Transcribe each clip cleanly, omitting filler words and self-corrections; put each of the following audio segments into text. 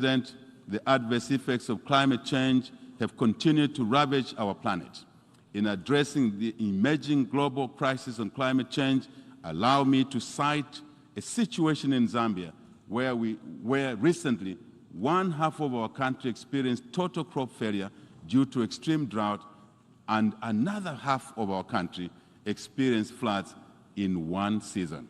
The adverse effects of climate change have continued to ravage our planet. In addressing the emerging global crisis on climate change, allow me to cite a situation in Zambia where recently one half of our country experienced total crop failure due to extreme drought, and another half of our country experienced floods in one season.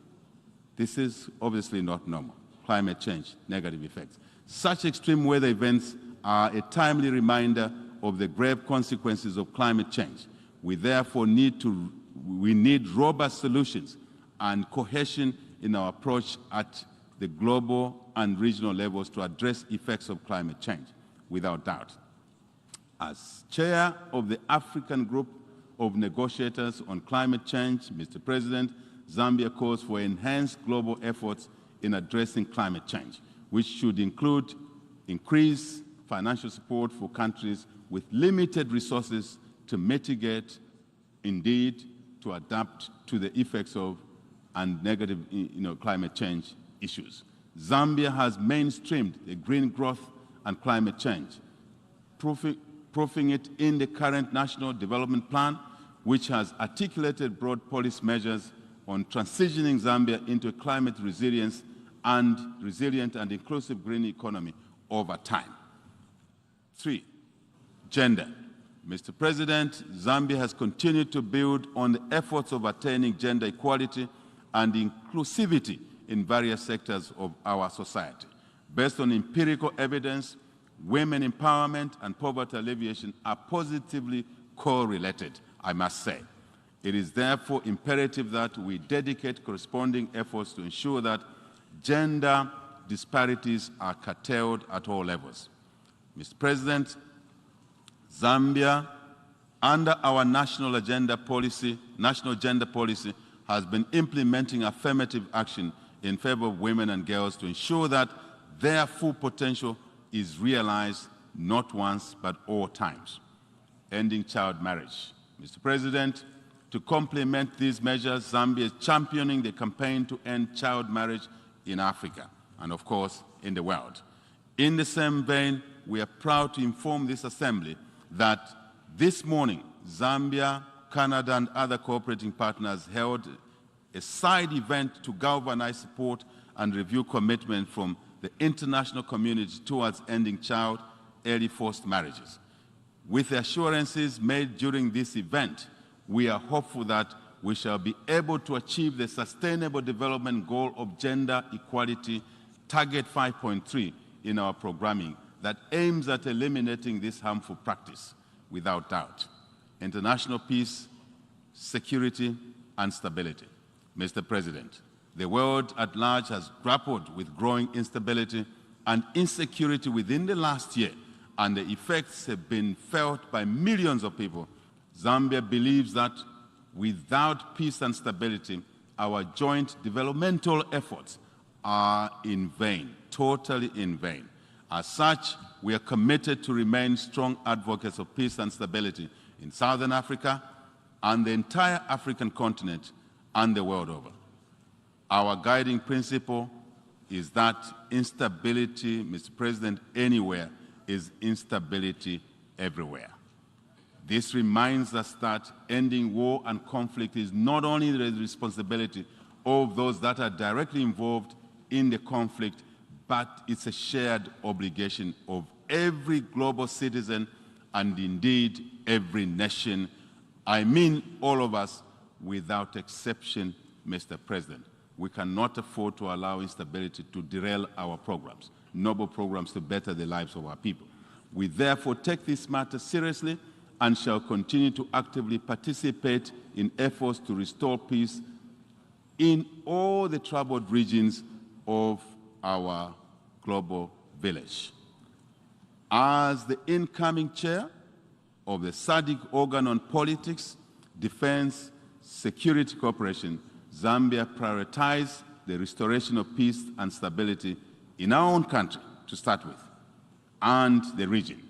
This is obviously not normal. Climate change, negative effects. Such extreme weather events are a timely reminder of the grave consequences of climate change. We therefore need robust solutions and cohesion in our approach at the global and regional levels to address effects of climate change, without doubt. As chair of the African Group of Negotiators on Climate Change, Mr. President, Zambia calls for enhanced global efforts in addressing climate change, which should include increased financial support for countries with limited resources to mitigate, indeed, to adapt to the effects of and negative climate change issues. Zambia has mainstreamed the green growth and climate change, proofing it in the current National Development Plan, which has articulated broad policy measures on transitioning Zambia into a climate resilient and inclusive green economy over time. 3, gender. Mr. President, Zambia has continued to build on the efforts of attaining gender equality and inclusivity in various sectors of our society. Based on empirical evidence, women empowerment and poverty alleviation are positively correlated, I must say. It is therefore imperative that we dedicate corresponding efforts to ensure that gender disparities are curtailed at all levels. Mr. President, Zambia, under our national gender policy, has been implementing affirmative action in favor of women and girls to ensure that their full potential is realized not once but all times. Ending child marriage. Mr. President, to complement these measures, Zambia is championing the campaign to end child marriage in Africa and, of course, in the world. In the same vein, we are proud to inform this Assembly that this morning, Zambia, Canada, and other cooperating partners held a side event to galvanize support and review commitment from the international community towards ending child early forced marriages. With the assurances made during this event, we are hopeful that we shall be able to achieve the Sustainable Development Goal of Gender Equality, Target 5.3 in our programming that aims at eliminating this harmful practice, without doubt. International peace, security, and stability. Mr. President, the world at large has grappled with growing instability and insecurity within the last year, and the effects have been felt by millions of people. Zambia believes that without peace and stability, our joint developmental efforts are in vain, totally in vain. As such, we are committed to remain strong advocates of peace and stability in Southern Africa and the entire African continent and the world over. Our guiding principle is that instability, Mr. President, anywhere is instability everywhere. This reminds us that ending war and conflict is not only the responsibility of those that are directly involved in the conflict, but it's a shared obligation of every global citizen and indeed every nation. I mean all of us without exception, Mr. President. We cannot afford to allow instability to derail our programs, noble programs to better the lives of our people. We therefore take this matter seriously and shall continue to actively participate in efforts to restore peace in all the troubled regions of our global village. As the incoming chair of the SADC organ on politics, defense, security cooperation, Zambia prioritized the restoration of peace and stability in our own country, to start with, and the region.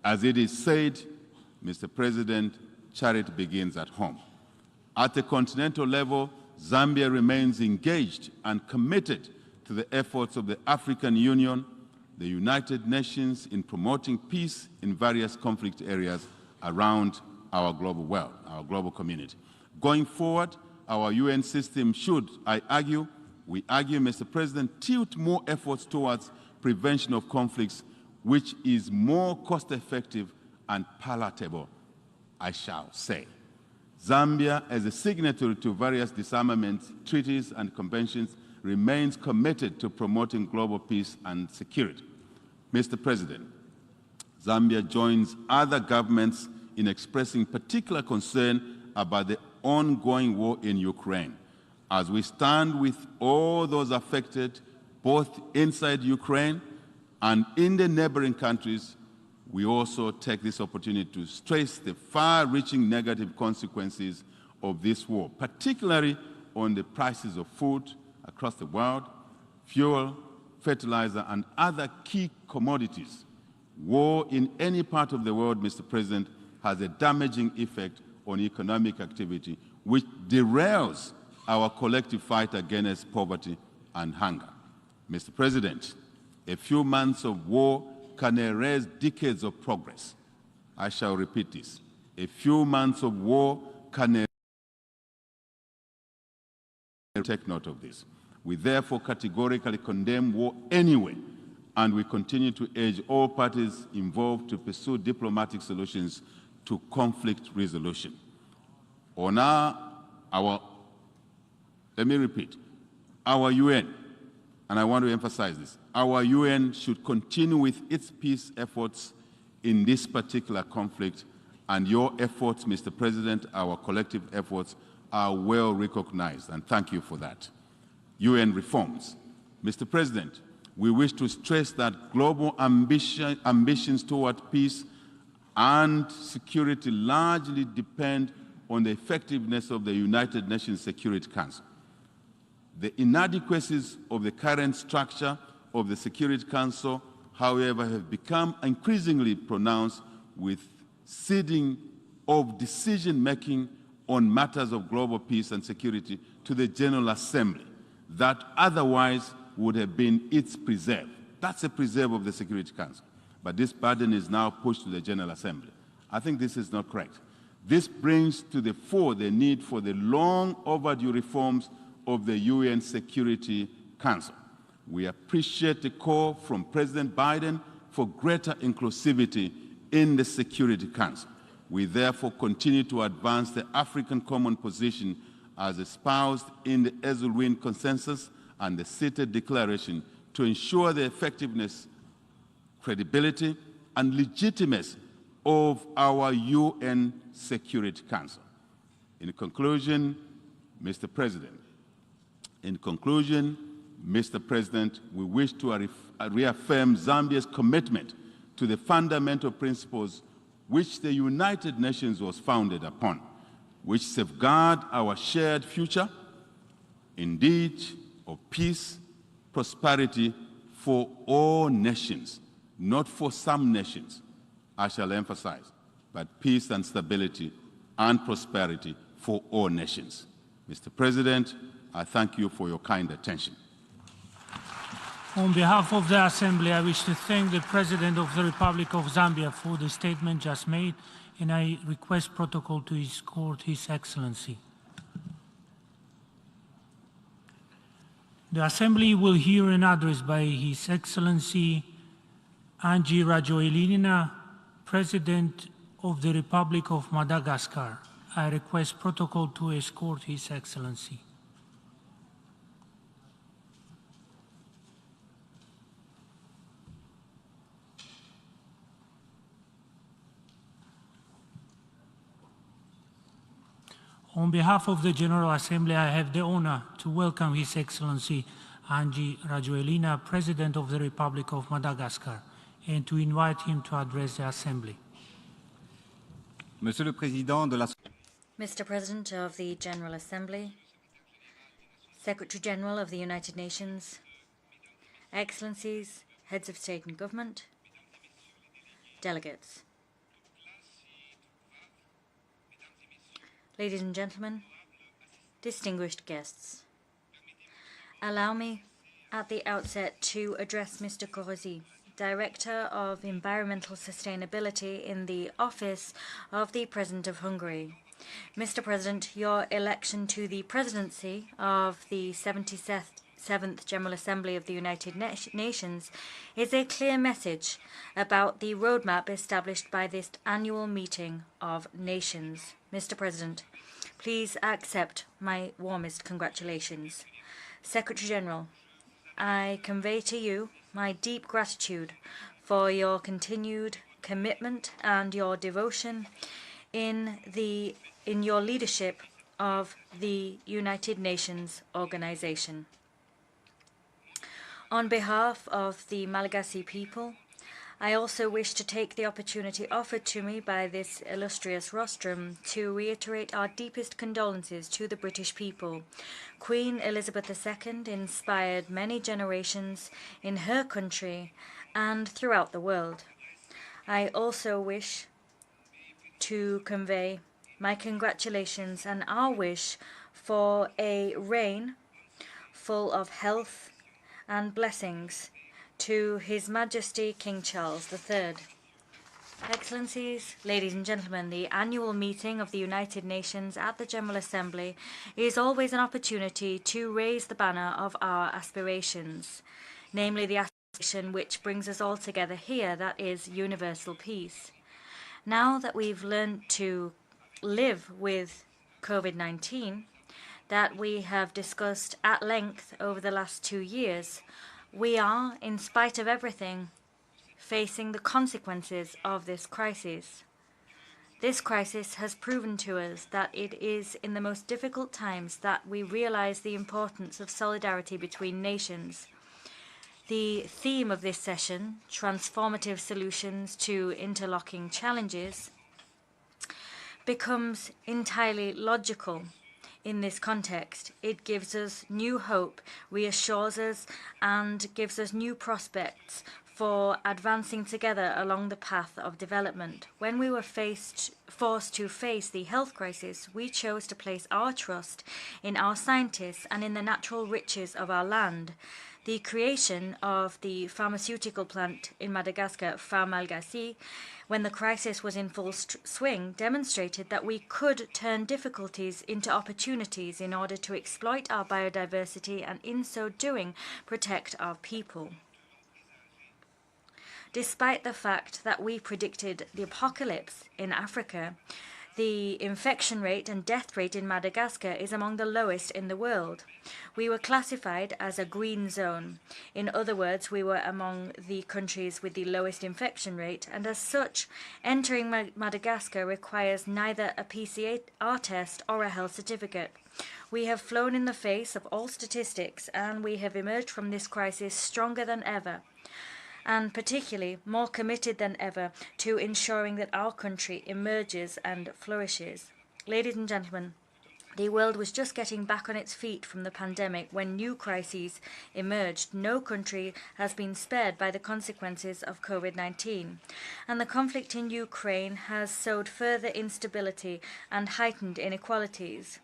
As it is said, Mr. President, charity begins at home. At the continental level, Zambia remains engaged and committed to the efforts of the African Union, the United Nations in promoting peace in various conflict areas around our global world, our global community. Going forward, our UN system should, we argue, Mr. President, tilt more efforts towards prevention of conflicts, which is more cost-effective and palatable, I shall say. Zambia, as a signatory to various disarmament treaties and conventions, remains committed to promoting global peace and security. Mr. President, Zambia joins other governments in expressing particular concern about the ongoing war in Ukraine. As we stand with all those affected, both inside Ukraine and in the neighboring countries, we also take this opportunity to stress the far-reaching negative consequences of this war, particularly on the prices of food across the world, fuel, fertilizer, and other key commodities. War in any part of the world, Mr. President, has a damaging effect on economic activity, which derails our collective fight against poverty and hunger. Mr. President, a few months of war can erase decades of progress. I shall repeat this. A few months of war can erase. Take note of this. We therefore categorically condemn war anyway, and we continue to urge all parties involved to pursue diplomatic solutions to conflict resolution. Let me repeat, our UN, and I want to emphasize this, our UN should continue with its peace efforts in this particular conflict, and your efforts, Mr. President, our collective efforts, are well recognized, and thank you for that. UN reforms. Mr. President, we wish to stress that global ambitions toward peace and security largely depend on the effectiveness of the United Nations Security Council. The inadequacies of the current structure of the Security Council, however, have become increasingly pronounced with ceding of decision-making on matters of global peace and security to the General Assembly that otherwise would have been its preserve. That's a preserve of the Security Council. But this burden is now pushed to the General Assembly. I think this is not correct. This brings to the fore the need for the long overdue reforms of the UN Security Council. We appreciate the call from President Biden for greater inclusivity in the Security Council. We therefore continue to advance the African Common Position as espoused in the Ezulwin Consensus and the CITES Declaration to ensure the effectiveness, credibility, and legitimacy of our UN Security Council. In conclusion, Mr. President, we wish to reaffirm Zambia's commitment to the fundamental principles which the United Nations was founded upon, which safeguard our shared future, indeed, of peace, prosperity for all nations, not for some nations, I shall emphasize, but peace and stability and prosperity for all nations. Mr. President, I thank you for your kind attention. On behalf of the Assembly, I wish to thank the President of the Republic of Zambia for the statement just made, and I request protocol to escort His Excellency. The Assembly will hear an address by His Excellency UNGA Rajoelina, President of the Republic of Madagascar. I request protocol to escort His Excellency. On behalf of the General Assembly, I have the honor to welcome His Excellency UNGA Rajoelina, President of the Republic of Madagascar, and to invite him to address the Assembly. Monsieur le Président de la... Mr. President of the General Assembly, Secretary General of the United Nations, Excellencies, Heads of State and Government, delegates. Ladies and gentlemen, distinguished guests, allow me at the outset to address Mr. Korosi, Director of Environmental Sustainability in the Office of the President of Hungary. Mr. President, your election to the presidency of the 77th General Assembly of the United Nations is a clear message about the roadmap established by this annual meeting of nations. Mr. President, please accept my warmest congratulations. Secretary General, I convey to you my deep gratitude for your continued commitment and your devotion in your leadership of the United Nations organization. On behalf of the Malagasy people, I also wish to take the opportunity offered to me by this illustrious rostrum to reiterate our deepest condolences to the British people. Queen Elizabeth II inspired many generations in her country and throughout the world. I also wish to convey my congratulations and our wish for a reign full of health and blessings to His Majesty King Charles III. Excellencies, ladies and gentlemen, the annual meeting of the United Nations at the General Assembly is always an opportunity to raise the banner of our aspirations, namely the aspiration which brings us all together here, that is universal peace. Now that we've learned to live with COVID-19, that we have discussed at length over the last 2 years, we are, in spite of everything, facing the consequences of this crisis. This crisis has proven to us that it is in the most difficult times that we realize the importance of solidarity between nations. The theme of this session, Transformative Solutions to Interlocking Challenges, becomes entirely logical. In this context, it gives us new hope, reassures us, and gives us new prospects for advancing together along the path of development. When we were forced to face the health crisis, we chose to place our trust in our scientists and in the natural riches of our land. The creation of the pharmaceutical plant in Madagascar, Pharmalgasy, when the crisis was in full swing, demonstrated that we could turn difficulties into opportunities in order to exploit our biodiversity and in so doing protect our people. Despite the fact that we predicted the apocalypse in Africa, the infection rate and death rate in Madagascar is among the lowest in the world. We were classified as a green zone. In other words, we were among the countries with the lowest infection rate, and as such, entering Madagascar requires neither a PCR test or a health certificate. We have flown in the face of all statistics, and we have emerged from this crisis stronger than ever, and particularly more committed than ever to ensuring that our country emerges and flourishes. Ladies and gentlemen, the world was just getting back on its feet from the pandemic when new crises emerged. No country has been spared by the consequences of COVID-19, and the conflict in Ukraine has sowed further instability and heightened inequalities.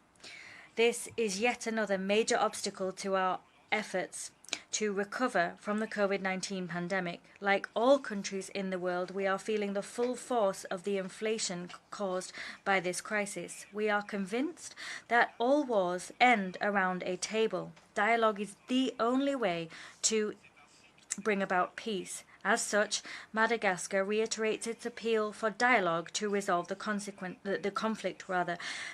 This is yet another major obstacle to our efforts to recover from the COVID-19 pandemic. Like all countries in the world, we are feeling the full force of the inflation caused by this crisis. We are convinced that all wars end around a table. Dialogue is the only way to bring about peace. As such, Madagascar reiterates its appeal for dialogue to resolve the conflict,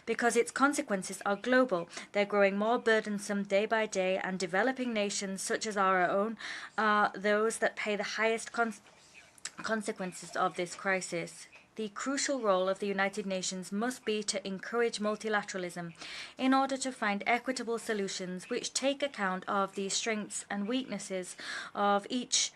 because its consequences are global. They're growing more burdensome day by day, and developing nations such as our own are those that pay the highest consequences of this crisis. The crucial role of the United Nations must be to encourage multilateralism in order to find equitable solutions which take account of the strengths and weaknesses of each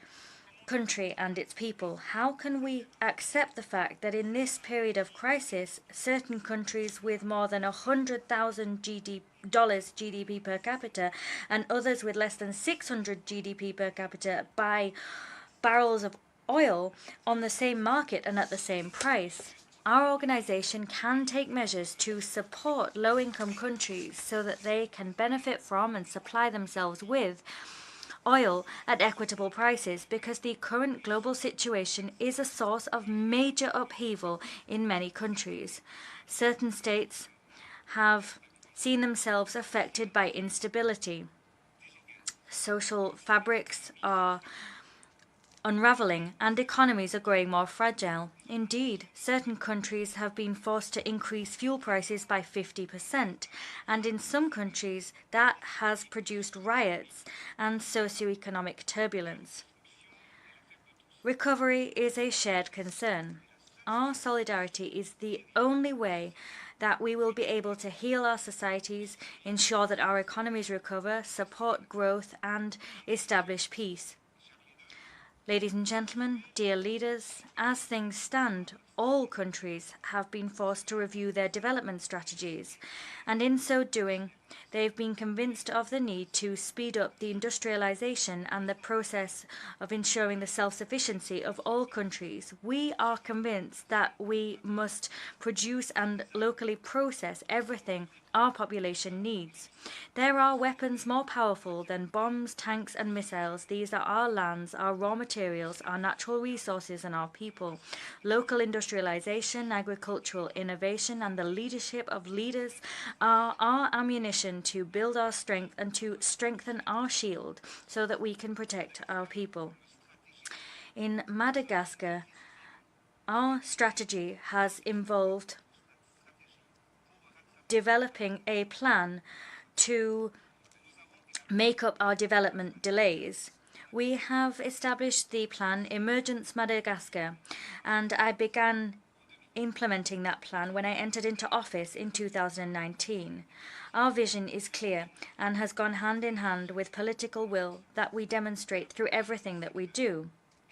country and its people. How can we accept the fact that in this period of crisis, certain countries with more than $100,000 GDP per capita and others with less than 600 GDP per capita buy barrels of oil on the same market and at the same price? Our organization can take measures to support low-income countries so that they can benefit from and supply themselves with oil at equitable prices, because the current global situation is a source of major upheaval in many countries. Certain states have seen themselves affected by instability. Social fabrics are unraveling and economies are growing more fragile. Indeed, certain countries have been forced to increase fuel prices by 50%, and in some countries that has produced riots and socioeconomic turbulence. Recovery is a shared concern. Our solidarity is the only way that we will be able to heal our societies, ensure that our economies recover, support growth, and establish peace. Ladies and gentlemen, dear leaders, as things stand, all countries have been forced to review their development strategies, and in so doing, they've been convinced of the need to speed up the industrialization and the process of ensuring the self-sufficiency of all countries. We are convinced that we must produce and locally process everything our population needs. There are weapons more powerful than bombs, tanks, and missiles. These are our lands, our raw materials, our natural resources, and our people. Local industrialization, agricultural innovation, and the leadership of leaders are our ammunition to build our strength and to strengthen our shield so that we can protect our people. In Madagascar, our strategy has involved developing a plan to make up our development delays. We have established the plan Emergence Madagascar, and I began implementing that plan when I entered into office in 2019. Our vision is clear and has gone hand in hand with political will that we demonstrate through everything that we do.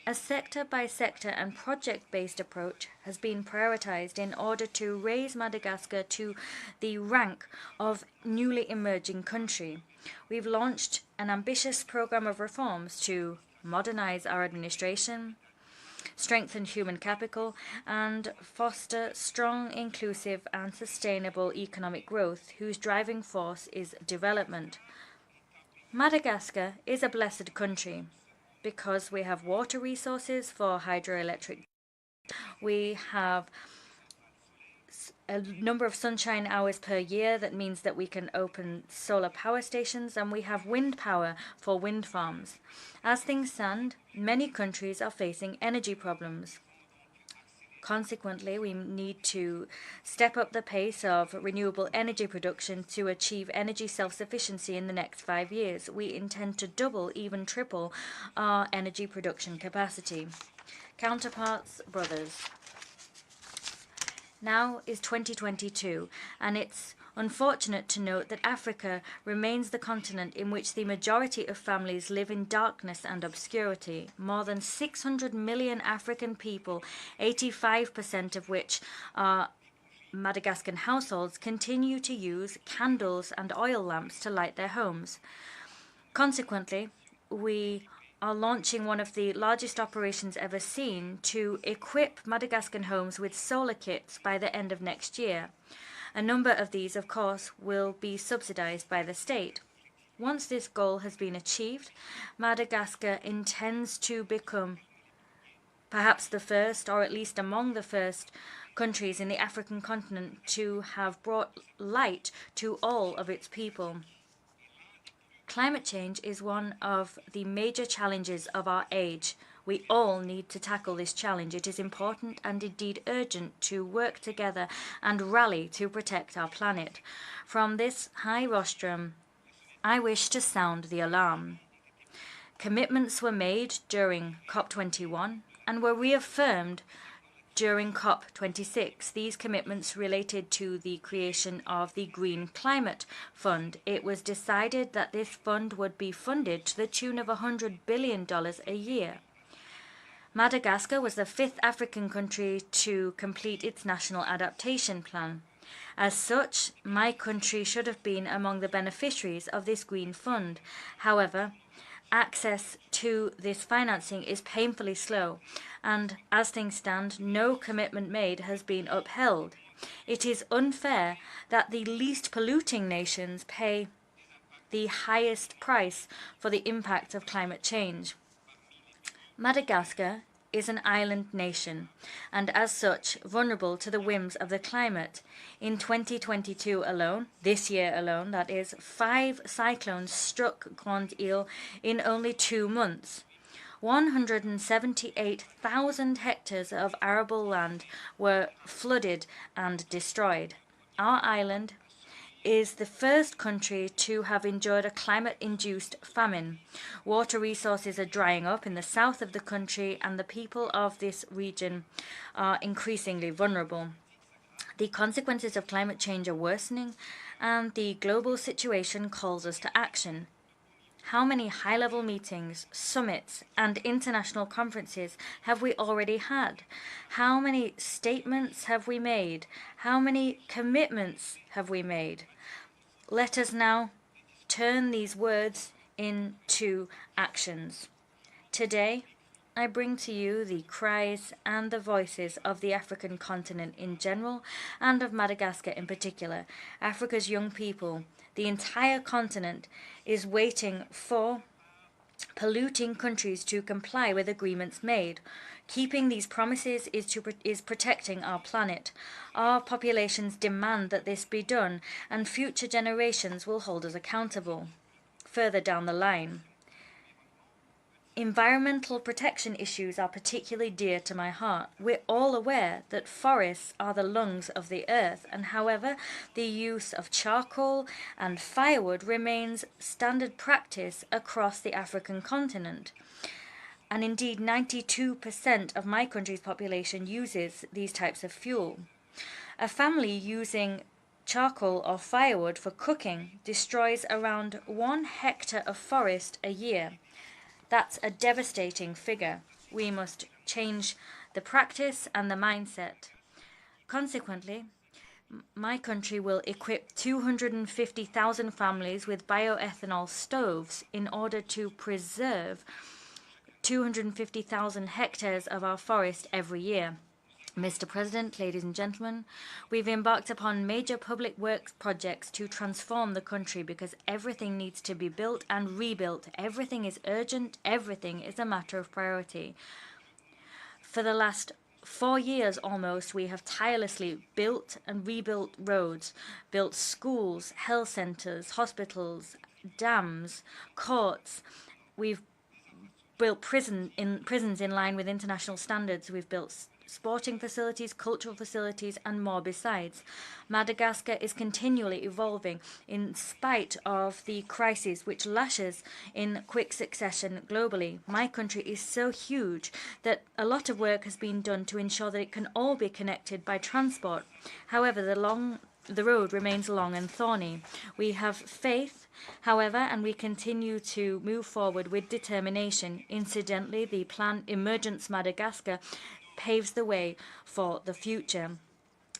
A sector-by-sector and project-based approach has been prioritized in order to raise Madagascar to the rank of newly emerging country. We've launched an ambitious program of reforms to modernize our administration, strengthen human capital, and foster strong, inclusive, and sustainable economic growth whose driving force is development. Madagascar is a blessed country because we have water resources for hydroelectric. We have a number of sunshine hours per year. That means that we can open solar power stations, and we have wind power for wind farms. As things stand, many countries are facing energy problems. Consequently, we need to step up the pace of renewable energy production to achieve energy self-sufficiency in the next 5 years. We intend to double, even triple, our energy production capacity. Counterparts, brothers. Now is 2022, and it's unfortunate to note that Africa remains the continent in which the majority of families live in darkness and obscurity. More than 600 million African people, 85% of which are Madagascan households, continue to use candles and oil lamps to light their homes. Consequently, we are launching one of the largest operations ever seen to equip Madagascan homes with solar kits by the end of next year. A number of these, of course, will be subsidized by the state. Once this goal has been achieved, Madagascar intends to become perhaps the first, or at least among the first, countries in the African continent to have brought light to all of its people. Climate change is one of the major challenges of our age. We all need to tackle this challenge. It is important and indeed urgent to work together and rally to protect our planet. From this high rostrum, I wish to sound the alarm. Commitments were made during COP21 and were reaffirmed during COP26. These commitments related to the creation of the Green Climate Fund. It was decided that this fund would be funded to the tune of $100 billion a year. Madagascar was the 5th African country to complete its national adaptation plan. As such, my country should have been among the beneficiaries of this Green Fund. However, access to this financing is painfully slow, and as things stand, no commitment made has been upheld. It is unfair that the least polluting nations pay the highest price for the impact of climate change. Madagascar is an island nation, and as such, vulnerable to the whims of the climate. In 2022 alone, this year alone, that is, 5 cyclones struck Grande Île in only 2 months. 178,000 hectares of arable land were flooded and destroyed. Our island is the first country to have endured a climate-induced famine. Water resources are drying up in the south of the country, and the people of this region are increasingly vulnerable. The consequences of climate change are worsening, and the global situation calls us to action. How many high-level meetings, summits, and international conferences have we already had? How many statements have we made? How many commitments have we made? Let us now turn these words into actions. Today, I bring to you the cries and the voices of the African continent in general and of Madagascar in particular. Africa's young people, the entire continent, is waiting for polluting countries to comply with agreements made. Keeping these promises is protecting our planet. Our populations demand that this be done, and future generations will hold us accountable. Further down the line, environmental protection issues are particularly dear to my heart. We're all aware that forests are the lungs of the earth, and however, the use of charcoal and firewood remains standard practice across the African continent. And indeed, 92% of my country's population uses these types of fuel. A family using charcoal or firewood for cooking destroys around 1 hectare of forest a year. That's a devastating figure. We must change the practice and the mindset. Consequently, my country will equip 250,000 families with bioethanol stoves in order to preserve 250,000 hectares of our forest every year. Mr. President, ladies and gentlemen, we've embarked upon major public works projects to transform the country because everything needs to be built and rebuilt. Everything is urgent. Everything is a matter of priority. For the last 4 years almost, we have tirelessly built and rebuilt roads, built schools, health centres, hospitals, dams, courts. We've built prisons in line with international standards. We've built sporting facilities, cultural facilities, and more besides. Madagascar is continually evolving in spite of the crisis which lashes in quick succession globally. My country is so huge that a lot of work has been done to ensure that it can all be connected by transport. However, the road remains long and thorny. We have faith, however, and we continue to move forward with determination. Incidentally, the plan Emergence Madagascar paves the way for the future.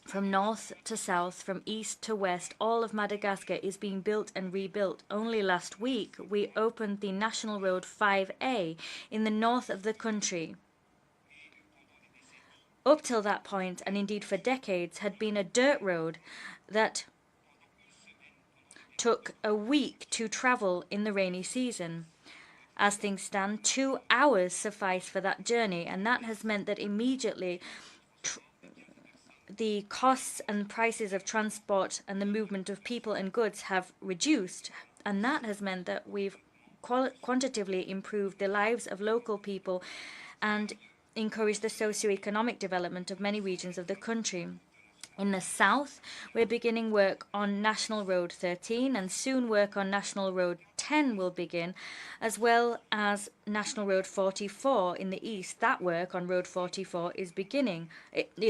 From north to south, from east to west, all of Madagascar is being built and rebuilt. Only last week, we opened the National Road 5A in the north of the country. Up till that point, and indeed for decades, had been a dirt road that took a week to travel in the rainy season. As things stand, 2 hours suffice for that journey, and that has meant that immediately the costs and prices of transport and the movement of people and goods have reduced, and that has meant that we've quantitatively improved the lives of local people and encouraged the socio-economic development of many regions of the country. In the south, we're beginning work on National Road 13, and soon work on National Road 10 will begin, as well as National Road 44 in the east. That work on Road 44 is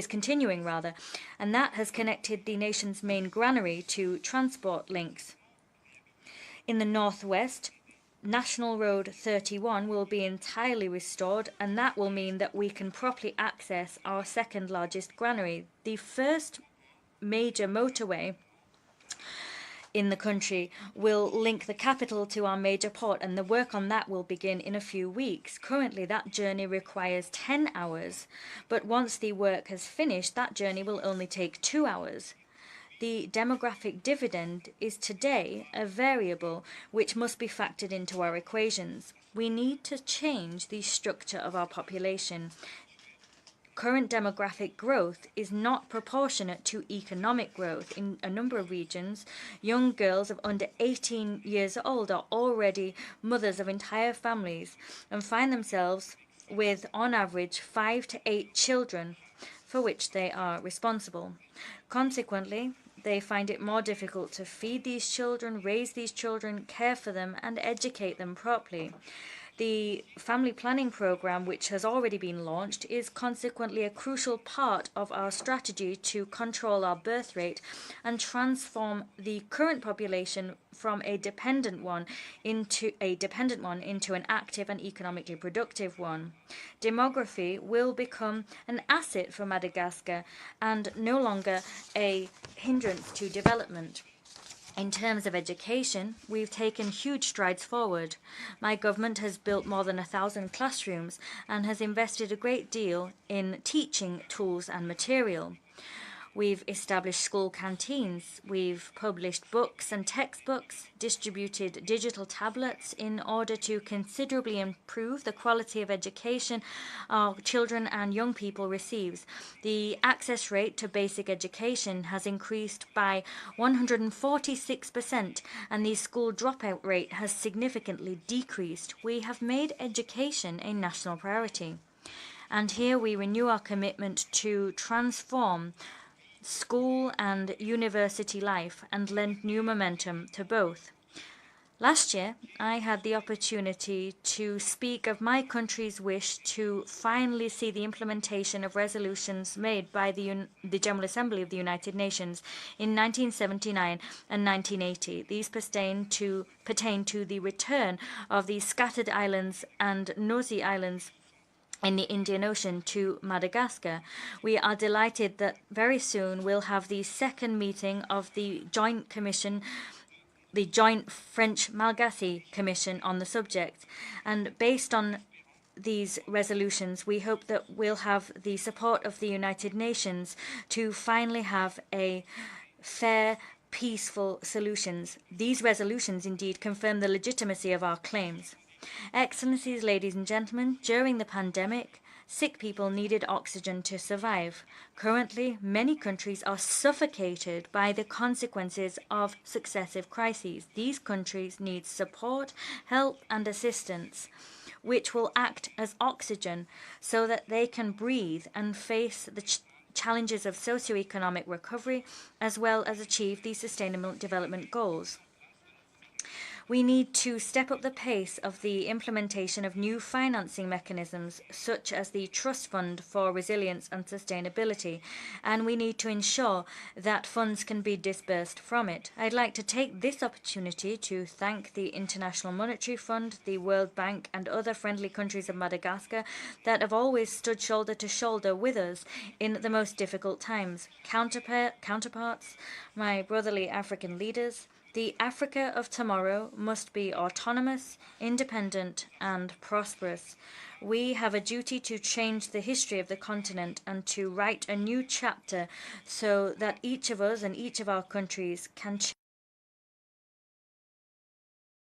continuing, and that has connected the nation's main granary to transport links. In the northwest, National Road 31 will be entirely restored, and that will mean that we can properly access our second largest granary. The first major motorway in the country will link the capital to our major port, and the work on that will begin in a few weeks. Currently, that journey requires 10 hours, but once the work has finished, that journey will only take 2 hours. The demographic dividend is today a variable which must be factored into our equations. We need to change the structure of our population. Current demographic growth is not proportionate to economic growth. In a number of regions, young girls of under 18 years old are already mothers of entire families and find themselves with, on average, 5 to 8 children for which they are responsible. Consequently, they find it more difficult to feed these children, raise these children, care for them, and educate them properly. The family planning program, which has already been launched, is consequently a crucial part of our strategy to control our birth rate and transform the current population from a dependent one into an active and economically productive one. Demography will become an asset for Madagascar and no longer a hindrance to development. In terms of education, we've taken huge strides forward. My government has built more than 1,000 classrooms and has invested a great deal in teaching tools and material. We've established school canteens, we've published books and textbooks, distributed digital tablets in order to considerably improve the quality of education our children and young people receive. The access rate to basic education has increased by 146% and the school dropout rate has significantly decreased. We have made education a national priority. And here we renew our commitment to transform school and university life and lend new momentum to both. Last year, I had the opportunity to speak of my country's wish to finally see the implementation of resolutions made by the General Assembly of the United Nations in 1979 and 1980. These pertain to the return of the scattered islands and Nosy Islands in the Indian Ocean to Madagascar. We are delighted that very soon we'll have the second meeting of the Joint Commission, the Joint French-Malagasy Commission on the subject. And based on these resolutions, we hope that we'll have the support of the United Nations to finally have a fair, peaceful solutions. These resolutions indeed confirm the legitimacy of our claims. Excellencies, ladies and gentlemen, during the pandemic, sick people needed oxygen to survive. Currently, many countries are suffocated by the consequences of successive crises. These countries need support, help, and assistance, which will act as oxygen so that they can breathe and face the challenges of socioeconomic recovery, as well as achieve the Sustainable Development Goals. We need to step up the pace of the implementation of new financing mechanisms, such as the Trust Fund for Resilience and Sustainability, and we need to ensure that funds can be disbursed from it. I'd like to take this opportunity to thank the International Monetary Fund, the World Bank, and other friendly countries of Madagascar that have always stood shoulder to shoulder with us in the most difficult times. Counterparts, my brotherly African leaders, the Africa of tomorrow must be autonomous, independent, and prosperous. We have a duty to change the history of the continent and to write a new chapter so that each of us and each of our countries can change.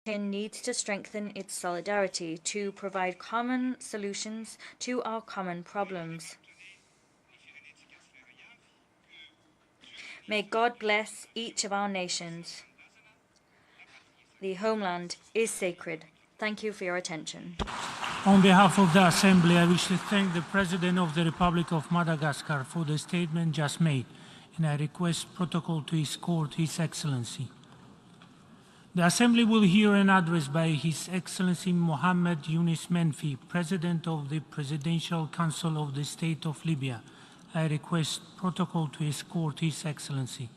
Needs to strengthen its solidarity to provide common solutions to our common problems. May God bless each of our nations. The homeland is sacred. Thank you for your attention. On behalf of the Assembly, I wish to thank the President of the Republic of Madagascar for the statement just made, and I request protocol to escort His Excellency. The Assembly will hear an address by His Excellency Mohammed Yunus Menfi, President of the Presidential Council of the State of Libya. I request protocol to escort His Excellency.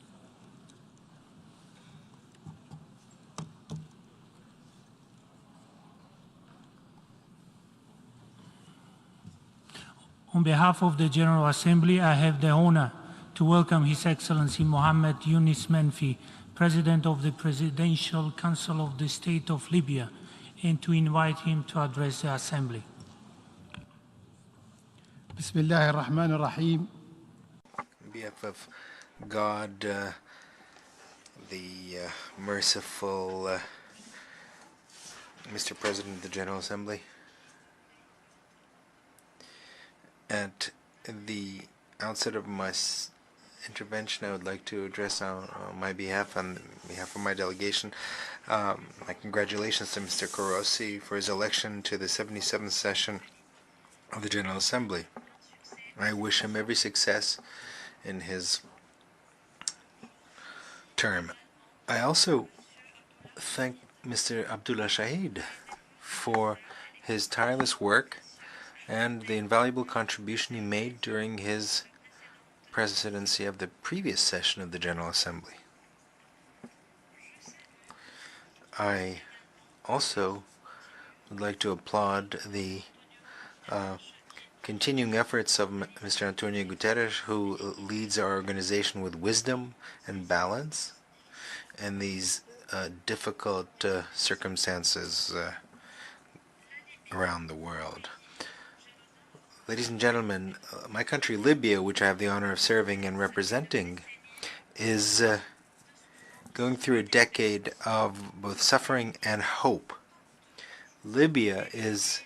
On behalf of the General Assembly, I have the honor to welcome His Excellency Mohammed Yunus Menfi, President of the Presidential Council of the State of Libya, and to invite him to address the Assembly. Bismillah ar-Rahman ar-Rahim. On behalf of God, the merciful Mr. President of the General Assembly. At the outset of my intervention, I would like to address on my behalf, on behalf of my delegation, my congratulations to Mr. Korosi for his election to the 77th session of the General Assembly. I wish him every success in his term. I also thank Mr. Abdullah Shahid for his tireless work and the invaluable contribution he made during his presidency of the previous session of the General Assembly. I also would like to applaud the continuing efforts of Mr. Antonio Guterres, who leads our organization with wisdom and balance in these difficult circumstances around the world. Ladies and gentlemen, my country, Libya, which I have the honor of serving and representing, is going through a decade of both suffering and hope. Libya is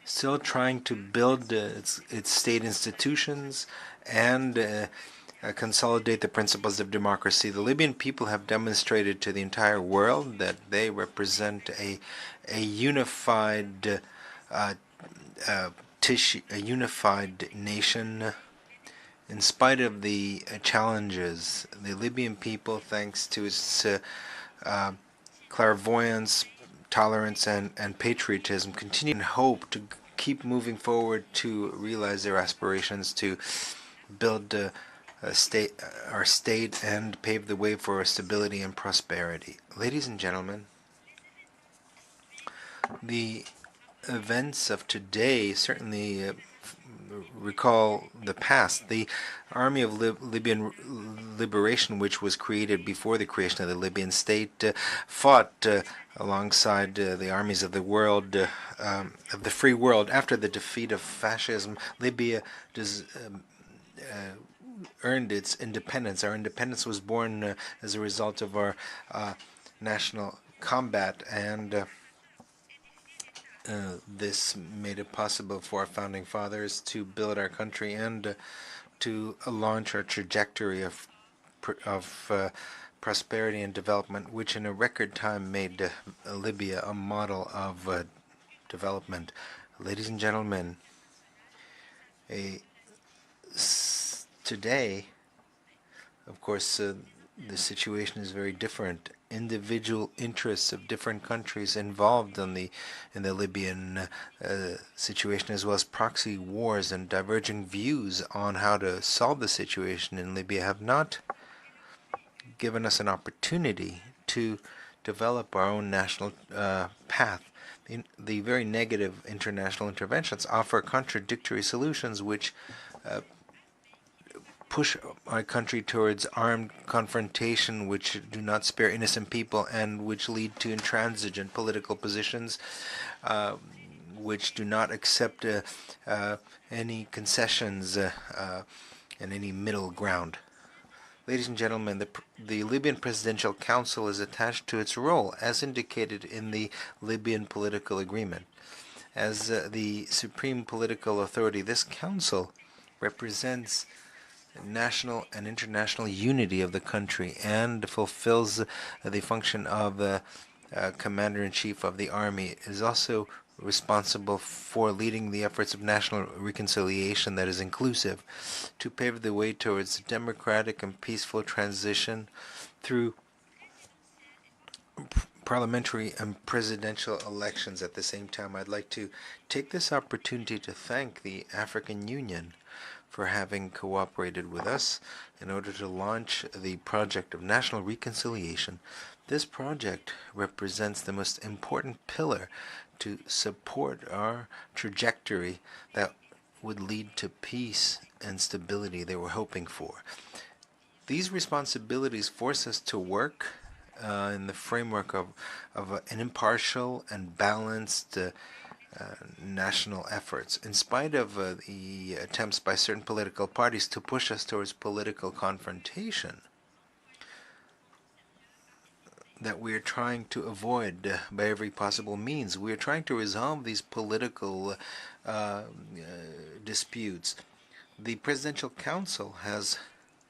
still trying to build its state institutions and consolidate the principles of democracy. The Libyan people have demonstrated to the entire world that they represent a unified a unified nation. In spite of the challenges, the Libyan people, thanks to its clairvoyance, tolerance, and patriotism, continue and hope to keep moving forward to realize their aspirations to build our state and pave the way for stability and prosperity. Ladies and gentlemen, the events of today certainly recall the past. The Army of Libyan Liberation, which was created before the creation of the Libyan state, fought alongside the armies of the world, of the free world. After the defeat of fascism, Libya earned its independence. Our independence was born as a result of our national combat, and this made it possible for our founding fathers to build our country and to launch our trajectory of prosperity and development, which in a record time made Libya a model of development. Ladies and gentlemen, today, of course, the situation is very different. Individual interests of different countries involved in the Libyan situation, as well as proxy wars and diverging views on how to solve the situation in Libya, have not given us an opportunity to develop our own national path. The very negative international interventions offer contradictory solutions which push our country towards armed confrontation, which do not spare innocent people and which lead to intransigent political positions, which do not accept any concessions and any middle ground. Ladies and gentlemen, the Libyan Presidential Council is attached to its role, as indicated in the Libyan political agreement. As the supreme political authority, this council represents national and international unity of the country and fulfills the function of the commander-in-chief of the army. It is also responsible for leading the efforts of national reconciliation that is inclusive to pave the way towards democratic and peaceful transition through parliamentary and presidential elections. At the same time, I'd like to take this opportunity to thank the African Union for having cooperated with us in order to launch the project of national reconciliation. This project represents the most important pillar to support our trajectory that would lead to peace and stability they were hoping for. These responsibilities force us to work in the framework of an impartial and balanced national efforts. In spite of the attempts by certain political parties to push us towards political confrontation, that we are trying to avoid by every possible means. We are trying to resolve these political disputes. The Presidential Council has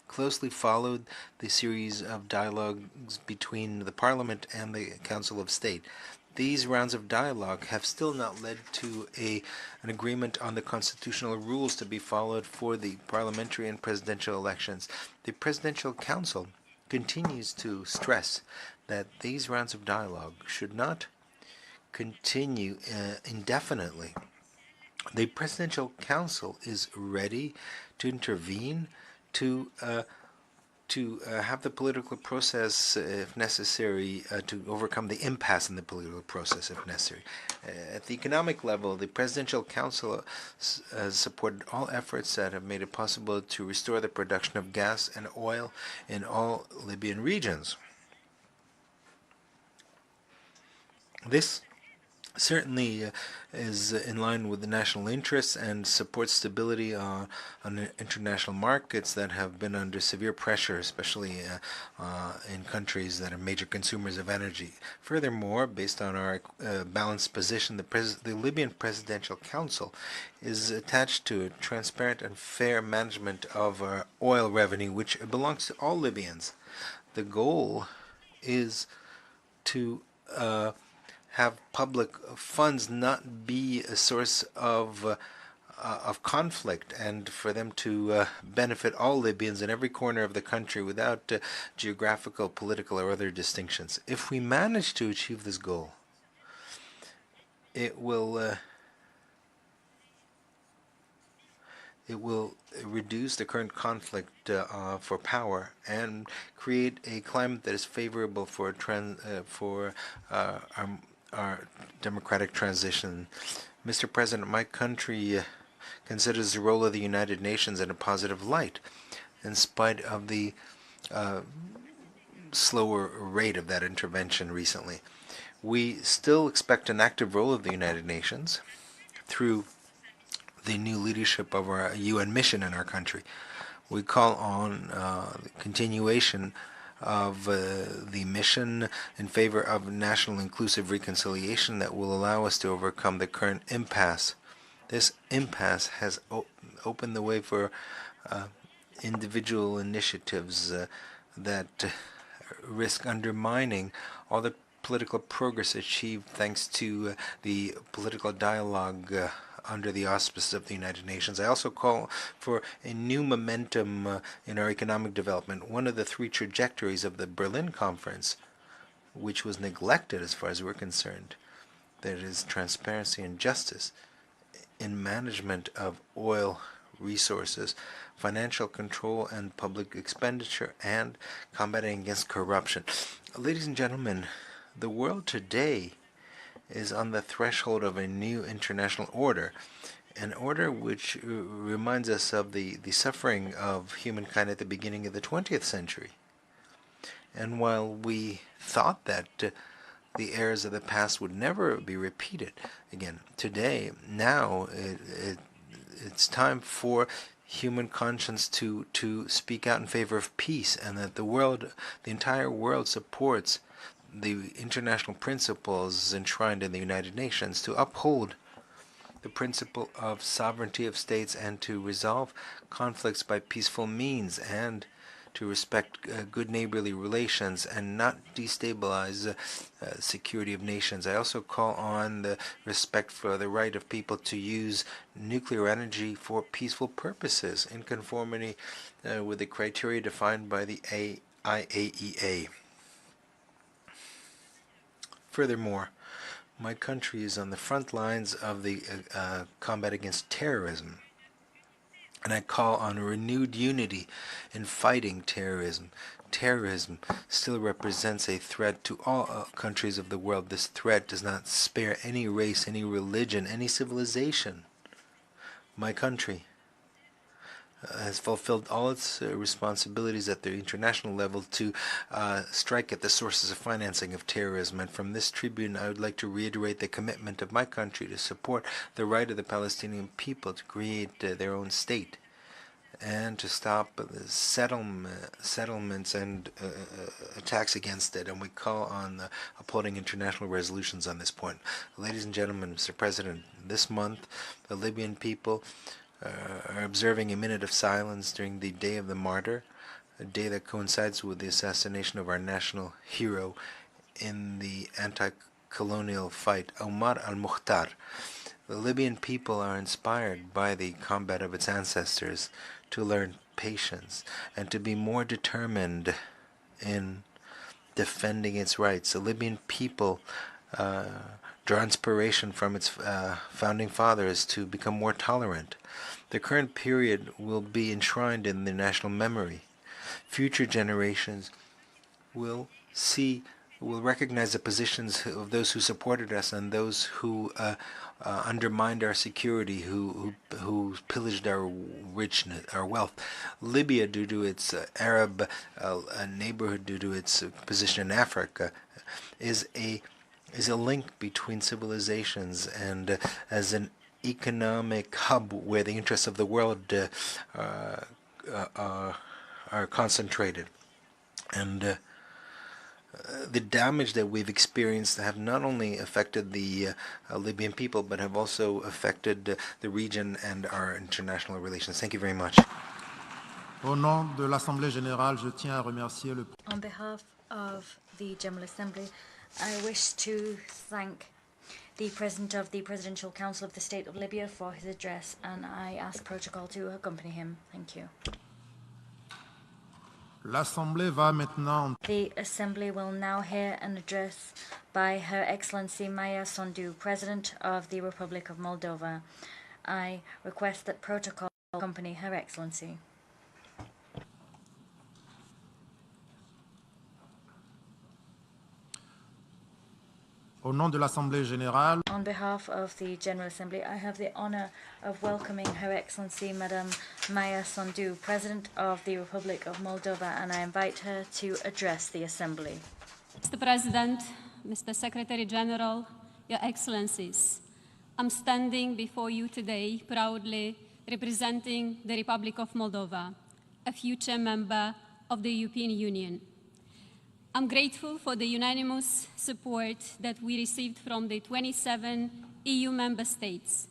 closely followed the series of dialogues between the Parliament and the Council of State. These rounds of dialogue have still not led to an agreement on the constitutional rules to be followed for the parliamentary and presidential elections. The Presidential Council continues to stress that these rounds of dialogue should not continue indefinitely. The Presidential Council is ready to intervene, to have the political process, if necessary, to overcome the impasse in the political process, if necessary. At the economic level, the Presidential Council has supported all efforts that have made it possible to restore the production of gas and oil in all Libyan regions. This certainly is in line with the national interests and supports stability on international markets that have been under severe pressure, especially in countries that are major consumers of energy. Furthermore, based on our balanced position, the Libyan Presidential Council is attached to a transparent and fair management of our oil revenue, which belongs to all Libyans. The goal is to have public funds not be a source of conflict, and for them to benefit all Libyans in every corner of the country without geographical, political, or other distinctions. If we manage to achieve this goal, it will reduce the current conflict for power and create a climate that is favorable for our democratic transition. Mr. President, my country considers the role of the United Nations in a positive light, in spite of the slower rate of that intervention recently. We still expect an active role of the United Nations through the new leadership of our UN mission in our country. We call on the continuation of the mission in favor of national inclusive reconciliation that will allow us to overcome the current impasse. This impasse has opened the way for individual initiatives that risk undermining all the political progress achieved thanks to the political dialogue under the auspices of the United Nations. I also call for a new momentum in our economic development. One of the three trajectories of the Berlin conference, which was neglected as far as we're concerned, that is transparency and justice in management of oil resources, financial control and public expenditure, and combating against corruption. Ladies and gentlemen, the world today is on the threshold of a new international order, an order which reminds us of the suffering of humankind at the beginning of the 20th century. And while we thought that the errors of the past would never be repeated again, today, now, it's time for human conscience to speak out in favor of peace, and that the entire world supports the international principles enshrined in the United Nations to uphold the principle of sovereignty of states and to resolve conflicts by peaceful means and to respect good neighborly relations and not destabilize security of nations. I also call on the respect for the right of people to use nuclear energy for peaceful purposes in conformity with the criteria defined by the IAEA. Furthermore, my country is on the front lines of the combat against terrorism, and I call on a renewed unity in fighting terrorism. Terrorism still represents a threat to all countries of the world. This threat does not spare any race, any religion, any civilization. My country has fulfilled all its responsibilities at the international level to strike at the sources of financing of terrorism. And from this tribune, I would like to reiterate the commitment of my country to support the right of the Palestinian people to create their own state. and to stop the settlements and attacks against it. And we call on upholding international resolutions on this point. Ladies and gentlemen, Mr. President, this month the Libyan people are observing a minute of silence during the Day of the Martyr, a day that coincides with the assassination of our national hero in the anti-colonial fight, Omar al-Mukhtar. The Libyan people are inspired by the combat of its ancestors to learn patience and to be more determined in defending its rights. The Libyan people draw inspiration from its founding fathers to become more tolerant. The current period will be enshrined in the national memory. Future generations will recognize the positions of those who supported us and those who undermined our security, who pillaged our richness, our wealth. Libya, due to its Arab neighborhood, due to its position in Africa, is a link between civilizations and as an economic hub where the interests of the world are concentrated. And the damage that we've experienced have not only affected the Libyan people, but have also affected the region and our international relations. Thank you very much. Au nom de l'Assemblée générale, je tiens à remercier le... On behalf of the General Assembly, I wish to thank the President of the Presidential Council of the State of Libya for his address, and I ask protocol to accompany him. Thank you. L'Assemblée va maintenant... The Assembly will now hear an address by Her Excellency Maya Sandu, President of the Republic of Moldova. I request that protocol accompany Her Excellency. Au nom de l'Assemblée générale, On behalf of the General Assembly, I have the honor of welcoming Her Excellency Madame Maya Sandu, President of the Republic of Moldova, and I invite her to address the Assembly. Mr. President, Mr. Secretary General, Your Excellencies, I'm standing before you today proudly representing the Republic of Moldova, a future member of the European Union. I'm grateful for the unanimous support that we received from the 27 EU member states.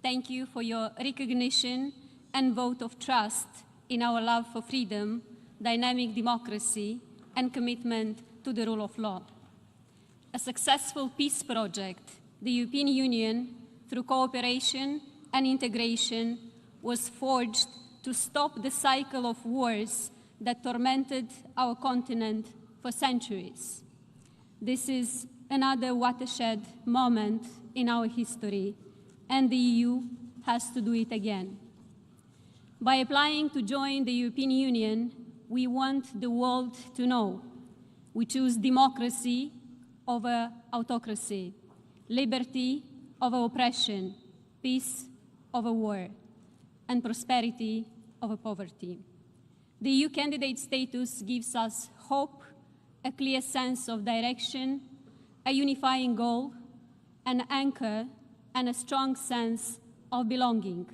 Thank you for your recognition and vote of trust in our love for freedom, dynamic democracy, and commitment to the rule of law. A successful peace project, the European Union, through cooperation and integration, was forged to stop the cycle of wars that tormented our continent for centuries. This is another watershed moment in our history, and the EU has to do it again. By applying to join the European Union, we want the world to know we choose democracy over autocracy, liberty over oppression, peace over war, and prosperity over poverty. The EU candidate status gives us hope, a clear sense of direction, a unifying goal, an anchor, and a strong sense of belonging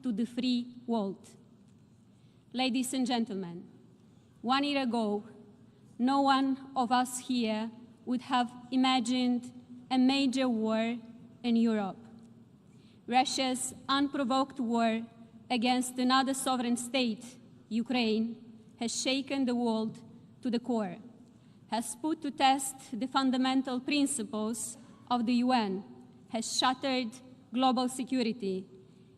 to the free world. Ladies and gentlemen, 1 year ago, no one of us here would have imagined a major war in Europe. Russia's unprovoked war against another sovereign state, Ukraine, has shaken the world to the core, has put to test the fundamental principles of the UN, has shattered global security,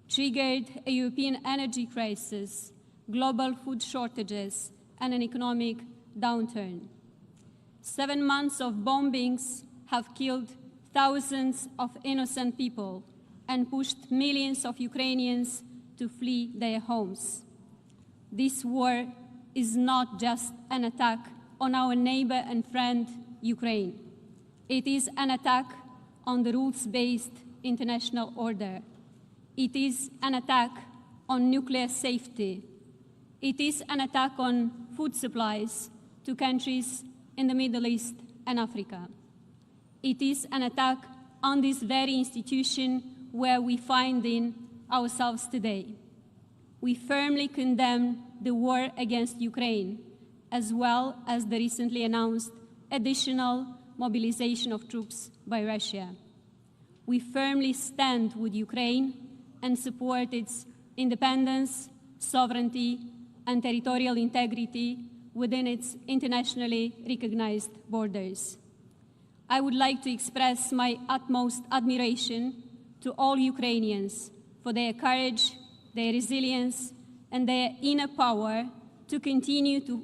triggered a European energy crisis, global food shortages, and an economic downturn. 7 months of bombings have killed thousands of innocent people and pushed millions of Ukrainians to flee their homes. This war is not just an attack on our neighbor and friend, Ukraine. It is an attack on the rules-based international order. It is an attack on nuclear safety. It is an attack on food supplies to countries in the Middle East and Africa. It is an attack on this very institution where we find in ourselves today. We firmly condemn the war against Ukraine, as well as the recently announced additional mobilization of troops by Russia. We firmly stand with Ukraine and support its independence, sovereignty, and territorial integrity within its internationally recognized borders. I would like to express my utmost admiration to all Ukrainians for their courage, their resilience, and their inner power to continue to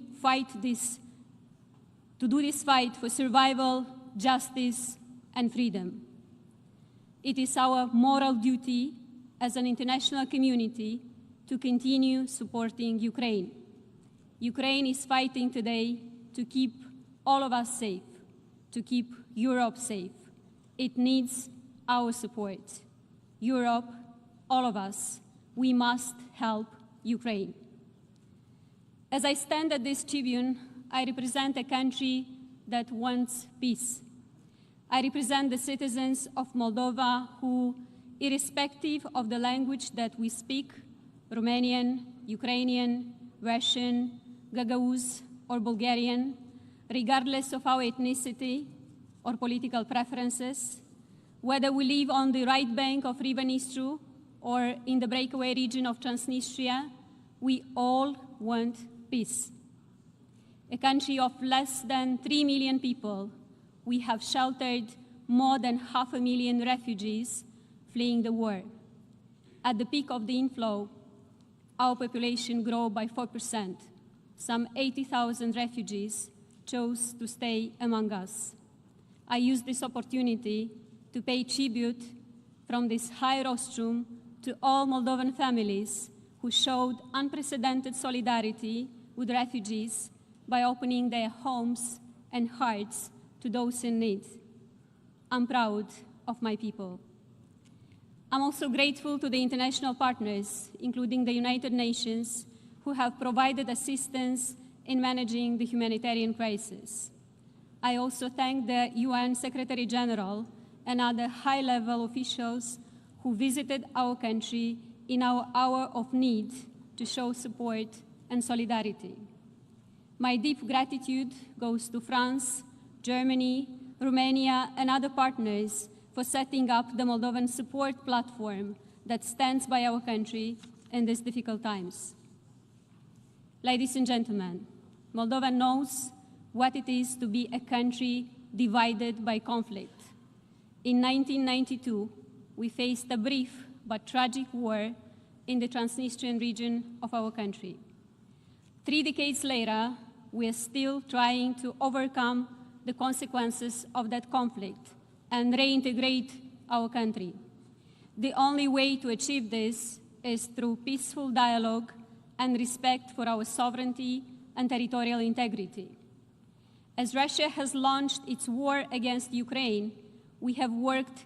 do this fight for survival, justice, and freedom. It is our moral duty as an international community to continue supporting Ukraine. Ukraine is fighting today to keep all of us safe, to keep Europe safe. It needs our support. Europe, all of us, we must help Ukraine. As I stand at this tribune, I represent a country that wants peace. I represent the citizens of Moldova who, irrespective of the language that we speak, Romanian, Ukrainian, Russian, Gagauz, or Bulgarian, regardless of our ethnicity or political preferences, whether we live on the right bank of River Nistru or in the breakaway region of Transnistria, we all want peace. A country of less than 3 million people, we have sheltered more than 500,000 refugees fleeing the war. At the peak of the inflow, our population grew by 4%. Some 80,000 refugees chose to stay among us. I use this opportunity to pay tribute from this high rostrum to all Moldovan families who showed unprecedented solidarity with refugees by opening their homes and hearts to those in need. I'm proud of my people. I'm also grateful to the international partners, including the United Nations, who have provided assistance in managing the humanitarian crisis. I also thank the UN Secretary General and other high-level officials who visited our country in our hour of need to show support and solidarity. My deep gratitude goes to France, Germany, Romania, and other partners for setting up the Moldovan support platform that stands by our country in these difficult times. Ladies and gentlemen, Moldova knows what it is to be a country divided by conflict. In 1992, we faced a brief but tragic war in the Transnistrian region of our country. 3 decades later, we are still trying to overcome the consequences of that conflict and reintegrate our country. The only way to achieve this is through peaceful dialogue and respect for our sovereignty and territorial integrity. As Russia has launched its war against Ukraine, we have worked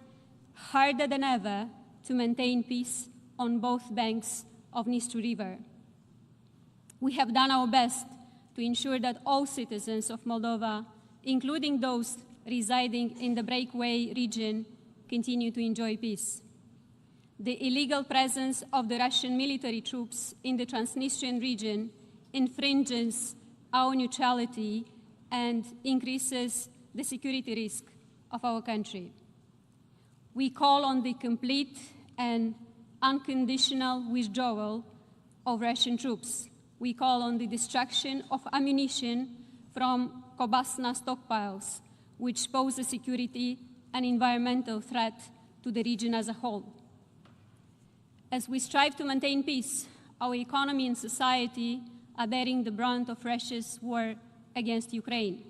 harder than ever to maintain peace on both banks of Nistru River. We have done our best to ensure that all citizens of Moldova, including those residing in the breakaway region, continue to enjoy peace. The illegal presence of the Russian military troops in the Transnistrian region infringes our neutrality and increases the security risk of our country. We call on the complete and unconditional withdrawal of Russian troops. We call on the destruction of ammunition from Kobasna stockpiles, which pose a security and environmental threat to the region as a whole. As we strive to maintain peace, our economy and society are bearing the brunt of Russia's war against Ukraine.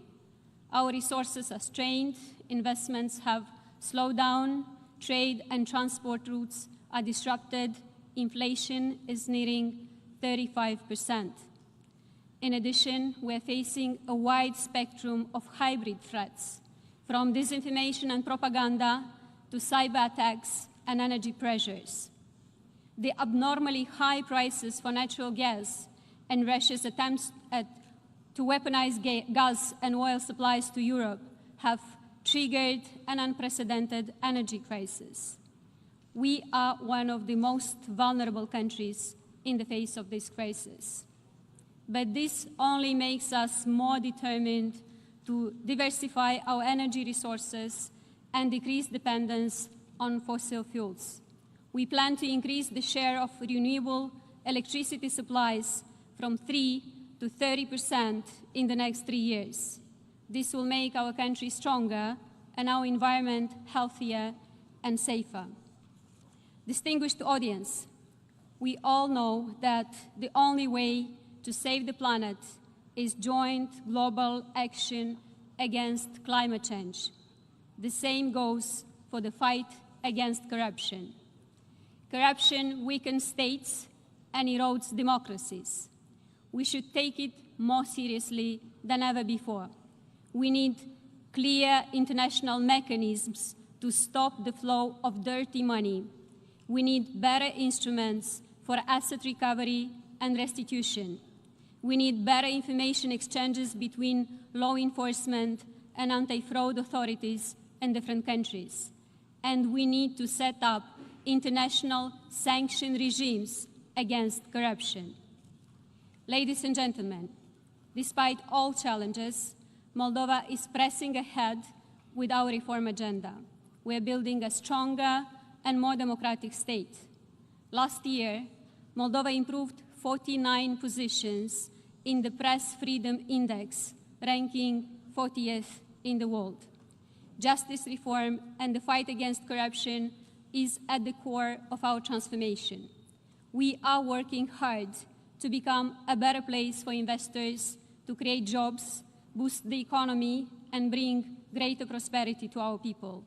Our resources are strained, investments have slowed down, trade and transport routes are disrupted, inflation is nearing 35%. In addition, we're facing a wide spectrum of hybrid threats, from disinformation and propaganda to cyber attacks and energy pressures. The abnormally high prices for natural gas and Russia's attempts to weaponize gas and oil supplies to Europe have triggered an unprecedented energy crisis. We are one of the most vulnerable countries in the face of this crisis. But this only makes us more determined to diversify our energy resources and decrease dependence on fossil fuels. We plan to increase the share of renewable electricity supplies from 3 to 30% in the next 3 years. This will make our country stronger and our environment healthier and safer. Distinguished audience, we all know that the only way to save the planet is joint global action against climate change. The same goes for the fight against corruption. Corruption weakens states and erodes democracies. We should take it more seriously than ever before. We need clear international mechanisms to stop the flow of dirty money. We need better instruments for asset recovery and restitution. We need better information exchanges between law enforcement and anti-fraud authorities in different countries. And we need to set up international sanction regimes against corruption. Ladies and gentlemen, despite all challenges, Moldova is pressing ahead with our reform agenda. We are building a stronger and more democratic state. Last year, Moldova improved 49 positions in the Press Freedom Index, ranking 40th in the world. Justice reform and the fight against corruption is at the core of our transformation. We are working hard to become a better place for investors, to create jobs, boost the economy, and bring greater prosperity to our people.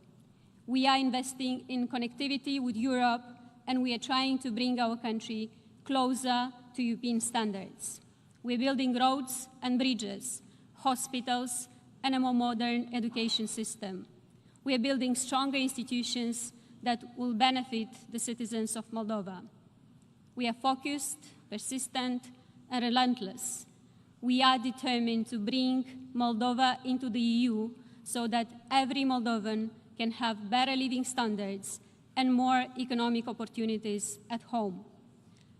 We are investing in connectivity with Europe, and we are trying to bring our country closer to European standards. We're building roads and bridges, hospitals, and a more modern education system. We are building stronger institutions that will benefit the citizens of Moldova. We are focused, persistent, and relentless. We are determined to bring Moldova into the EU so that every Moldovan can have better living standards and more economic opportunities at home.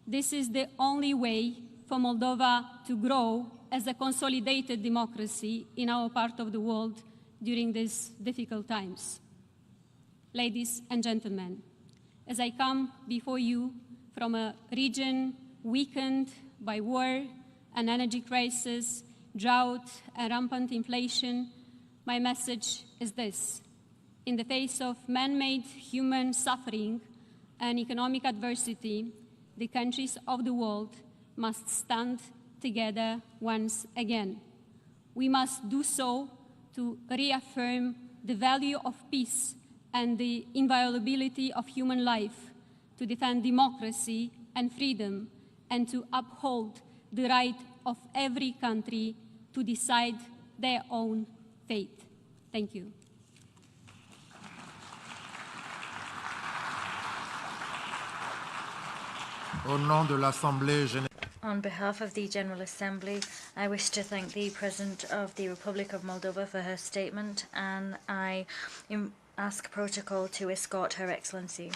This is the only way for Moldova to grow as a consolidated democracy in our part of the world during these difficult times. Ladies and gentlemen, as I come before you from a region weakened by war, an energy crisis, drought, and rampant inflation, my message is this. In the face of man-made human suffering and economic adversity, the countries of the world must stand together once again. We must do so to reaffirm the value of peace and the inviolability of human life, to defend democracy and freedom, and to uphold the right of every country to decide their own fate. Thank you. Au nom de l'Assemblée générale. On behalf of the General Assembly, I wish to thank the President of the Republic of Moldova for her statement, and I ask protocol to escort Her Excellency.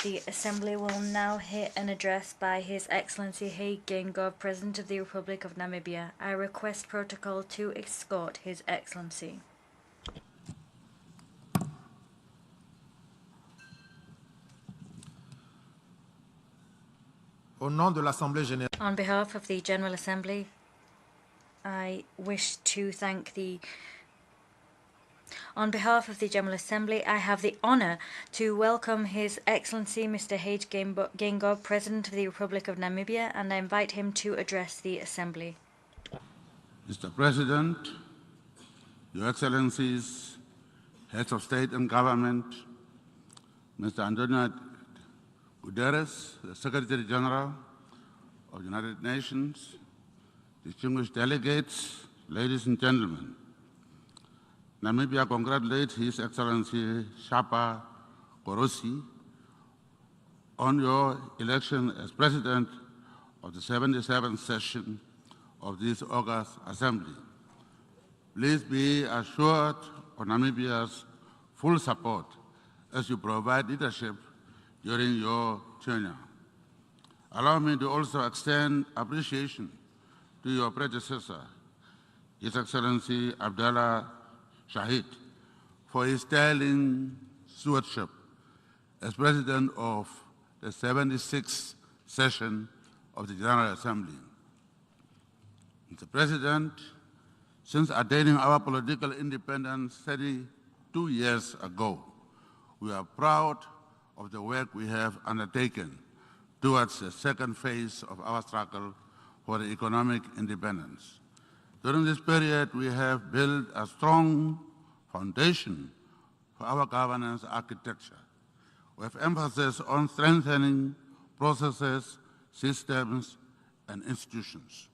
The Assembly will now hear an address by His Excellency Hage Geingob, President of the Republic of Namibia. I request protocol to escort His Excellency. Au nom de l'Assemblée générale. On behalf of the General Assembly, I wish to thank the... On behalf of the General Assembly, I have the honour to welcome His Excellency Mr. Hage Geingob, President of the Republic of Namibia, and I invite him to address the Assembly. Mr. President, Your Excellencies, Heads of State and Government, Mr. Antonio Guterres, the Secretary General of the United Nations, distinguished delegates, ladies and gentlemen, Namibia congratulates His Excellency Shapa Korosi on your election as President of the 77th session of this August Assembly. Please be assured of Namibia's full support as you provide leadership during your tenure. Allow me to also extend appreciation to your predecessor, His Excellency Abdallah Shahid, for his sterling stewardship as President of the 76th session of the General Assembly. Mr. President, since attaining our political independence 32 years ago, we are proud of the work we have undertaken towards the second phase of our struggle for economic independence. During this period, we have built a strong foundation for our governance architecture, with emphasis on strengthening processes, systems, and institutions.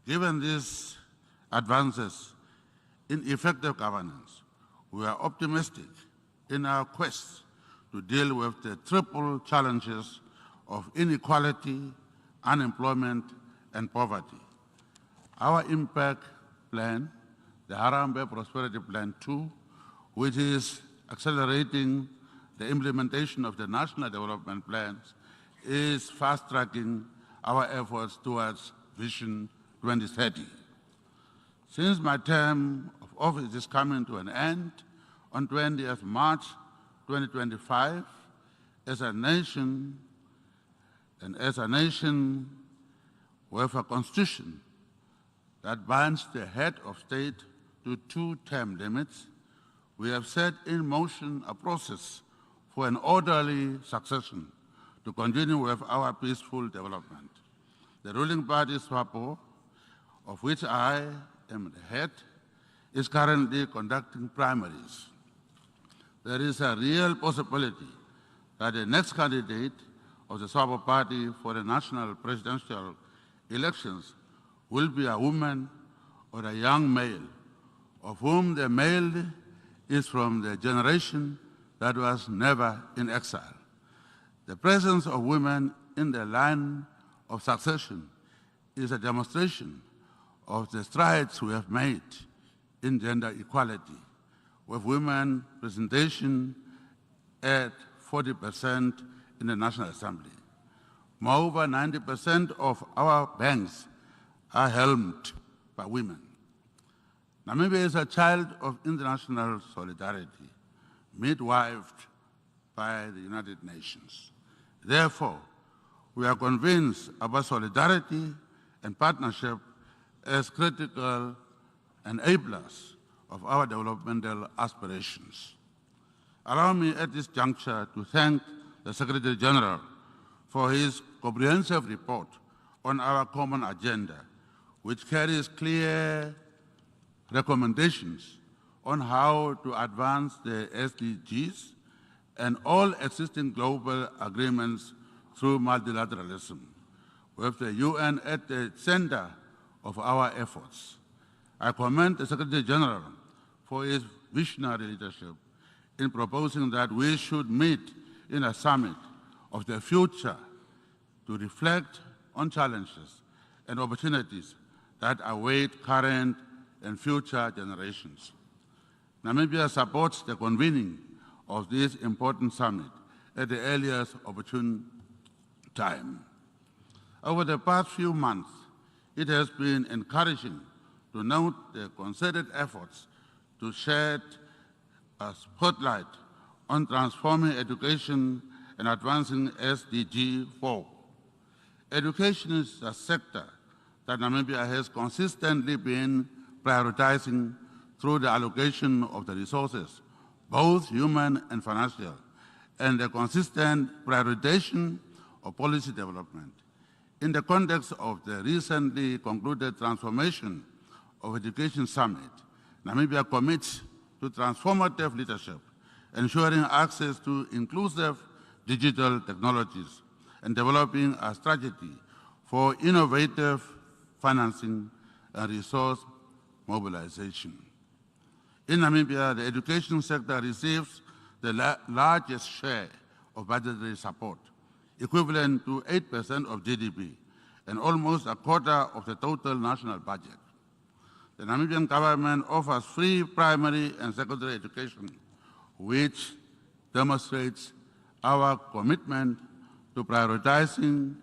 Given these advances in effective governance, we are optimistic in our quest to deal with the triple challenges of inequality, unemployment, and poverty. Our impact plan, the Harambee Prosperity Plan 2, which is accelerating the implementation of the national development plans, is fast-tracking our efforts towards Vision 2030. Since my term of office is coming to an end on 20th March 2025, as a nation with a constitution that binds the head of state to 2-term limits, we have set in motion a process for an orderly succession to continue with our peaceful development. The ruling party, SWAPO, of which I am the head, is currently conducting primaries. There is a real possibility that the next candidate of the SWAPO party for the national presidential elections will be a woman or a young male, of whom the male is from the generation that was never in exile. The presence of women in the line of succession is a demonstration of the strides we have made in gender equality, with women presentation at 40% in the National Assembly. Moreover, 90% of our banks are helmed by women. Namibia is a child of international solidarity, midwifed by the United Nations. Therefore, we are convinced about solidarity and partnership as critical enablers of our developmental aspirations. Allow me at this juncture to thank the Secretary General for his comprehensive report on our common agenda, which carries clear recommendations on how to advance the SDGs and all existing global agreements through multilateralism, with the UN at the center of our efforts. I commend the Secretary General for his visionary leadership in proposing that we should meet in a summit of the future to reflect on challenges and opportunities that await current and future generations. Namibia supports the convening of this important summit at the earliest opportune time. Over the past few months, it has been encouraging to note the concerted efforts to shed a spotlight on transforming education and advancing SDG 4. Education is a sector that Namibia has consistently been prioritizing through the allocation of the resources, both human and financial, and the consistent prioritization of policy development. In the context of the recently concluded Transformation of Education Summit, Namibia commits to transformative leadership, ensuring access to inclusive digital technologies, and developing a strategy for innovative financing and resource mobilization. In Namibia, the education sector receives the largest share of budgetary support, equivalent to 8% of GDP, and almost a quarter of the total national budget. The Namibian government offers free primary and secondary education, which demonstrates our commitment to prioritizing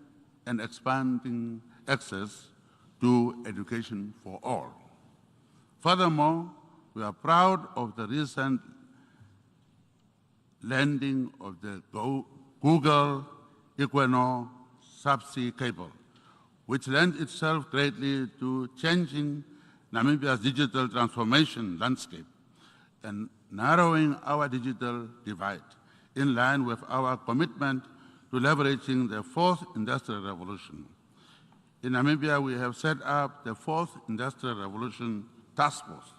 and expanding access to education for all. Furthermore, we are proud of the recent landing of the Google Equinor subsea cable, which lends itself greatly to changing Namibia's digital transformation landscape and narrowing our digital divide, in line with our commitment to leveraging the fourth industrial revolution. In Namibia, we have set up the fourth industrial revolution task force,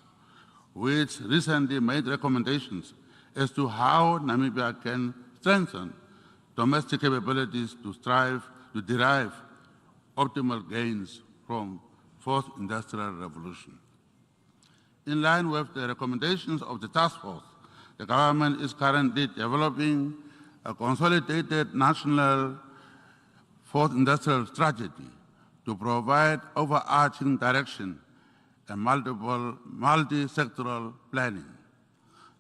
which recently made recommendations as to how Namibia can strengthen domestic capabilities to strive to derive optimal gains from fourth industrial revolution. In line with the recommendations of the task force, the government is currently developing a consolidated national fourth industrial strategy to provide overarching direction and multi-sectoral planning.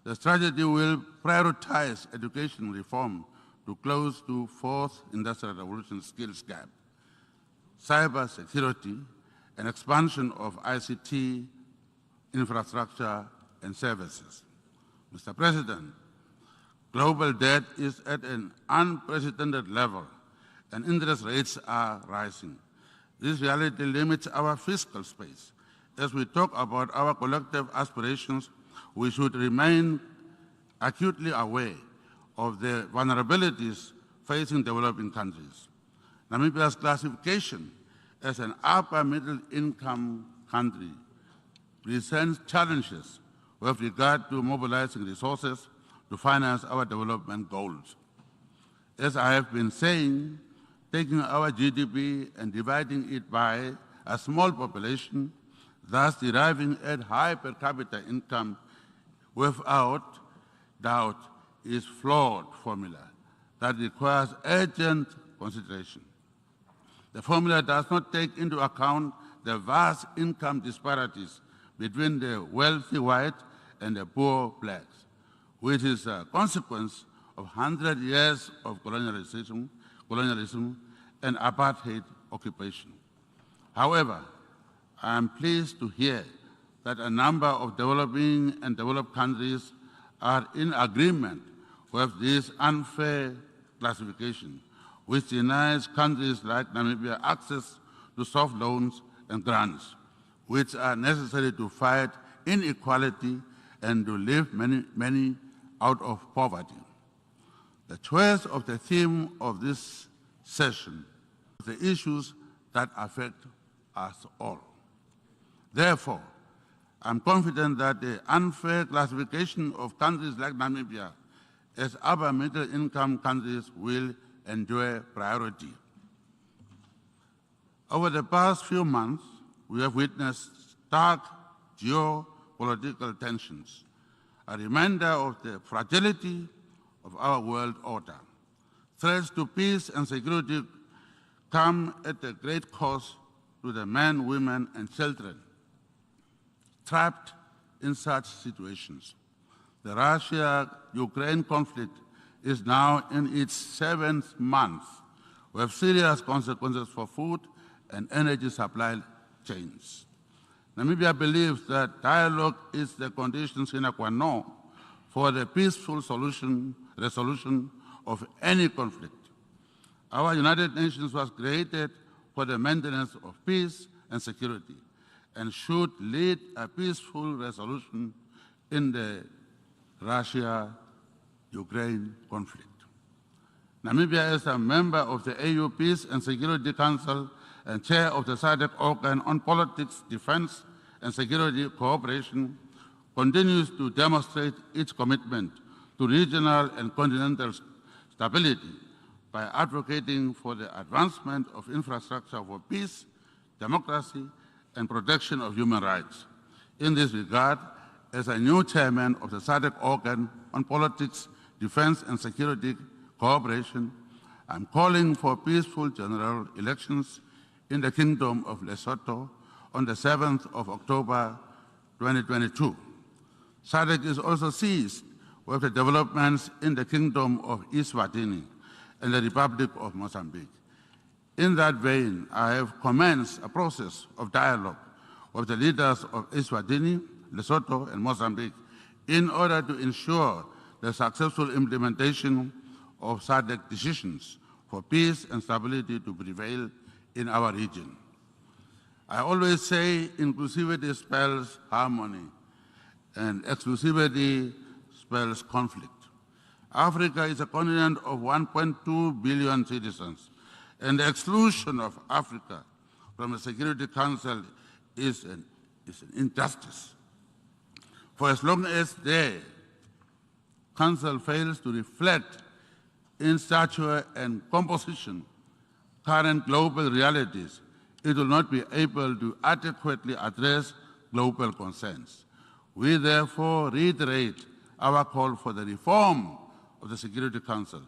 The strategy will prioritize education reform to close the fourth industrial revolution skills gap, cyber security, and expansion of ICT infrastructure and services. Mr. President, global debt is at an unprecedented level and interest rates are rising. This reality limits our fiscal space. As we talk about our collective aspirations, we should remain acutely aware of the vulnerabilities facing developing countries. Namibia's classification as an upper middle income country presents challenges with regard to mobilizing resources to finance our development goals. As I have been saying, taking our GDP and dividing it by a small population, thus deriving at high per capita income, without doubt is flawed formula that requires urgent consideration. The formula does not take into account the vast income disparities between the wealthy white and the poor blacks, which is a consequence of 100 years of colonialism and apartheid occupation. However, I am pleased to hear that a number of developing and developed countries are in agreement with this unfair classification, which denies countries like Namibia access to soft loans and grants, which are necessary to fight inequality and to lift many out of poverty. The choice of the theme of this session is the issues that affect us all. Therefore, I'm confident that the unfair classification of countries like Namibia as upper middle income countries will enjoy priority. Over the past few months, we have witnessed stark geopolitical tensions, a reminder of the fragility of our world order. Threats to peace and security come at a great cost to the men, women, and children trapped in such situations. The Russia-Ukraine conflict is now in its 7th month, with serious consequences for food and energy supply chains. Namibia believes that dialogue is the condition sine qua non for the peaceful resolution of any conflict. Our United Nations was created for the maintenance of peace and security and should lead a peaceful resolution in the Russia-Ukraine conflict. Namibia is a member of the AU Peace and Security Council and chair of the SADC organ on politics, defense, and security cooperation, continues to demonstrate its commitment to regional and continental stability by advocating for the advancement of infrastructure for peace, democracy, and protection of human rights. In this regard, as a new chairman of the SADC organ on politics, defense, and security cooperation, I'm calling for peaceful general elections in the Kingdom of Lesotho on the 7th of October 2022. SADC is also seized with the developments in the Kingdom of Eswatini and the Republic of Mozambique. In that vein, I have commenced a process of dialogue with the leaders of Eswatini, Lesotho, and Mozambique in order to ensure the successful implementation of SADC decisions for peace and stability to prevail in our region. I always say inclusivity spells harmony and exclusivity spells conflict. Africa is a continent of 1.2 billion citizens, and the exclusion of Africa from the Security Council is an injustice. For as long as the Council fails to reflect in stature and composition current global realities, it will not be able to adequately address global concerns. We therefore reiterate our call for the reform of the Security Council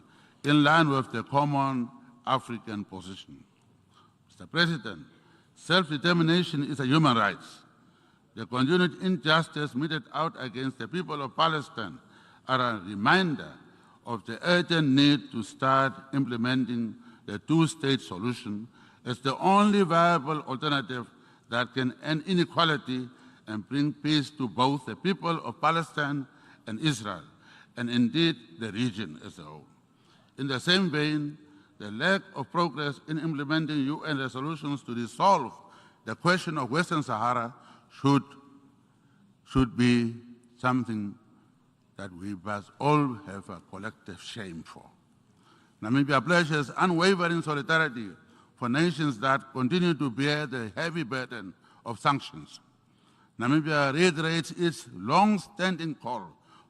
in line with the common African position. Mr. President, self-determination is a human right. The continued injustice meted out against the people of Palestine are a reminder of the urgent need to start implementing the two-state solution as the only viable alternative that can end inequality and bring peace to both the people of Palestine and Israel, and indeed the region as a whole. In the same vein, the lack of progress in implementing UN resolutions to resolve the question of Western Sahara should be something that we must all have a collective shame for. Namibia pledges unwavering solidarity for nations that continue to bear the heavy burden of sanctions. Namibia reiterates its long-standing call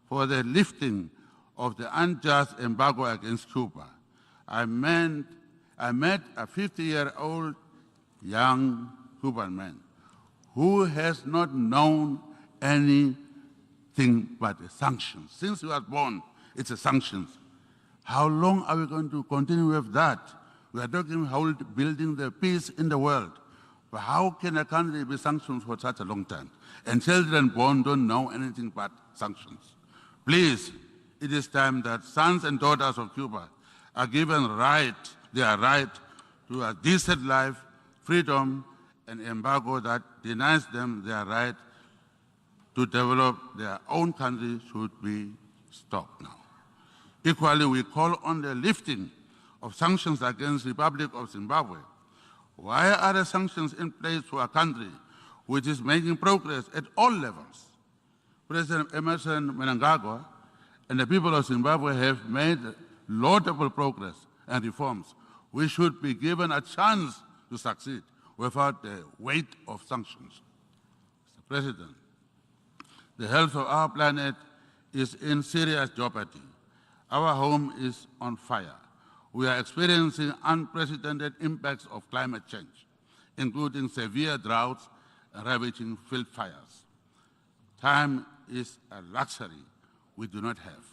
for the lifting of the unjust embargo against Cuba. I met a 50-year-old young Cuban man who has not known anything but the sanctions. Since he was born, it's the sanctions. How long are we going to continue with that? We are talking about building the peace in the world. But how can a country be sanctioned for such a long time? And children born don't know anything but sanctions. Please, it is time that sons and daughters of Cuba are given their right to a decent life, freedom, and embargo that denies them their right to develop their own country should be stopped now. Equally, we call on the lifting of sanctions against the Republic of Zimbabwe. Why are the sanctions in place for a country which is making progress at all levels? President Emerson Mnangagwa and the people of Zimbabwe have made laudable progress and reforms. We should be given a chance to succeed without the weight of sanctions. Mr. President, the health of our planet is in serious jeopardy. Our home is on fire. We are experiencing unprecedented impacts of climate change, including severe droughts and ravaging field fires. Time is a luxury we do not have.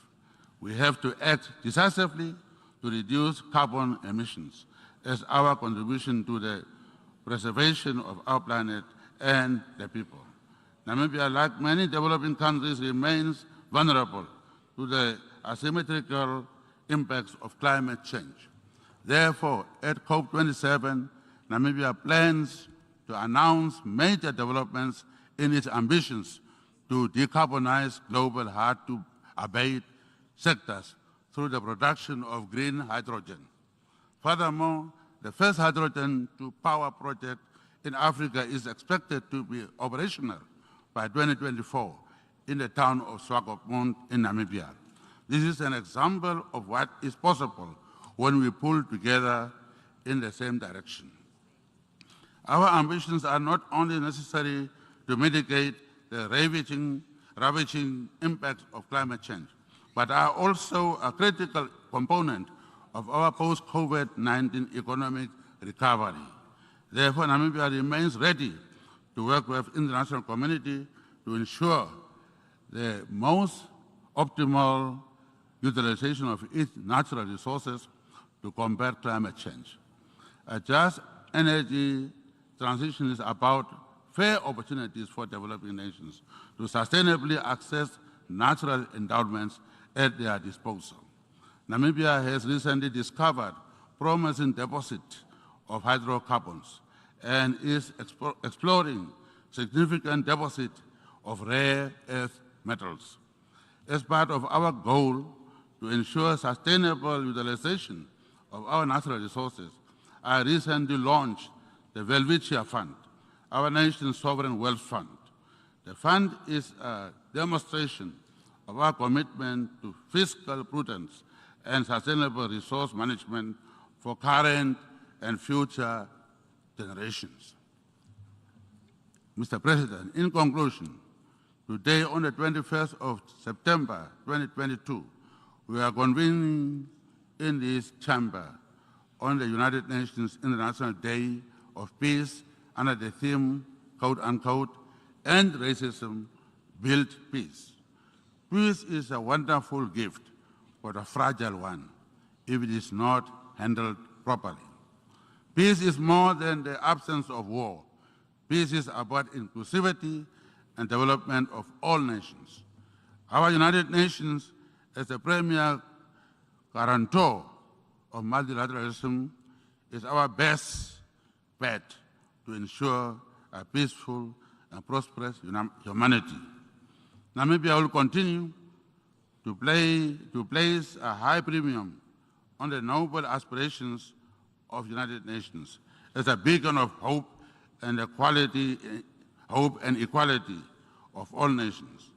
We have to act decisively to reduce carbon emissions as our contribution to the preservation of our planet and the people. Namibia, like many developing countries, remains vulnerable to the asymmetrical impacts of climate change. Therefore, at COP27, Namibia plans to announce major developments in its ambitions to decarbonize global hard-to-abate sectors through the production of green hydrogen. Furthermore, the first hydrogen-to-power project in Africa is expected to be operational by 2024 in the town of Swakopmund in Namibia. This is an example of what is possible when we pull together in the same direction. Our ambitions are not only necessary to mitigate the ravaging impacts of climate change, but are also a critical component of our post-COVID-19 economic recovery. Therefore, Namibia remains ready to work with the international community to ensure the most optimal utilization of its natural resources to combat climate change. A just energy transition is about fair opportunities for developing nations to sustainably access natural endowments at their disposal. Namibia has recently discovered promising deposits of hydrocarbons and is exploring significant deposits of rare earth metals. As part of our goal to ensure sustainable utilization of our natural resources, I recently launched the Welwitschia Fund, our nation's sovereign wealth fund. The fund is a demonstration of our commitment to fiscal prudence and sustainable resource management for current and future generations. Mr. President, in conclusion, today on the 21st of September 2022, we are convening in this chamber on the United Nations International Day of Peace under the theme, quote unquote, "End Racism, Build Peace." Peace is a wonderful gift, but a fragile one if it is not handled properly. Peace is more than the absence of war. Peace is about inclusivity and development of all nations. Our United Nations, as the premier guarantor of multilateralism, is our best bet to ensure a peaceful and prosperous humanity. Namibia will continue to place a high premium on the noble aspirations of the United Nations as a beacon of hope and equality of all nations.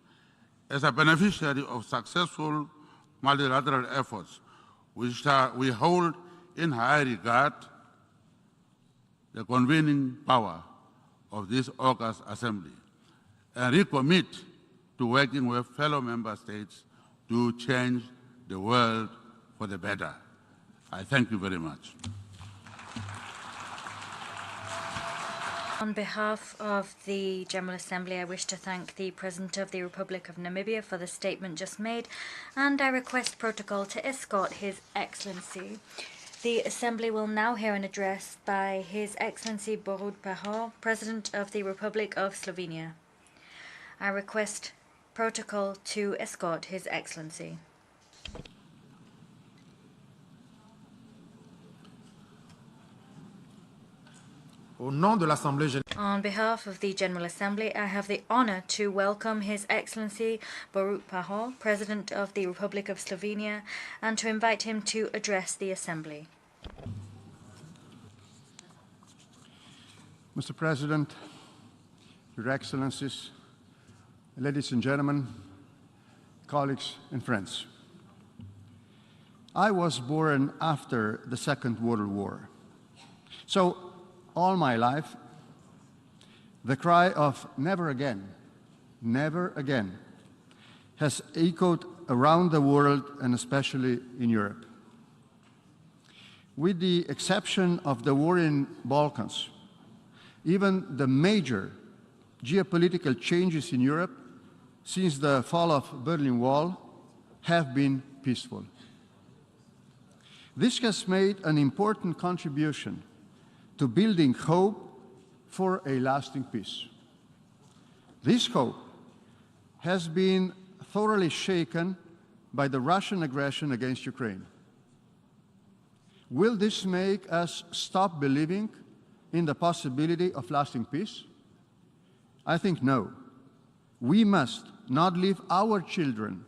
As a beneficiary of successful multilateral efforts, we hold in high regard the convening power of this August Assembly and recommit to working with fellow member states to change the world for the better. I thank you very much. On behalf of the General Assembly, I wish to thank the President of the Republic of Namibia for the statement just made, and I request protocol to escort His Excellency. The Assembly will now hear an address by His Excellency Borut Pahor, President of the Republic of Slovenia. I request protocol to escort His Excellency. On behalf of the General Assembly, I have the honor to welcome His Excellency Borut Pahor, President of the Republic of Slovenia, and to invite him to address the Assembly. Mr. President, Your Excellencies, ladies and gentlemen, colleagues and friends. I was born after the Second World War. So all my life, the cry of never again has echoed around the world and especially in Europe. With the exception of the war in Balkans, even the major geopolitical changes in Europe since the fall of Berlin Wall have been peaceful. This has made an important contribution to building hope for a lasting peace. This hope has been thoroughly shaken by the Russian aggression against Ukraine. Will this make us stop believing in the possibility of lasting peace? I think no. We must not leave our children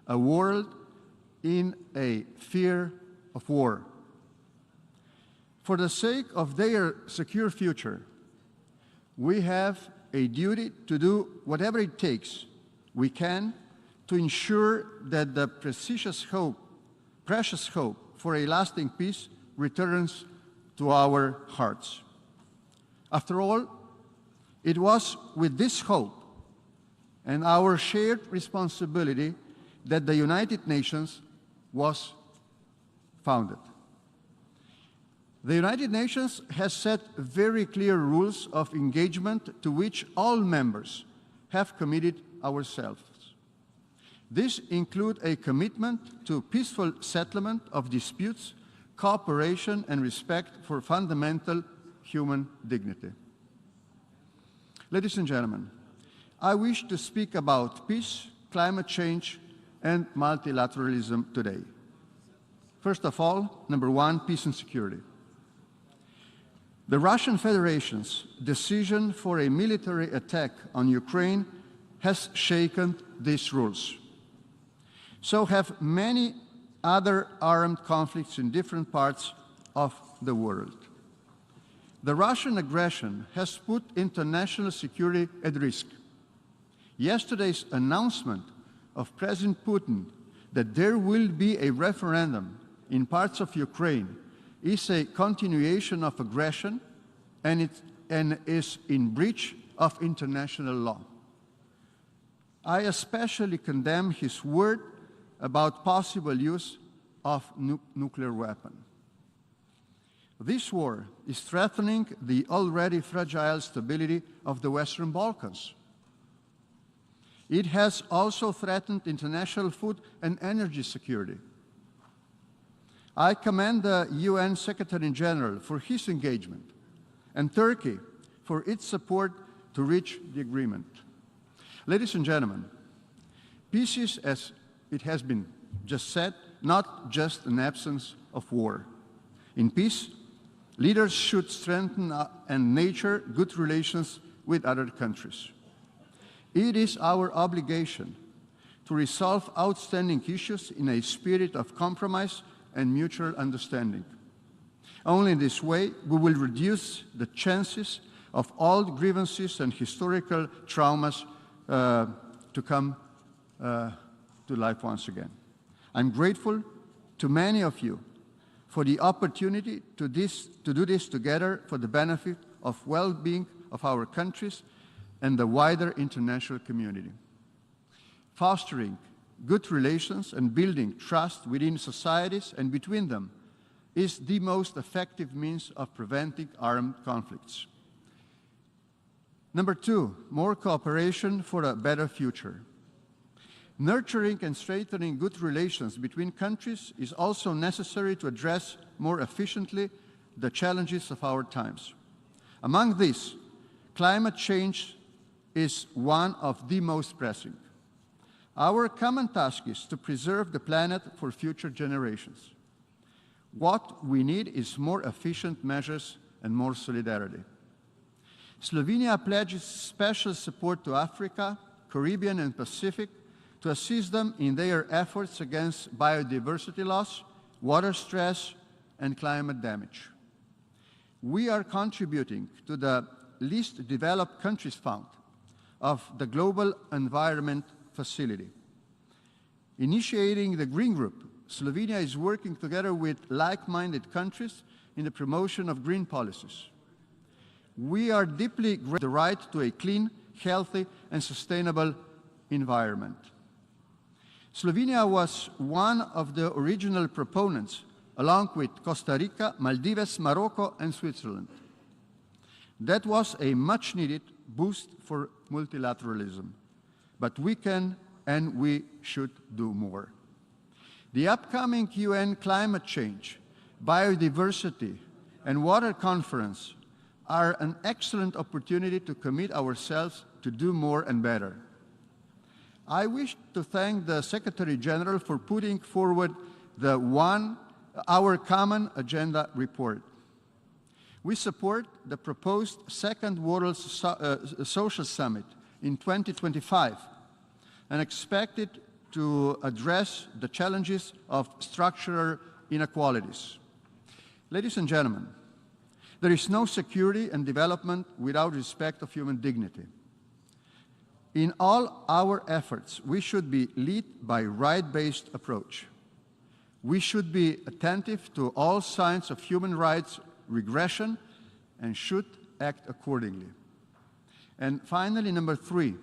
a world in a fear of war. For the sake of their secure future, we have a duty to do whatever it takes we can to ensure that the precious hope for a lasting peace returns to our hearts. After all, it was with this hope and our shared responsibility that the United Nations was founded. The United Nations has set very clear rules of engagement to which all members have committed ourselves. These include a commitment to peaceful settlement of disputes, cooperation, and respect for fundamental human dignity. Ladies and gentlemen, I wish to speak about peace, climate change, and multilateralism today. First of all, number one, peace and security. The Russian Federation's decision for a military attack on Ukraine has shaken these rules. So have many other armed conflicts in different parts of the world. The Russian aggression has put international security at risk. Yesterday's announcement of President Putin that there will be a referendum in parts of Ukraine is a continuation of aggression and is in breach of international law. I especially condemn his word about possible use of nuclear weapon. This war is threatening the already fragile stability of the Western Balkans. It has also threatened international food and energy security. I commend the UN Secretary-General for his engagement and Turkey for its support to reach the agreement. Ladies and gentlemen, peace is, as it has been just said, not just an absence of war. In peace, leaders should strengthen and nurture good relations with other countries. It is our obligation to resolve outstanding issues in a spirit of compromise and mutual understanding. Only in this way we will reduce the chances of old grievances and historical traumas to come to life once again. I'm grateful to many of you for the opportunity to do this together for the benefit of well-being of our countries and the wider international community. Fostering good relations and building trust within societies and between them is the most effective means of preventing armed conflicts. Number two, more cooperation for a better future. Nurturing and strengthening good relations between countries is also necessary to address more efficiently the challenges of our times. Among these, climate change is one of the most pressing. Our common task is to preserve the planet for future generations. What we need is more efficient measures and more solidarity. Slovenia pledges special support to Africa, Caribbean and Pacific to assist them in their efforts against biodiversity loss, water stress, and climate damage. We are contributing to the least developed countries fund of the Global Environment Facility. Initiating the Green Group, Slovenia is working together with like-minded countries in the promotion of green policies. We are deeply grateful for the right to a clean, healthy, and sustainable environment. Slovenia was one of the original proponents, along with Costa Rica, Maldives, Morocco, and Switzerland. That was a much-needed boost for multilateralism, but we can and we should do more. The upcoming UN Climate Change, Biodiversity, and Water Conference are an excellent opportunity to commit ourselves to do more and better. I wish to thank the Secretary-General for putting forward our Common Agenda report. We support the proposed Second World Social Summit in 2025 and expect it to address the challenges of structural inequalities. Ladies and gentlemen, there is no security and development without respect of human dignity. In all our efforts, we should be led by a right-based approach. We should be attentive to all signs of human rights regression and should act accordingly. And finally, number three,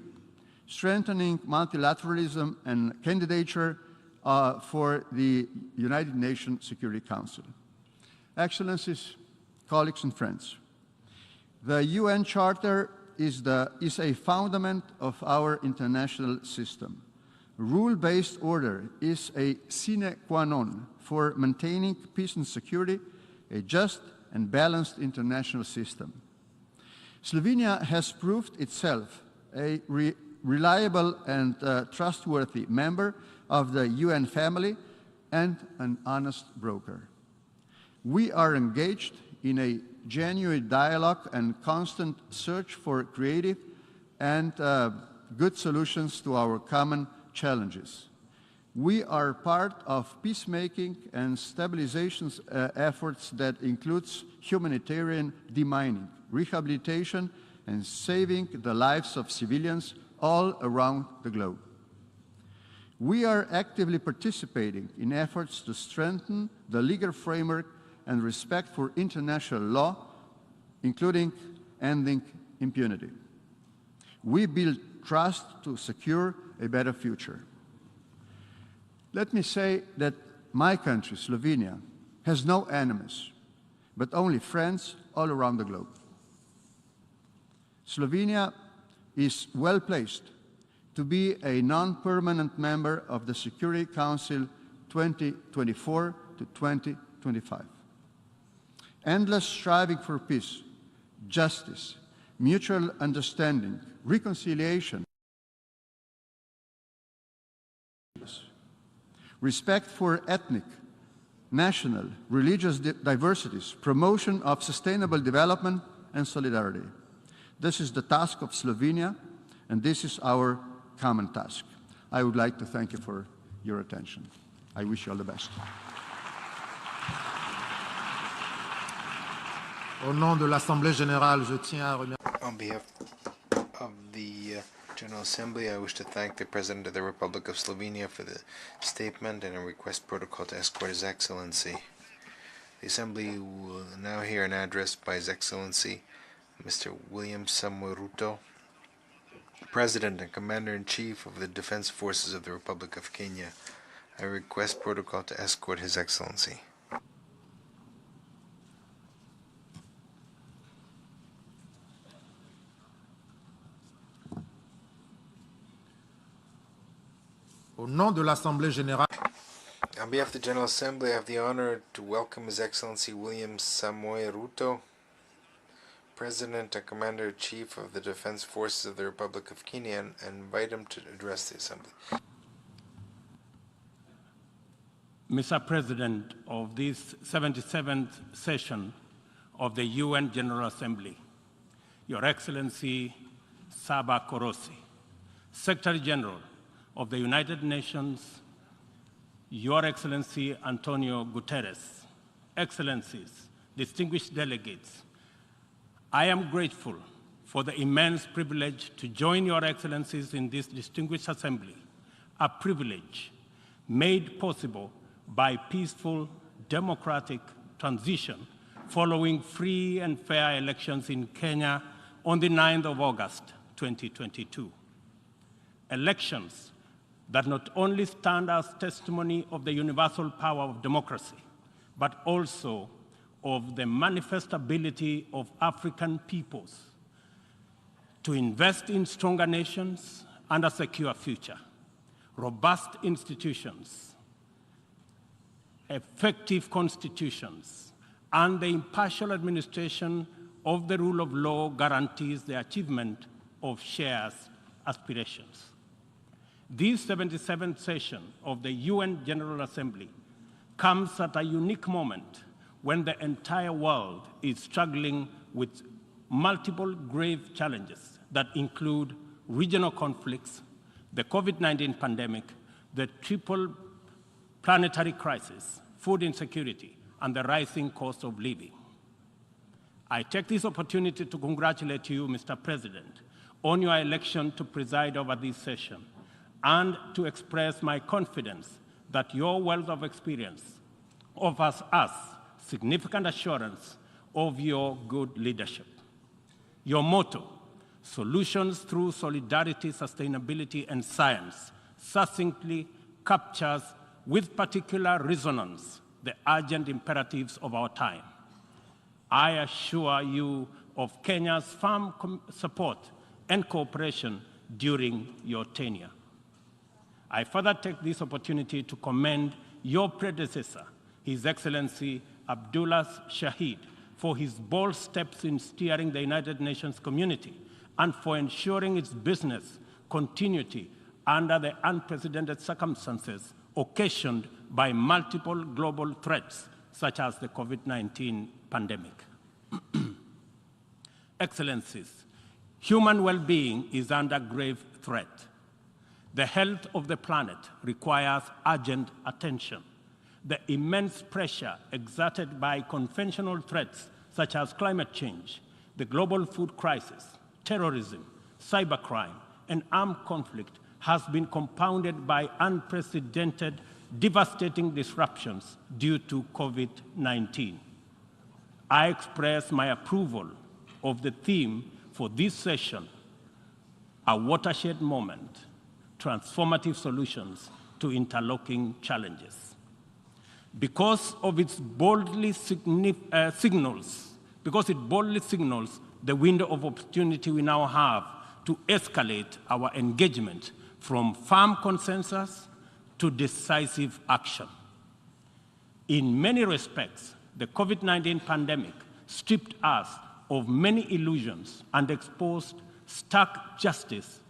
strengthening multilateralism and candidature for the United Nations Security Council. Excellencies, colleagues and friends, the UN Charter is a fundament of our international system. Rule-based order is a sine qua non for maintaining peace and security, a just and balanced international system. Slovenia has proved itself a reliable and trustworthy member of the UN family and an honest broker. We are engaged in a genuine dialogue and constant search for creative and good solutions to our common challenges. We are part of peacemaking and stabilization efforts that includes humanitarian demining, rehabilitation, and saving the lives of civilians all around the globe. We are actively participating in efforts to strengthen the legal framework and respect for international law, including ending impunity. We build trust to secure a better future. Let me say that my country, Slovenia, has no enemies, but only friends all around the globe. Slovenia is well placed to be a non-permanent member of the Security Council 2024 to 2025. Endless striving for peace, justice, mutual understanding, reconciliation, respect for ethnic, national, religious diversities, promotion of sustainable development and solidarity. This is the task of Slovenia, and this is our common task. I would like to thank you for your attention. I wish you all the best. Au nom de l'Assemblée générale, je tiens à remercier. On behalf of the General Assembly, I wish to thank the President of the Republic of Slovenia for the statement and a request protocol to escort His Excellency. The Assembly will now hear an address by His Excellency, Mr. William Samoei Ruto, President and Commander-in-Chief of the Defense Forces of the Republic of Kenya. I request protocol to escort His Excellency. Au nom de l'Assemblée générale, On behalf of the General Assembly, I have the honor to welcome His Excellency William Samoei Ruto, President and Commander-in-Chief of the Defense Forces of the Republic of Kenya, and invite him to address the Assembly. Mr. President of this 77th session of the UN General Assembly, Your Excellency Saba Korosi, Secretary General of the United Nations, Your Excellency Antonio Guterres, Excellencies, distinguished delegates, I am grateful for the immense privilege to join Your Excellencies in this distinguished assembly, a privilege made possible by peaceful, democratic transition following free and fair elections in Kenya on the 9th of August, 2022. Elections that not only stand as testimony of the universal power of democracy, but also of the manifest ability of African peoples to invest in stronger nations and a secure future, robust institutions, effective constitutions, and the impartial administration of the rule of law guarantees the achievement of shared aspirations. This 77th session of the UN General Assembly comes at a unique moment when the entire world is struggling with multiple grave challenges that include regional conflicts, the COVID-19 pandemic, the triple planetary crisis, food insecurity, and the rising cost of living. I take this opportunity to congratulate you, Mr. President, on your election to preside over this session, and to express my confidence that your wealth of experience offers us significant assurance of your good leadership. Your motto, solutions through solidarity, sustainability, and science, succinctly captures with particular resonance the urgent imperatives of our time. I assure you of Kenya's firm support and cooperation during your tenure. I further take this opportunity to commend your predecessor, His Excellency Abdullah Shahid, for his bold steps in steering the United Nations community and for ensuring its business continuity under the unprecedented circumstances occasioned by multiple global threats, such as the COVID-19 pandemic. Excellencies, human well-being is under grave threat. The health of the planet requires urgent attention. The immense pressure exerted by conventional threats such as climate change, the global food crisis, terrorism, cybercrime, and armed conflict has been compounded by unprecedented, devastating disruptions due to COVID-19. I express my approval of the theme for this session, a watershed moment, transformative solutions to interlocking challenges. Because it boldly signals the window of opportunity we now have to escalate our engagement from firm consensus to decisive action. In many respects, the COVID-19 pandemic stripped us of many illusions and exposed stark justice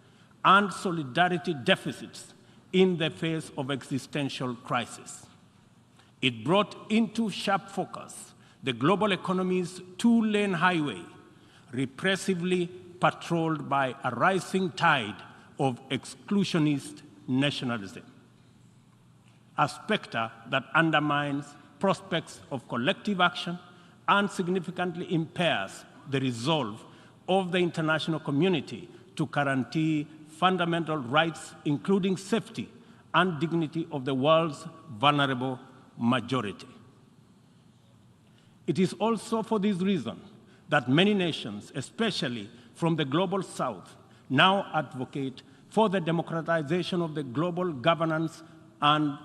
and solidarity deficits in the face of existential crisis. It brought into sharp focus the global economy's two-lane highway, repressively patrolled by a rising tide of exclusionist nationalism, a specter that undermines prospects of collective action and significantly impairs the resolve of the international community to guarantee fundamental rights, including safety and dignity of the world's vulnerable majority. It is also for this reason that many nations, especially from the global south, now advocate for the democratization of the global governance and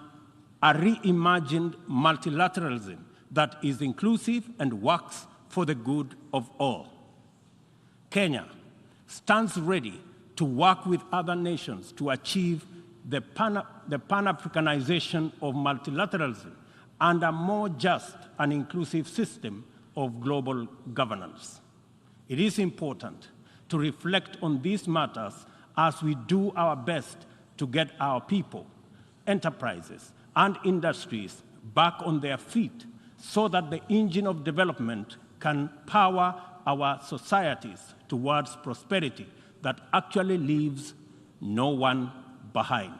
a reimagined multilateralism that is inclusive and works for the good of all. Kenya stands ready to work with other nations to achieve the Pan-Africanization of multilateralism and a more just and inclusive system of global governance. It is important to reflect on these matters as we do our best to get our people, enterprises, and industries back on their feet so that the engine of development can power our societies towards prosperity that actually leaves no one behind.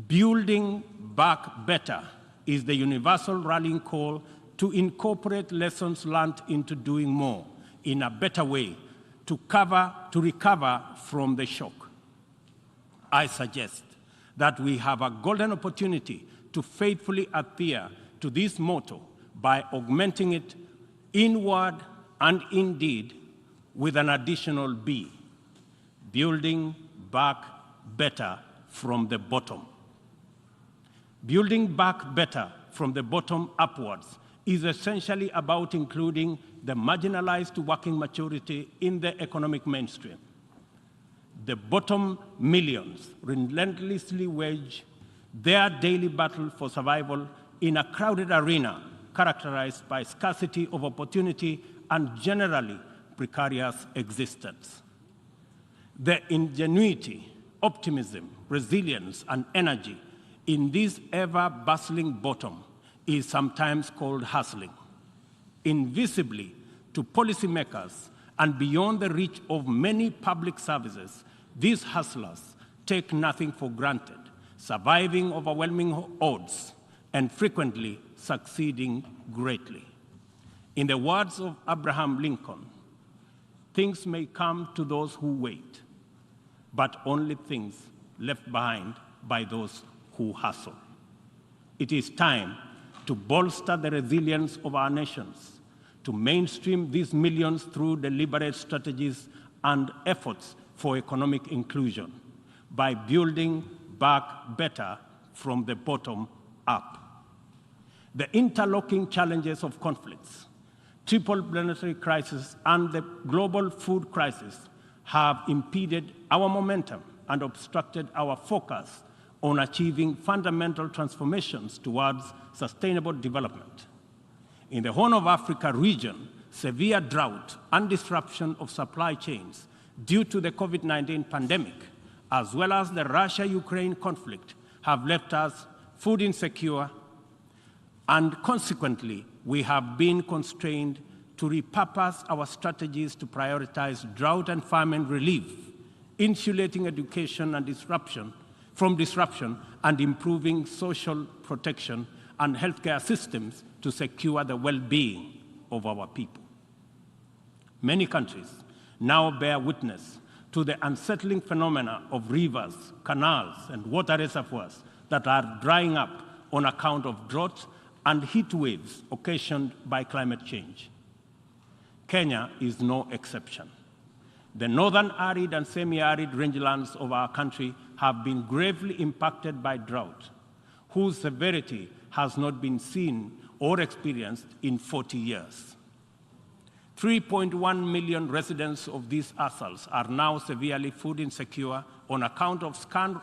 Building back better is the universal rallying call to incorporate lessons learned into doing more in a better way to recover from the shock. I suggest that we have a golden opportunity to faithfully adhere to this motto by augmenting it in word and in deed with an additional B, building back better from the bottom. Building back better from the bottom upwards is essentially about including the marginalized to working majority in the economic mainstream. The bottom millions relentlessly wage their daily battle for survival in a crowded arena characterized by scarcity of opportunity and generally precarious existence. The ingenuity, optimism, resilience, and energy in this ever-bustling bottom is sometimes called hustling. Invisibly to policymakers and beyond the reach of many public services, these hustlers take nothing for granted, surviving overwhelming odds and frequently succeeding greatly. In the words of Abraham Lincoln, things may come to those who wait, but only things left behind by those who hustle. It is time to bolster the resilience of our nations, to mainstream these millions through deliberate strategies and efforts for economic inclusion by building back better from the bottom up. The interlocking challenges of conflicts, triple planetary crisis, and the global food crisis have impeded our momentum and obstructed our focus on achieving fundamental transformations towards sustainable development. In the Horn of Africa region, severe drought and disruption of supply chains due to the COVID-19 pandemic, as well as the Russia-Ukraine conflict, have left us food insecure, and consequently, we have been constrained to repurpose our strategies to prioritize drought and famine relief, insulating education and from disruption, and improving social protection and healthcare systems to secure the well-being of our people. Many countries now bear witness to the unsettling phenomena of rivers, canals, and water reservoirs that are drying up on account of drought and heat waves occasioned by climate change. Kenya is no exception. The northern arid and semi-arid rangelands of our country have been gravely impacted by drought, whose severity has not been seen or experienced in 40 years. 3.1 million residents of these atolls are now severely food insecure on account of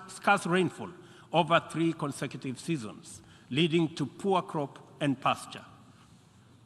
scarce rainfall over 3 consecutive seasons, leading to poor crop and pasture.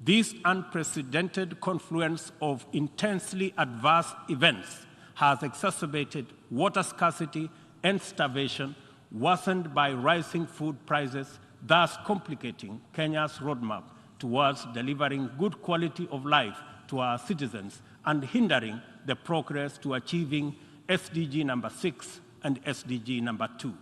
This unprecedented confluence of intensely adverse events has exacerbated water scarcity and starvation, worsened by rising food prices, thus complicating Kenya's roadmap towards delivering good quality of life to our citizens and hindering the progress to achieving SDG number 6 and SDG number 2.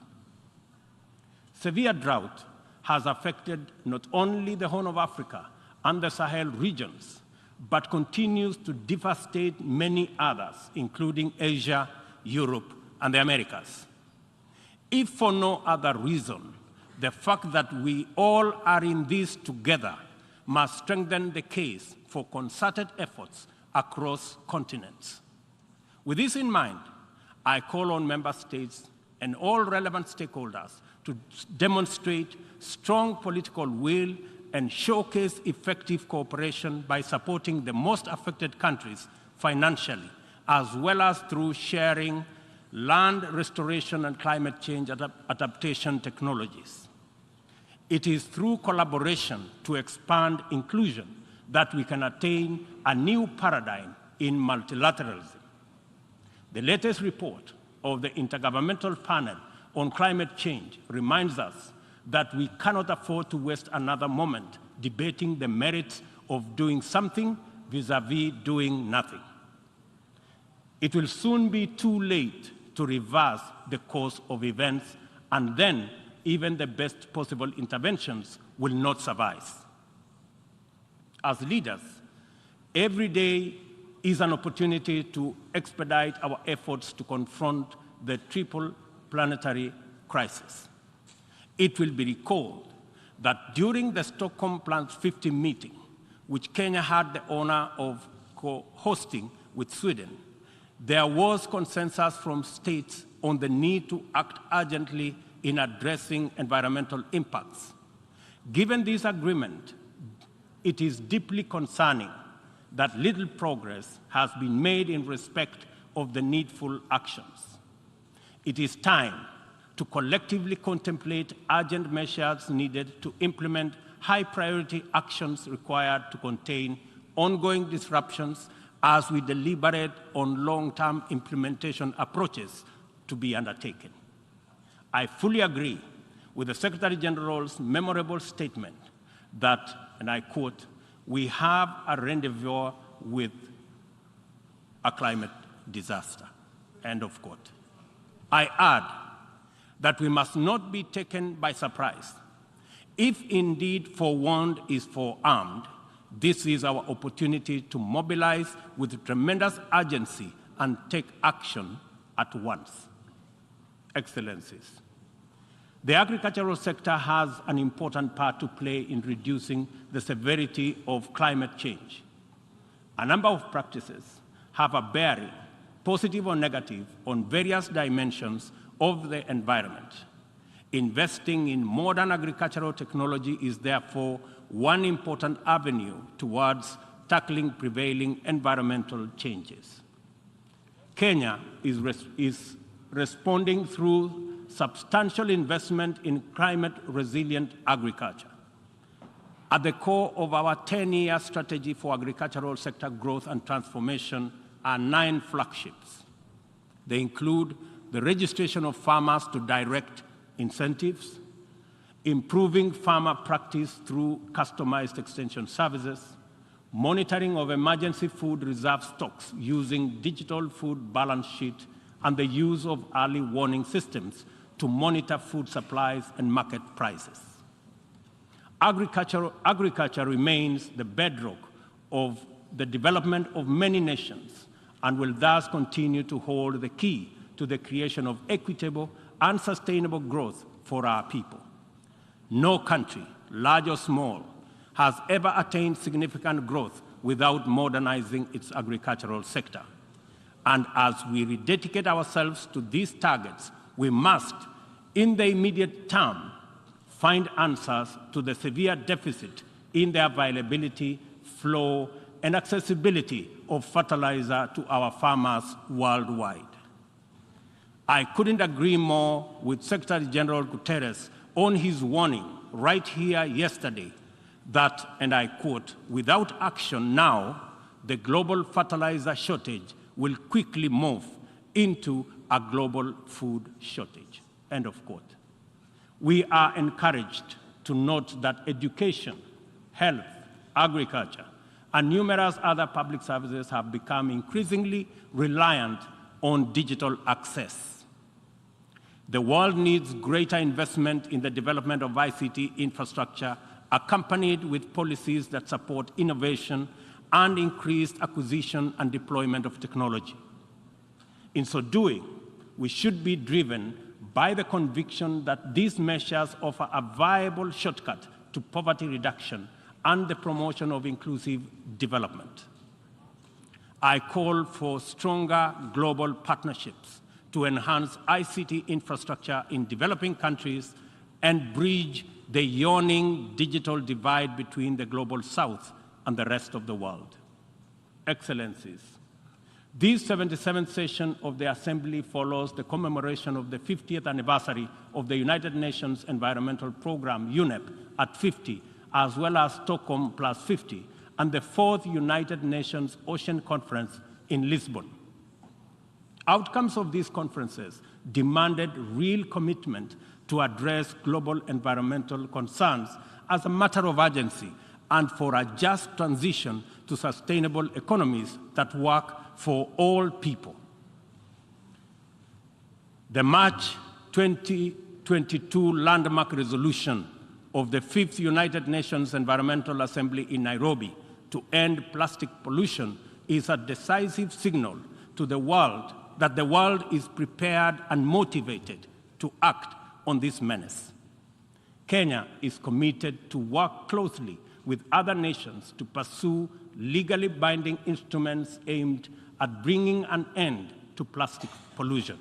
Severe drought has affected not only the Horn of Africa and the Sahel regions, but continues to devastate many others, including Asia, Europe, and the Americas. If for no other reason, the fact that we all are in this together must strengthen the case for concerted efforts across continents. With this in mind, I call on member states and all relevant stakeholders to demonstrate strong political will and showcase effective cooperation by supporting the most affected countries financially, as well as through sharing land restoration and climate change adaptation technologies. It is through collaboration to expand inclusion that we can attain a new paradigm in multilateralism. The latest report of the Intergovernmental Panel on Climate Change reminds us that we cannot afford to waste another moment debating the merits of doing something vis-à-vis doing nothing. It will soon be too late to reverse the course of events, and then even the best possible interventions will not suffice. As leaders, every day is an opportunity to expedite our efforts to confront the triple planetary crisis. It will be recalled that during the Stockholm Plan 50 meeting, which Kenya had the honor of co-hosting with Sweden, there was consensus from states on the need to act urgently in addressing environmental impacts. Given this agreement, it is deeply concerning that little progress has been made in respect of the needful actions. It is time to collectively contemplate urgent measures needed to implement high-priority actions required to contain ongoing disruptions as we deliberate on long-term implementation approaches to be undertaken. I fully agree with the Secretary General's memorable statement that, and I quote, "We have a rendezvous with a climate disaster," end of quote. I add that we must not be taken by surprise. If indeed forewarned is forearmed, this is our opportunity to mobilize with tremendous urgency and take action at once. Excellencies, the agricultural sector has an important part to play in reducing the severity of climate change. A number of practices have a bearing, positive or negative, on various dimensions of the environment. Investing in modern agricultural technology is therefore one important avenue towards tackling prevailing environmental changes. Kenya is responding through substantial investment in climate-resilient agriculture. At the core of our 10-year strategy for agricultural sector growth and transformation are 9 flagships. They include the registration of farmers to direct incentives, improving farmer practice through customized extension services, monitoring of emergency food reserve stocks using digital food balance sheet, and the use of early warning systems to monitor food supplies and market prices. Agriculture remains the bedrock of the development of many nations and will thus continue to hold the key to the creation of equitable and sustainable growth for our people. No country, large or small, has ever attained significant growth without modernizing its agricultural sector. And as we rededicate ourselves to these targets, we must, in the immediate term, find answers to the severe deficit in the availability, flow, and accessibility of fertilizer to our farmers worldwide. I couldn't agree more with Secretary General Guterres on his warning right here yesterday that, and I quote, "Without action now, the global fertilizer shortage will quickly move into a global food shortage," end of quote. We are encouraged to note that education, health, agriculture, and numerous other public services have become increasingly reliant on digital access. The world needs greater investment in the development of ICT infrastructure, accompanied with policies that support innovation and increased acquisition and deployment of technology. In so doing, we should be driven by the conviction that these measures offer a viable shortcut to poverty reduction and the promotion of inclusive development. I call for stronger global partnerships to enhance ICT infrastructure in developing countries and bridge the yawning digital divide between the global south and the rest of the world. Excellencies, this 77th session of the Assembly follows the commemoration of the 50th anniversary of the United Nations Environmental Programme, UNEP, at 50, as well as Stockholm plus 50, and the 4th United Nations Ocean Conference in Lisbon. Outcomes of these conferences demanded real commitment to address global environmental concerns as a matter of urgency and for a just transition to sustainable economies that work for all people. The March 2022 landmark resolution of the 5th United Nations Environmental Assembly in Nairobi to end plastic pollution is a decisive signal to the world that the world is prepared and motivated to act on this menace. Kenya is committed to work closely with other nations to pursue legally binding instruments aimed at bringing an end to plastic pollution.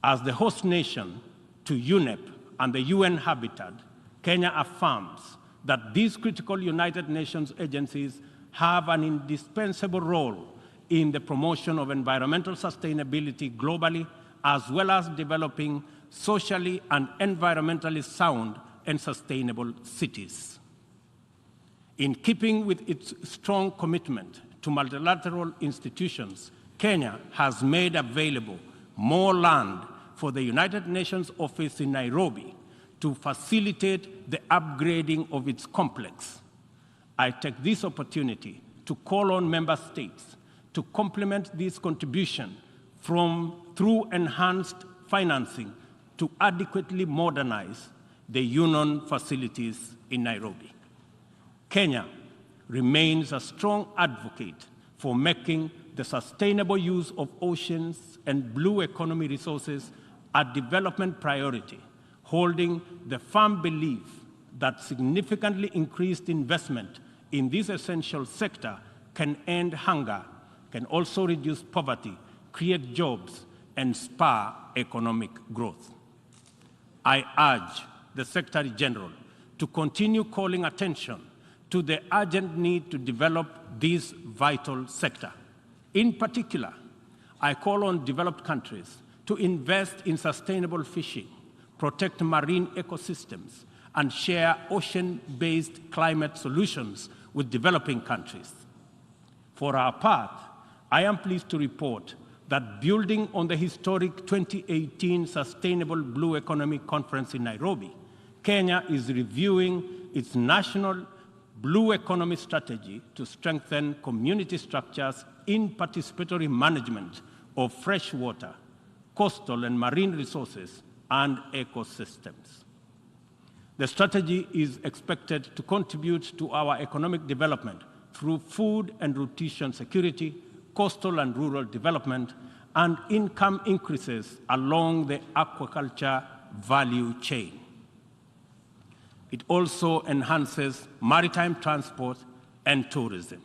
As the host nation to UNEP and the UN Habitat, Kenya affirms that these critical United Nations agencies have an indispensable role in the promotion of environmental sustainability globally, as well as developing socially and environmentally sound and sustainable cities. In keeping with its strong commitment to multilateral institutions, Kenya has made available more land for the United Nations office in Nairobi to facilitate the upgrading of its complex. I take this opportunity to call on member states to complement this contribution through enhanced financing to adequately modernize the UN facilities in Nairobi. Kenya remains a strong advocate for making the sustainable use of oceans and blue economy resources a development priority, holding the firm belief that significantly increased investment in this essential sector can end hunger, can also reduce poverty, create jobs, and spur economic growth. I urge the Secretary General to continue calling attention to the urgent need to develop this vital sector. In particular, I call on developed countries to invest in sustainable fishing, protect marine ecosystems, and share ocean-based climate solutions with developing countries. For our part, I am pleased to report that building on the historic 2018 Sustainable Blue Economy Conference in Nairobi, Kenya is reviewing its national blue economy strategy to strengthen community structures in participatory management of freshwater, coastal and marine resources and ecosystems. The strategy is expected to contribute to our economic development through food and nutrition security, coastal and rural development, and income increases along the aquaculture value chain. It also enhances maritime transport and tourism.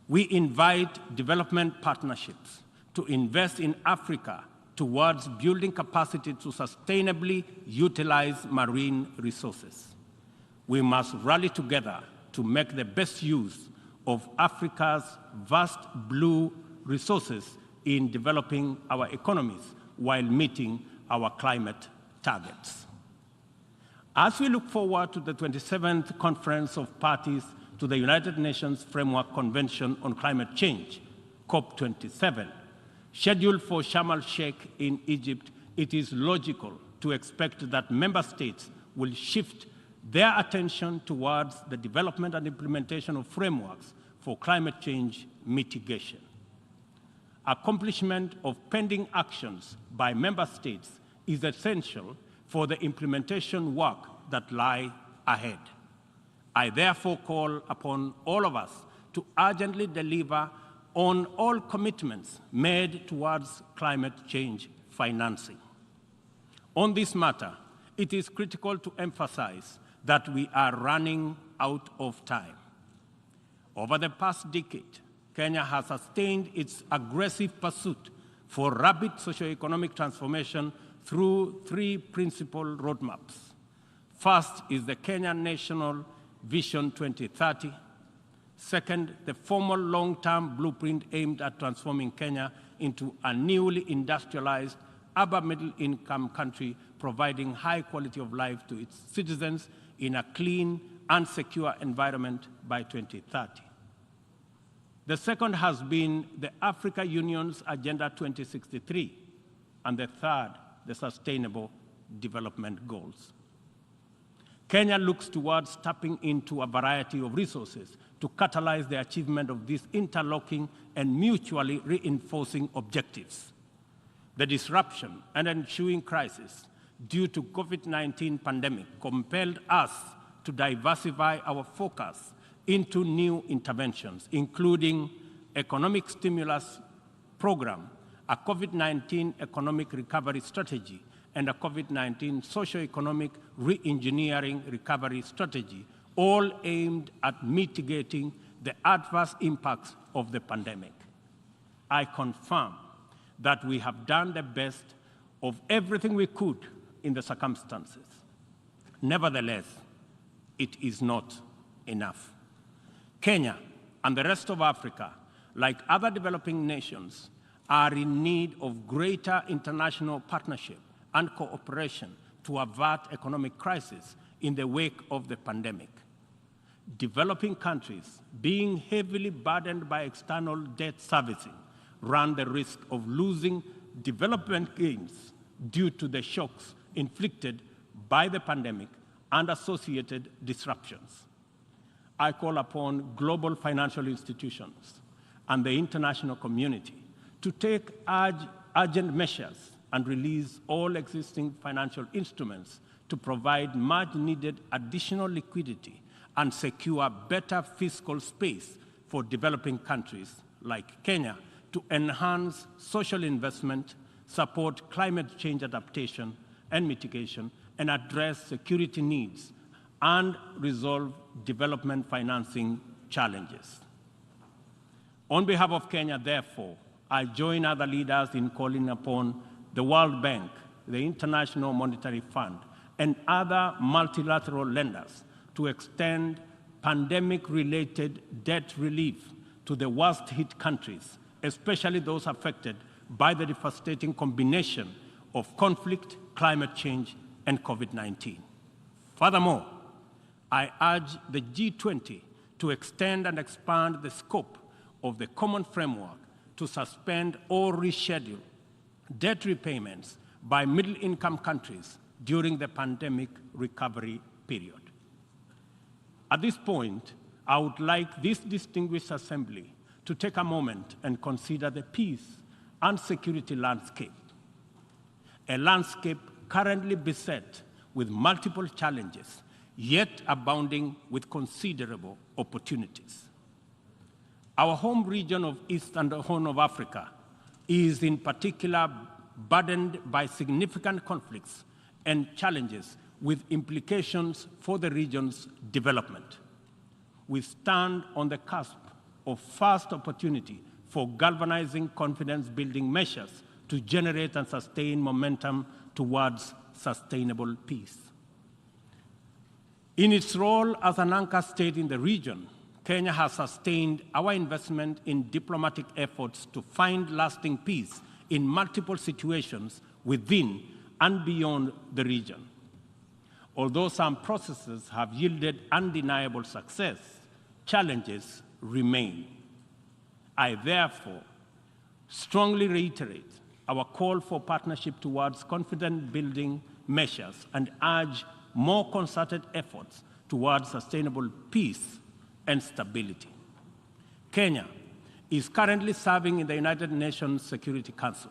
We invite development partnerships to invest in Africa towards building capacity to sustainably utilize marine resources. We must rally together to make the best use of Africa's vast blue resources in developing our economies while meeting our climate targets. As we look forward to the 27th Conference of Parties to the United Nations Framework Convention on Climate Change, COP27, scheduled for Sharm el-Sheikh in Egypt, it is logical to expect that member states will shift their attention towards the development and implementation of frameworks for climate change mitigation. Accomplishment of pending actions by member states is essential for the implementation work that lie ahead. I therefore call upon all of us to urgently deliver on all commitments made towards climate change financing. On this matter, it is critical to emphasize that we are running out of time. Over the past decade, Kenya has sustained its aggressive pursuit for rapid socioeconomic transformation through three principal roadmaps. First is the Kenyan National Vision 2030. Second, the formal long-term blueprint aimed at transforming Kenya into a newly industrialized, urban middle-income country, providing high quality of life to its citizens in a clean and secure environment by 2030. The second has been the Africa Union's Agenda 2063, and the third, the Sustainable Development Goals. Kenya looks towards tapping into a variety of resources to catalyze the achievement of these interlocking and mutually reinforcing objectives. The disruption and ensuing crisis due to COVID-19 pandemic compelled us to diversify our focus into new interventions, including economic stimulus program, a COVID-19 economic recovery strategy, and a COVID-19 socio-economic re-engineering recovery strategy, all aimed at mitigating the adverse impacts of the pandemic. I confirm that we have done the best of everything we could in the circumstances. Nevertheless, it is not enough. Kenya and the rest of Africa, like other developing nations, are in need of greater international partnership and cooperation to avert economic crisis in the wake of the pandemic. Developing countries, being heavily burdened by external debt servicing, run the risk of losing development gains due to the shocks inflicted by the pandemic and associated disruptions. I call upon global financial institutions and the international community to take urgent measures and release all existing financial instruments to provide much-needed additional liquidity and secure better fiscal space for developing countries like Kenya to enhance social investment, support climate change adaptation and mitigation, and address security needs and resolve development financing challenges. On behalf of Kenya, therefore, I join other leaders in calling upon the World Bank, the International Monetary Fund, and other multilateral lenders to extend pandemic-related debt relief to the worst-hit countries, especially those affected by the devastating combination of conflict, climate change, and COVID-19. Furthermore, I urge the G20 to extend and expand the scope of the common framework to suspend or reschedule debt repayments by middle-income countries during the pandemic recovery period. At this point, I would like this distinguished assembly to take a moment and consider the peace and security landscape, a landscape currently beset with multiple challenges, yet abounding with considerable opportunities. Our home region of East and Horn of Africa is in particular burdened by significant conflicts and challenges with implications for the region's development. We stand on the cusp of first opportunity for galvanizing confidence-building measures to generate and sustain momentum towards sustainable peace. In its role as an anchor state in the region, Kenya has sustained our investment in diplomatic efforts to find lasting peace in multiple situations within and beyond the region. Although some processes have yielded undeniable success, challenges remain. I therefore strongly reiterate our call for partnership towards confidence-building measures and urge more concerted efforts towards sustainable peace and stability. Kenya is currently serving in the United Nations Security Council.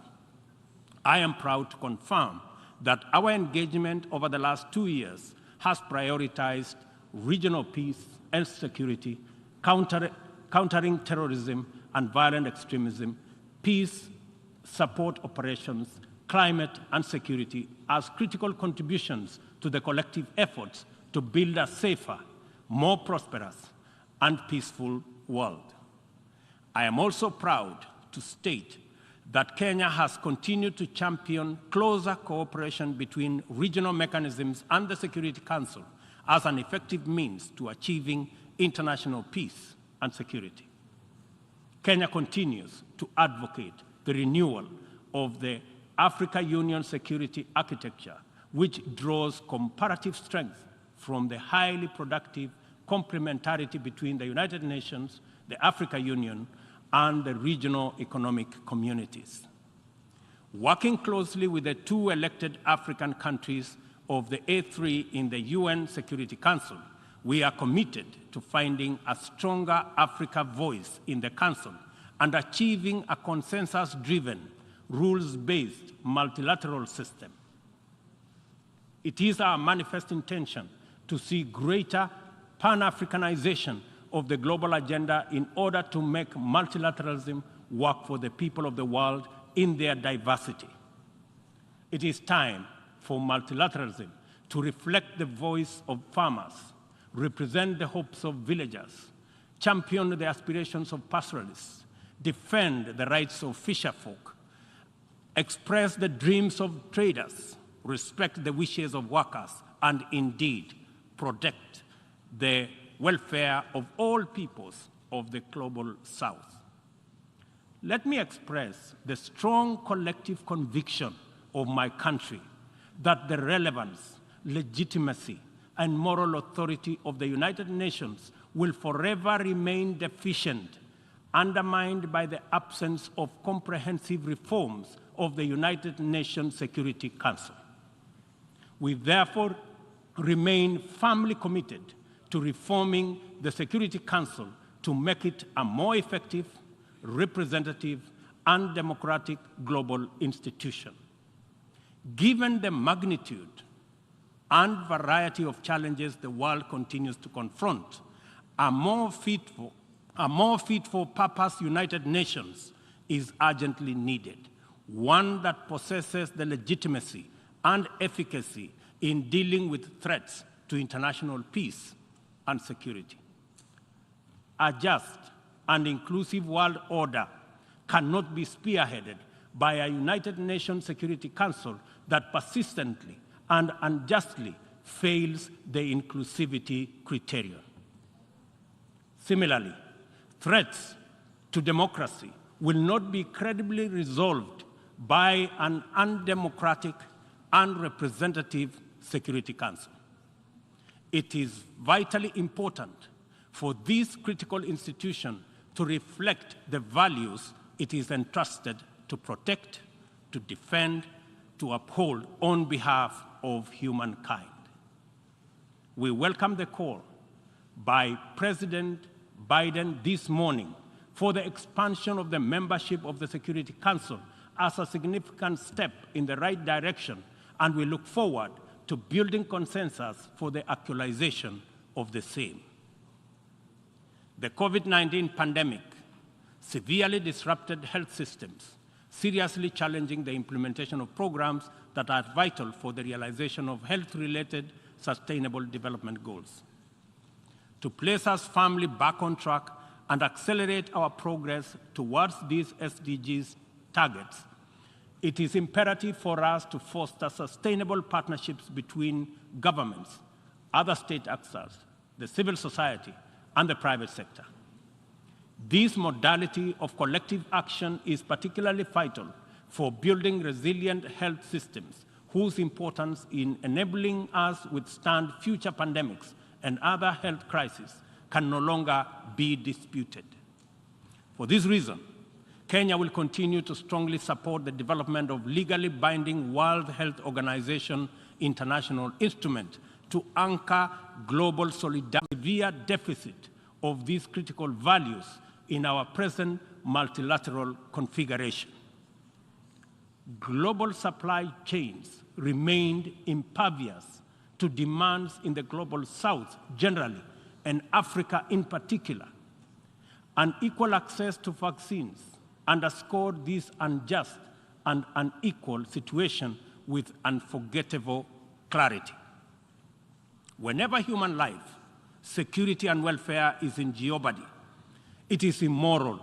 I am proud to confirm that our engagement over the last 2 years has prioritized regional peace and security, countering terrorism and violent extremism, peace support operations, climate and security as critical contributions to the collective efforts to build a safer, more prosperous and peaceful world. I am also proud to state that Kenya has continued to champion closer cooperation between regional mechanisms and the Security Council as an effective means to achieving international peace and security. Kenya continues to advocate the renewal of the Africa Union security architecture, which draws comparative strength from the highly productive complementarity between the United Nations, the Africa Union, and the regional economic communities. Working closely with the 2 elected African countries of the A3 in the UN Security Council, we are committed to finding a stronger Africa voice in the Council and achieving a consensus-driven, rules-based multilateral system. It is our manifest intention to see greater Pan-Africanization of the global agenda in order to make multilateralism work for the people of the world in their diversity. It is time for multilateralism to reflect the voice of farmers, represent the hopes of villagers, champion the aspirations of pastoralists, defend the rights of fisherfolk, express the dreams of traders, respect the wishes of workers, and indeed protect the welfare of all peoples of the global South. Let me express the strong collective conviction of my country that the relevance, legitimacy, and moral authority of the United Nations will forever remain deficient, undermined by the absence of comprehensive reforms of the United Nations Security Council. We therefore remain firmly committed to reforming the Security Council to make it a more effective, representative, and democratic global institution. Given the magnitude and variety of challenges the world continues to confront, a more fit for purpose United Nations is urgently needed, one that possesses the legitimacy and efficacy in dealing with threats to international peace and security. A just and inclusive world order cannot be spearheaded by a United Nations Security Council that persistently and unjustly fails the inclusivity criterion. Similarly, threats to democracy will not be credibly resolved by an undemocratic and representative Security Council. It is vitally important for this critical institution to reflect the values it is entrusted to protect, to defend, to uphold on behalf of humankind. We welcome the call by President Biden this morning for the expansion of the membership of the Security Council as a significant step in the right direction, and we look forward to building consensus for the actualization of the same. The COVID-19 pandemic severely disrupted health systems, seriously challenging the implementation of programs that are vital for the realization of health-related sustainable development goals. To place us firmly back on track and accelerate our progress towards these SDGs targets, it is imperative for us to foster sustainable partnerships between governments, other state actors, the civil society, and the private sector. This modality of collective action is particularly vital for building resilient health systems, whose importance in enabling us withstand future pandemics and other health crises can no longer be disputed. For this reason, Kenya will continue to strongly support the development of legally binding World Health Organization international instrument to anchor global solidarity. Severe deficit of these critical values in our present multilateral configuration. Global supply chains remained impervious to demands in the global South generally, and Africa in particular. Unequal access to vaccines underscored this unjust and unequal situation with unforgettable clarity. Whenever human life, security, and welfare is in jeopardy, it is immoral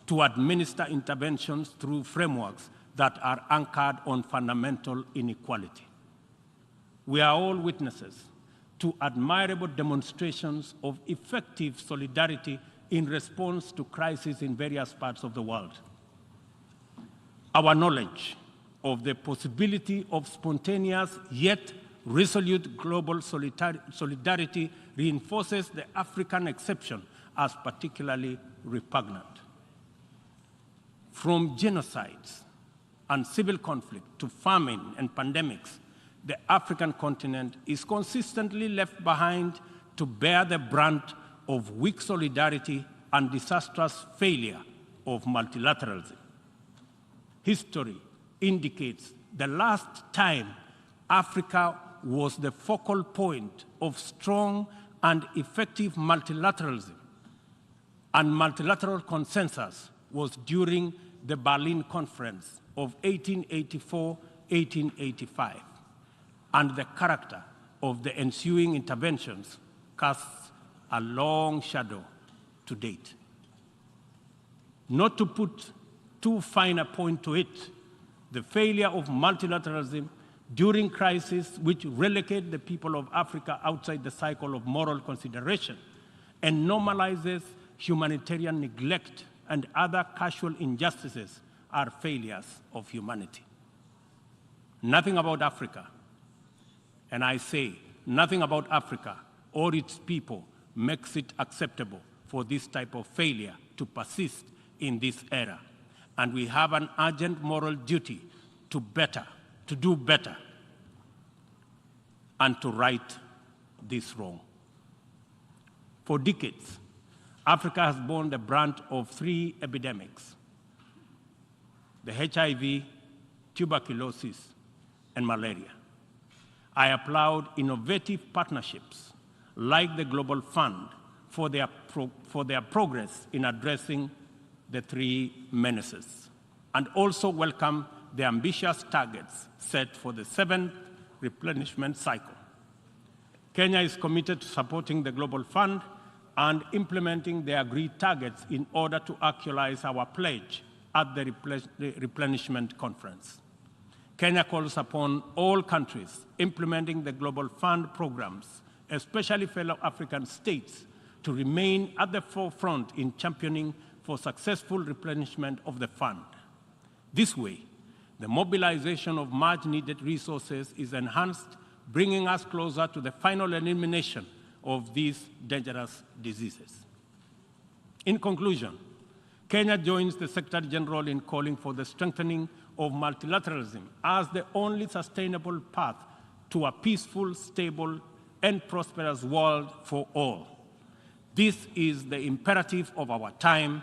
to administer interventions through frameworks that are anchored on fundamental inequality. We are all witnesses to admirable demonstrations of effective solidarity in response to crises in various parts of the world. Our knowledge of the possibility of spontaneous yet resolute global solidarity reinforces the African exception as particularly repugnant. From genocides and civil conflict to famine and pandemics, the African continent is consistently left behind to bear the brunt of weak solidarity and disastrous failure of multilateralism. History indicates the last time Africa was the focal point of strong and effective multilateralism and multilateral consensus was during the Berlin Conference of 1884-1885, and the character of the ensuing interventions casts a long shadow to date. Not to put too fine a point to it, the failure of multilateralism during crises which relegate the people of Africa outside the cycle of moral consideration and normalizes humanitarian neglect and other casual injustices are failures of humanity. Nothing about Africa, and I say nothing about Africa or its people makes it acceptable for this type of failure to persist in this era. And we have an urgent moral duty to do better, and to right this wrong. For decades, Africa has borne the brunt of three epidemics: the HIV, tuberculosis, and malaria. I applaud innovative partnerships like the Global Fund for their progress in addressing the three menaces, and also welcome the ambitious targets set for the 7th replenishment cycle. Kenya is committed to supporting the Global Fund and implementing the agreed targets in order to actualize our pledge at the replenishment conference. Kenya calls upon all countries implementing the Global Fund programs, especially fellow African states, to remain at the forefront in championing for successful replenishment of the fund. This way, the mobilization of much-needed resources is enhanced, bringing us closer to the final elimination of these dangerous diseases. In conclusion, Kenya joins the Secretary General in calling for the strengthening of multilateralism as the only sustainable path to a peaceful, stable, and prosperous world for all. This is the imperative of our time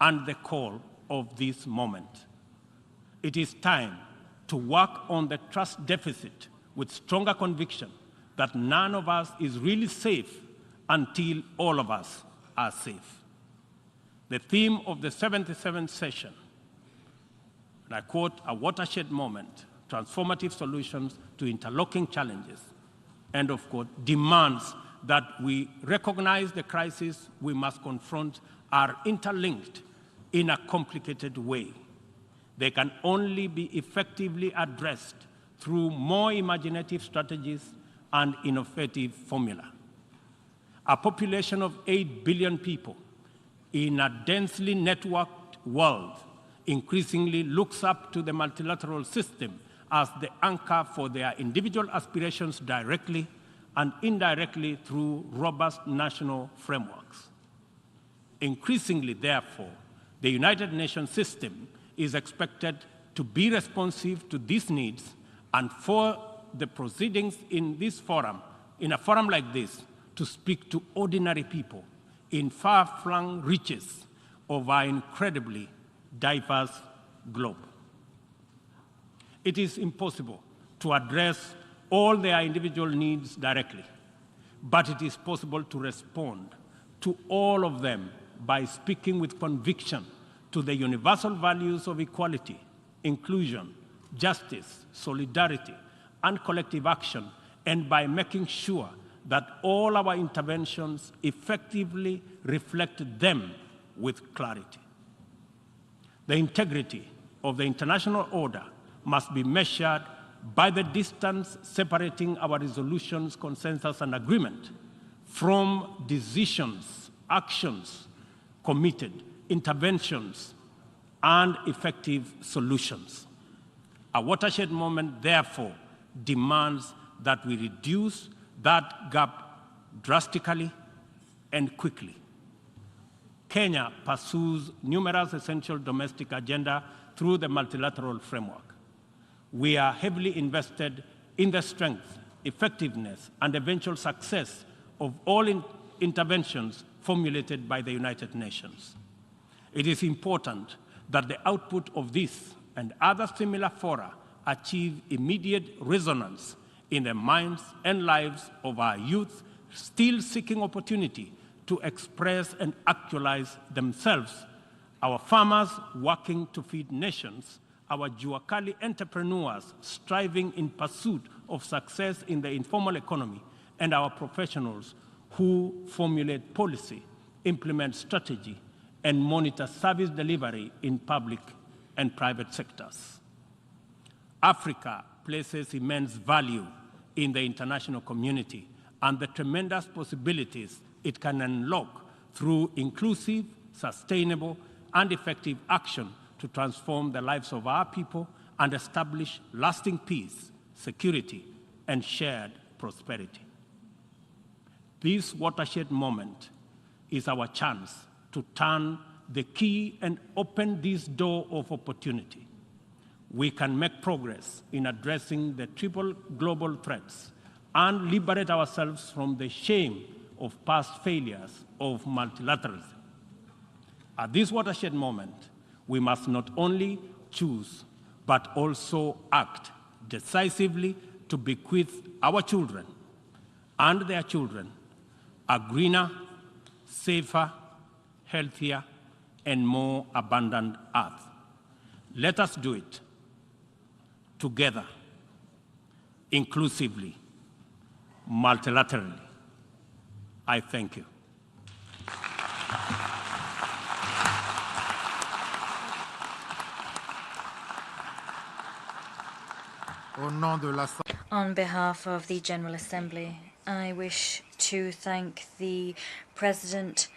and the call of this moment. It is time to work on the trust deficit with stronger conviction that none of us is really safe until all of us are safe. The theme of the 77th session, and I quote, "A watershed moment, transformative solutions to interlocking challenges," end of quote, demands that we recognize the crises we must confront are interlinked in a complicated way. They can only be effectively addressed through more imaginative strategies and innovative formula. A population of 8 billion people in a densely networked world increasingly looks up to the multilateral system as the anchor for their individual aspirations directly and indirectly through robust national frameworks. Increasingly, therefore, the United Nations system is expected to be responsive to these needs and for the proceedings in this forum, in a forum like this, to speak to ordinary people in far-flung reaches of our incredibly diverse globe. It is impossible to address all their individual needs directly, but it is possible to respond to all of them by speaking with conviction to the universal values of equality, inclusion, justice, solidarity, and collective action, and by making sure that all our interventions effectively reflect them with clarity. The integrity of the international order must be measured by the distance separating our resolutions, consensus, and agreement from decisions, actions, committed, interventions, and effective solutions. A watershed moment, therefore, demands that we reduce that gap drastically and quickly. Kenya pursues numerous essential domestic agenda through the multilateral framework. We are heavily invested in the strength, effectiveness, and eventual success of all interventions formulated by the United Nations. It is important that the output of this and other similar fora achieve immediate resonance in the minds and lives of our youth still seeking opportunity to express and actualize themselves, our farmers working to feed nations, our Juakali entrepreneurs striving in pursuit of success in the informal economy, and our professionals who formulate policy, implement strategy, and monitor service delivery in public and private sectors. Africa places immense value in the international community and the tremendous possibilities it can unlock through inclusive, sustainable, and effective action to transform the lives of our people and establish lasting peace, security, and shared prosperity. This watershed moment is our chance to turn the key and open this door of opportunity. We can make progress in addressing the triple global threats and liberate ourselves from the shame of past failures of multilateralism. At this watershed moment, we must not only choose, but also act decisively to bequeath our children and their children a greener, safer, healthier, and more abundant earth. Let us do it together, inclusively, multilaterally. I thank you. On behalf of the General Assembly, I wish to thank the President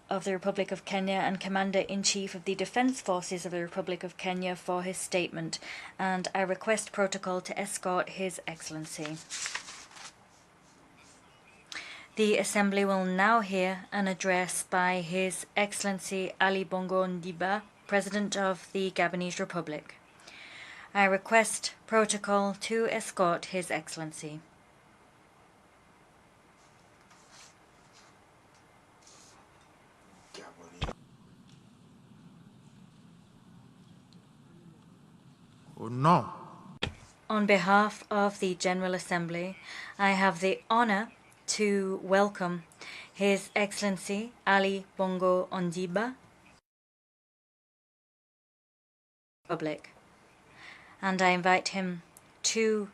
of the Republic of Kenya and Commander-in-Chief of the Defense Forces of the Republic of Kenya for his statement, and I request protocol to escort His Excellency. The Assembly will now hear an address by His Excellency Ali Bongo Ondimba, President of the Gabonese Republic. I request protocol to escort His Excellency. Au nom On behalf of the General Assembly, I have the honor to welcome His Excellency Ali Bongo Ondimba, Republic, and I invite him to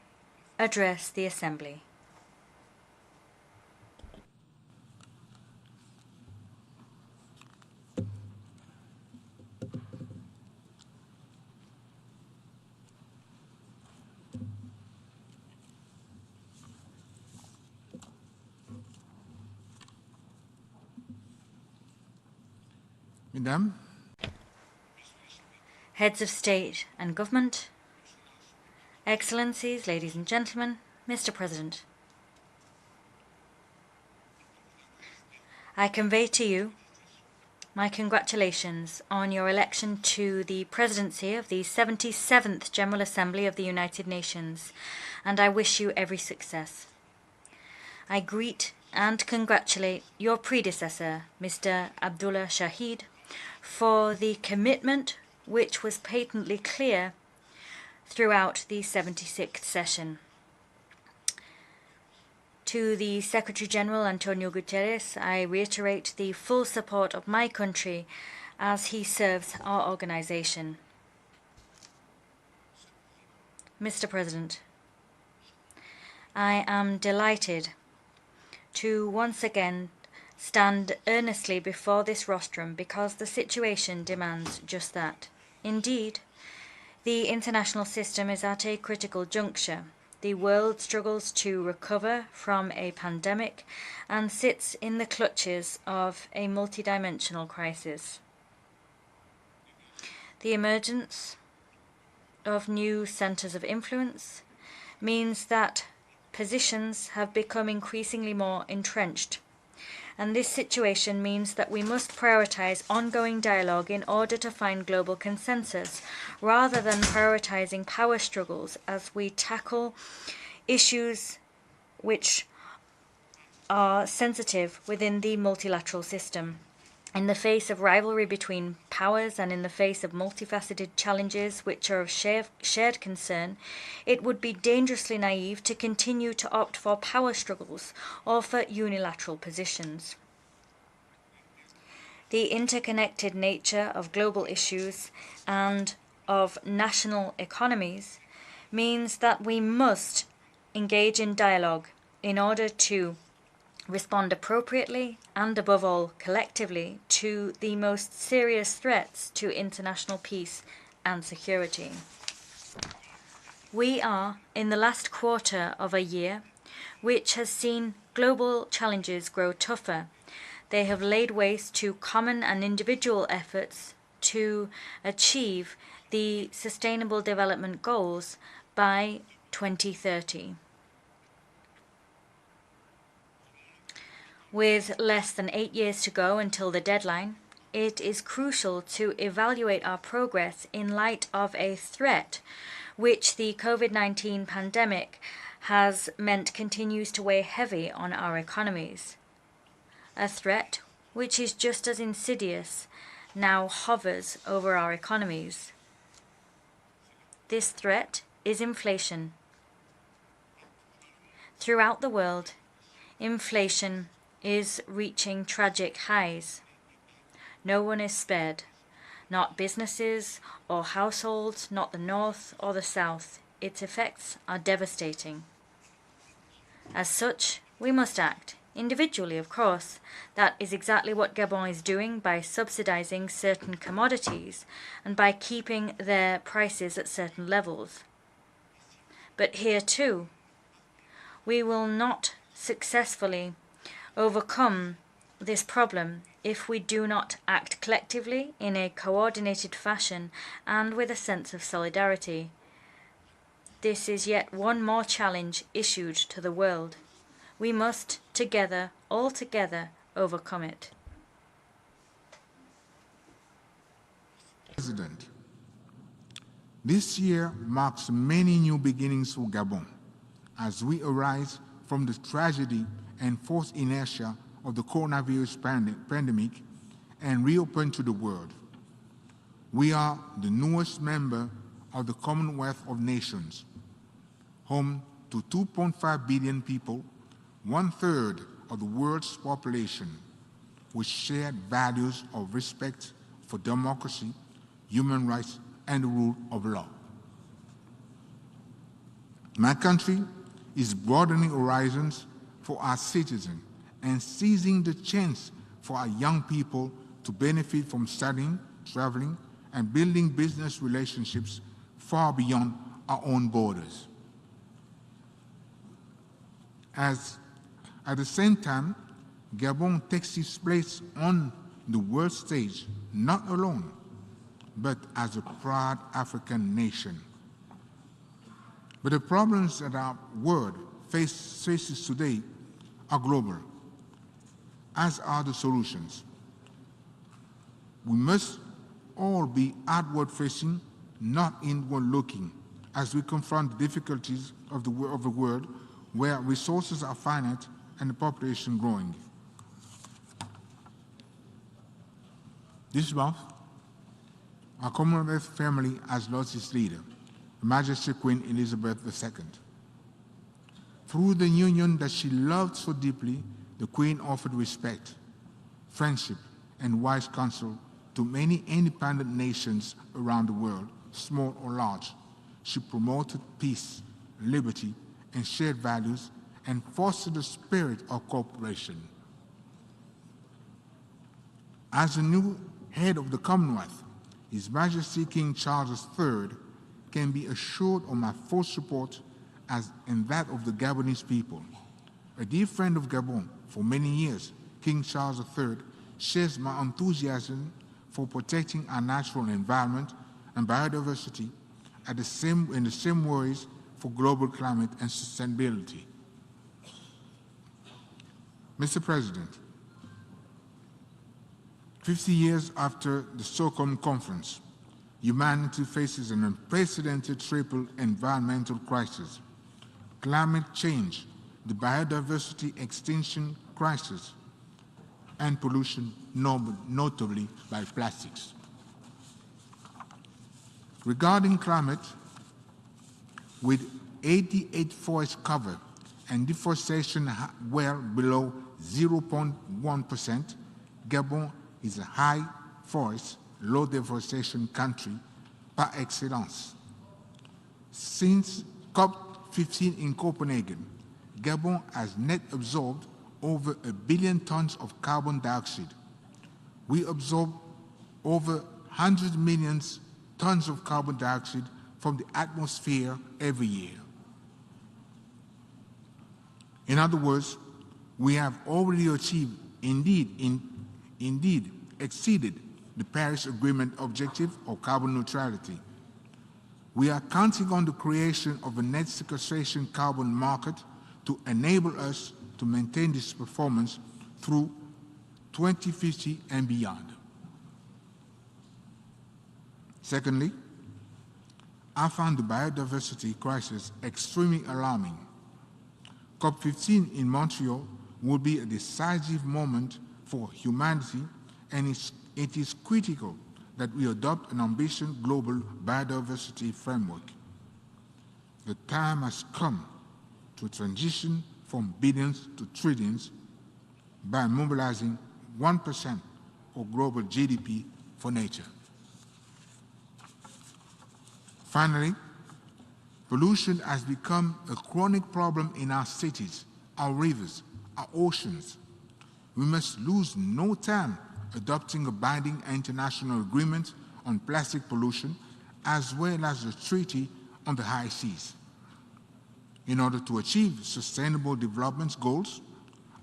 address the Assembly. Mesdames, Heads of State and Government, Excellencies, ladies and gentlemen, Mr. President, I convey to you my congratulations on your election to the presidency of the 77th General Assembly of the United Nations, and I wish you every success. I greet and congratulate your predecessor, Mr. Abdullah Shahid, for the commitment which was patently clear throughout the 76th session. To the Secretary General Antonio Guterres, I reiterate the full support of my country as he serves our organization. Mr. President, I am delighted to once again stand earnestly before this rostrum because the situation demands just that. Indeed, the international system is at a critical juncture. The world struggles to recover from a pandemic and sits in the clutches of a multidimensional crisis. The emergence of new centers of influence means that positions have become increasingly more entrenched. And this situation means that we must prioritize ongoing dialogue in order to find global consensus, rather than prioritizing power struggles as we tackle issues which are sensitive within the multilateral system. In the face of rivalry between powers and in the face of multifaceted challenges which are of shared concern, it would be dangerously naive to continue to opt for power struggles or for unilateral positions. The interconnected nature of global issues and of national economies means that we must engage in dialogue in order to respond appropriately and, above all, collectively to the most serious threats to international peace and security. We are in the last quarter of a year which has seen global challenges grow tougher. They have laid waste to common and individual efforts to achieve the Sustainable Development Goals by 2030. With less than 8 years to go until the deadline, it is crucial to evaluate our progress in light of a threat which the COVID-19 pandemic has meant continues to weigh heavy on our economies. A threat which is just as insidious now hovers over our economies. This threat is inflation. Throughout the world, inflation is reaching tragic highs. No one is spared, not businesses or households, not the North or the South. Its effects are devastating. As such, we must act, individually of course. That is exactly what Gabon is doing by subsidizing certain commodities and by keeping their prices at certain levels. But here too, we will not successfully overcome this problem if we do not act collectively in a coordinated fashion and with a sense of solidarity. This is yet one more challenge issued to the world. We must together, all together, overcome it. President, this year marks many new beginnings for Gabon as we arise from the tragedy and forced inertia of the coronavirus pandemic and reopen to the world. We are the newest member of the Commonwealth of Nations, home to 2.5 billion people, 1/3 of the world's population, with shared values of respect for democracy, human rights, and the rule of law. My country is broadening horizons for our citizens and seizing the chance for our young people to benefit from studying, traveling, and building business relationships far beyond our own borders. At the same time, Gabon takes its place on the world stage, not alone, but as a proud African nation. But the problems that our world faces today are global, as are the solutions. We must all be outward-facing, not inward-looking, as we confront the difficulties of the world where resources are finite and the population growing. This month, our Commonwealth family has lost its leader, Her Majesty Queen Elizabeth II. Through the union that she loved so deeply, the Queen offered respect, friendship, and wise counsel to many independent nations around the world, small or large. She promoted peace, liberty, and shared values, and fostered a spirit of cooperation. As the new head of the Commonwealth, His Majesty King Charles III can be assured of my full support and that of the Gabonese people. A dear friend of Gabon for many years, King Charles III shares my enthusiasm for protecting our natural environment and biodiversity in the same ways for global climate and sustainability. Mr. President, 50 years after the Stockholm Conference, humanity faces an unprecedented triple environmental crisis: climate change, the biodiversity extinction crisis, and pollution, notably by plastics. Regarding climate, with 88 forests covered and deforestation well below 0.1%, Gabon is a high forest, low deforestation country par excellence. Since COP15 in Copenhagen, Gabon has net absorbed over 1 billion tons of carbon dioxide. We absorb over 100 million tons of carbon dioxide from the atmosphere every year. In other words, we have already achieved, indeed exceeded the Paris Agreement objective of carbon neutrality. We are counting on the creation of a net sequestration carbon market to enable us to maintain this performance through 2050 and beyond. Secondly, I found the biodiversity crisis extremely alarming. COP15 in Montreal will be a decisive moment for humanity, and it is critical that we adopt an ambitious global biodiversity framework. The time has come to transition from billions to trillions by mobilizing 1% of global GDP for nature. Finally, pollution has become a chronic problem in our cities, our rivers, our oceans. We must lose no time adopting a binding international agreement on plastic pollution, as well as a treaty on the high seas. In order to achieve sustainable development goals,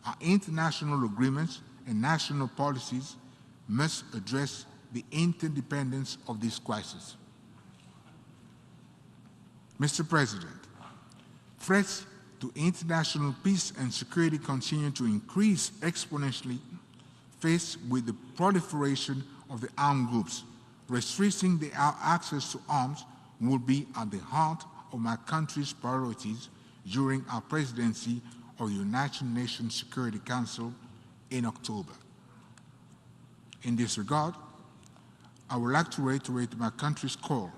our international agreements and national policies must address the interdependence of this crisis. Mr. President, threats to international peace and security continue to increase exponentially faced with the proliferation of the armed groups. Restricting their access to arms will be at the heart of my country's priorities during our presidency of the United Nations Security Council in October. In this regard, I would like to reiterate my country's call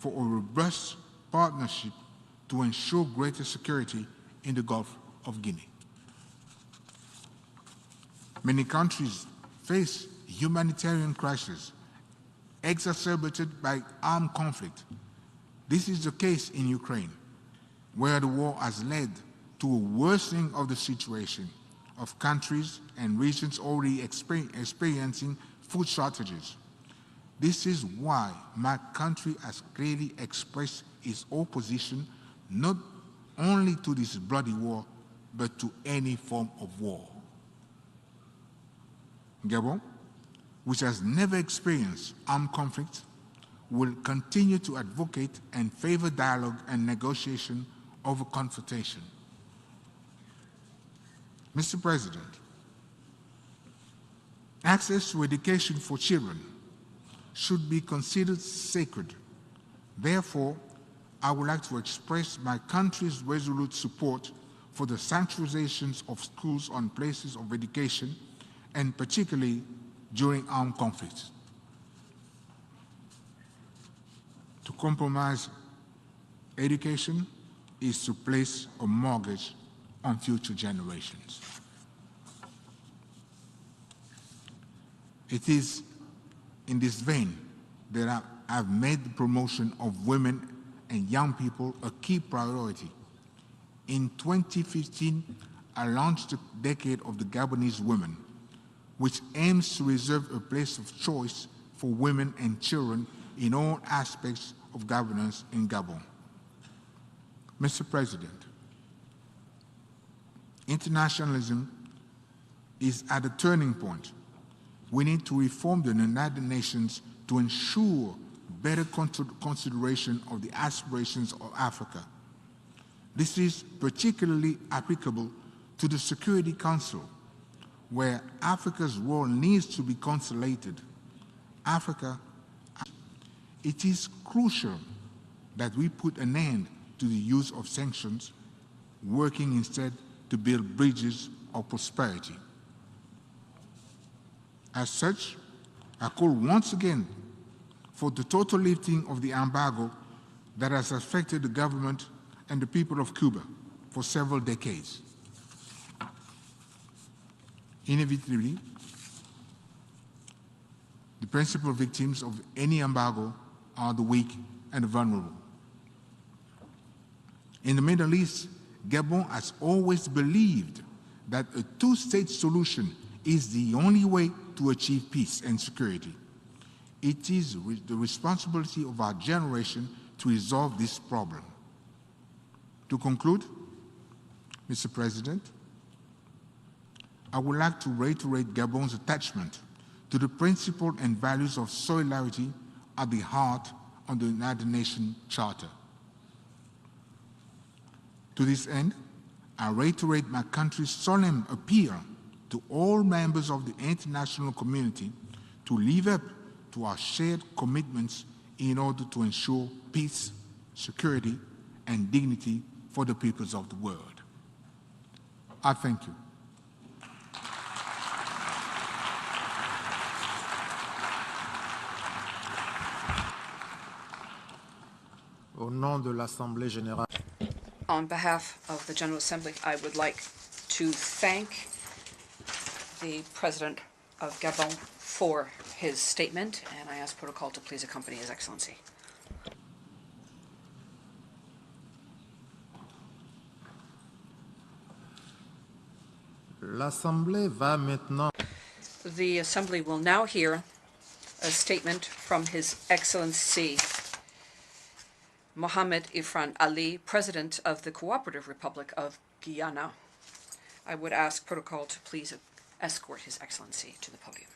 for a robust partnership to ensure greater security in the Gulf of Guinea. Many countries face humanitarian crises exacerbated by armed conflict. This is the case in Ukraine, where the war has led to a worsening of the situation of countries and regions already experiencing food shortages. This is why my country has clearly expressed its opposition not only to this bloody war, but to any form of war. Gabon, which has never experienced armed conflict, will continue to advocate and favor dialogue and negotiation over confrontation. Mr. President, access to education for children should be considered sacred. Therefore, I would like to express my country's resolute support for the sanctuarizations of schools on places of education, and particularly during armed conflicts. To compromise education is to place a mortgage on future generations. It is in this vein that I've made the promotion of women and young people a key priority. In 2015, I launched the Decade of the Gabonese Women, which aims to reserve a place of choice for women and children in all aspects of governance in Gabon. Mr. President, internationalism is at a turning point. We need to reform the United Nations to ensure better consideration of the aspirations of Africa. This is particularly applicable to the Security Council, where Africa's role needs to be consolidated. It is crucial that we put an end to the use of sanctions, working instead to build bridges of prosperity. As such, I call once again for the total lifting of the embargo that has affected the government and the people of Cuba for several decades. Inevitably, the principal victims of any embargo are the weak and the vulnerable. In the Middle East, Gabon has always believed that a two-state solution is the only way to achieve peace and security. It is the responsibility of our generation to resolve this problem. To conclude, Mr. President, I would like to reiterate Gabon's attachment to the principles and values of solidarity at the heart of the United Nations Charter. To this end, I reiterate my country's solemn appeal to all members of the international community to live up to our shared commitments in order to ensure peace, security, and dignity for the peoples of the world. I thank you. Au nom de l'Assemblée générale. On behalf of the General Assembly, I would like to thank the President of Gabon for his statement, and I ask protocol to please accompany His Excellency. L'Assemblée va maintenant. The Assembly will now hear a statement from His Excellency Mohamed Ifran Ali, President of the Cooperative Republic of Guyana. I would ask protocol to please escort His Excellency to the podium.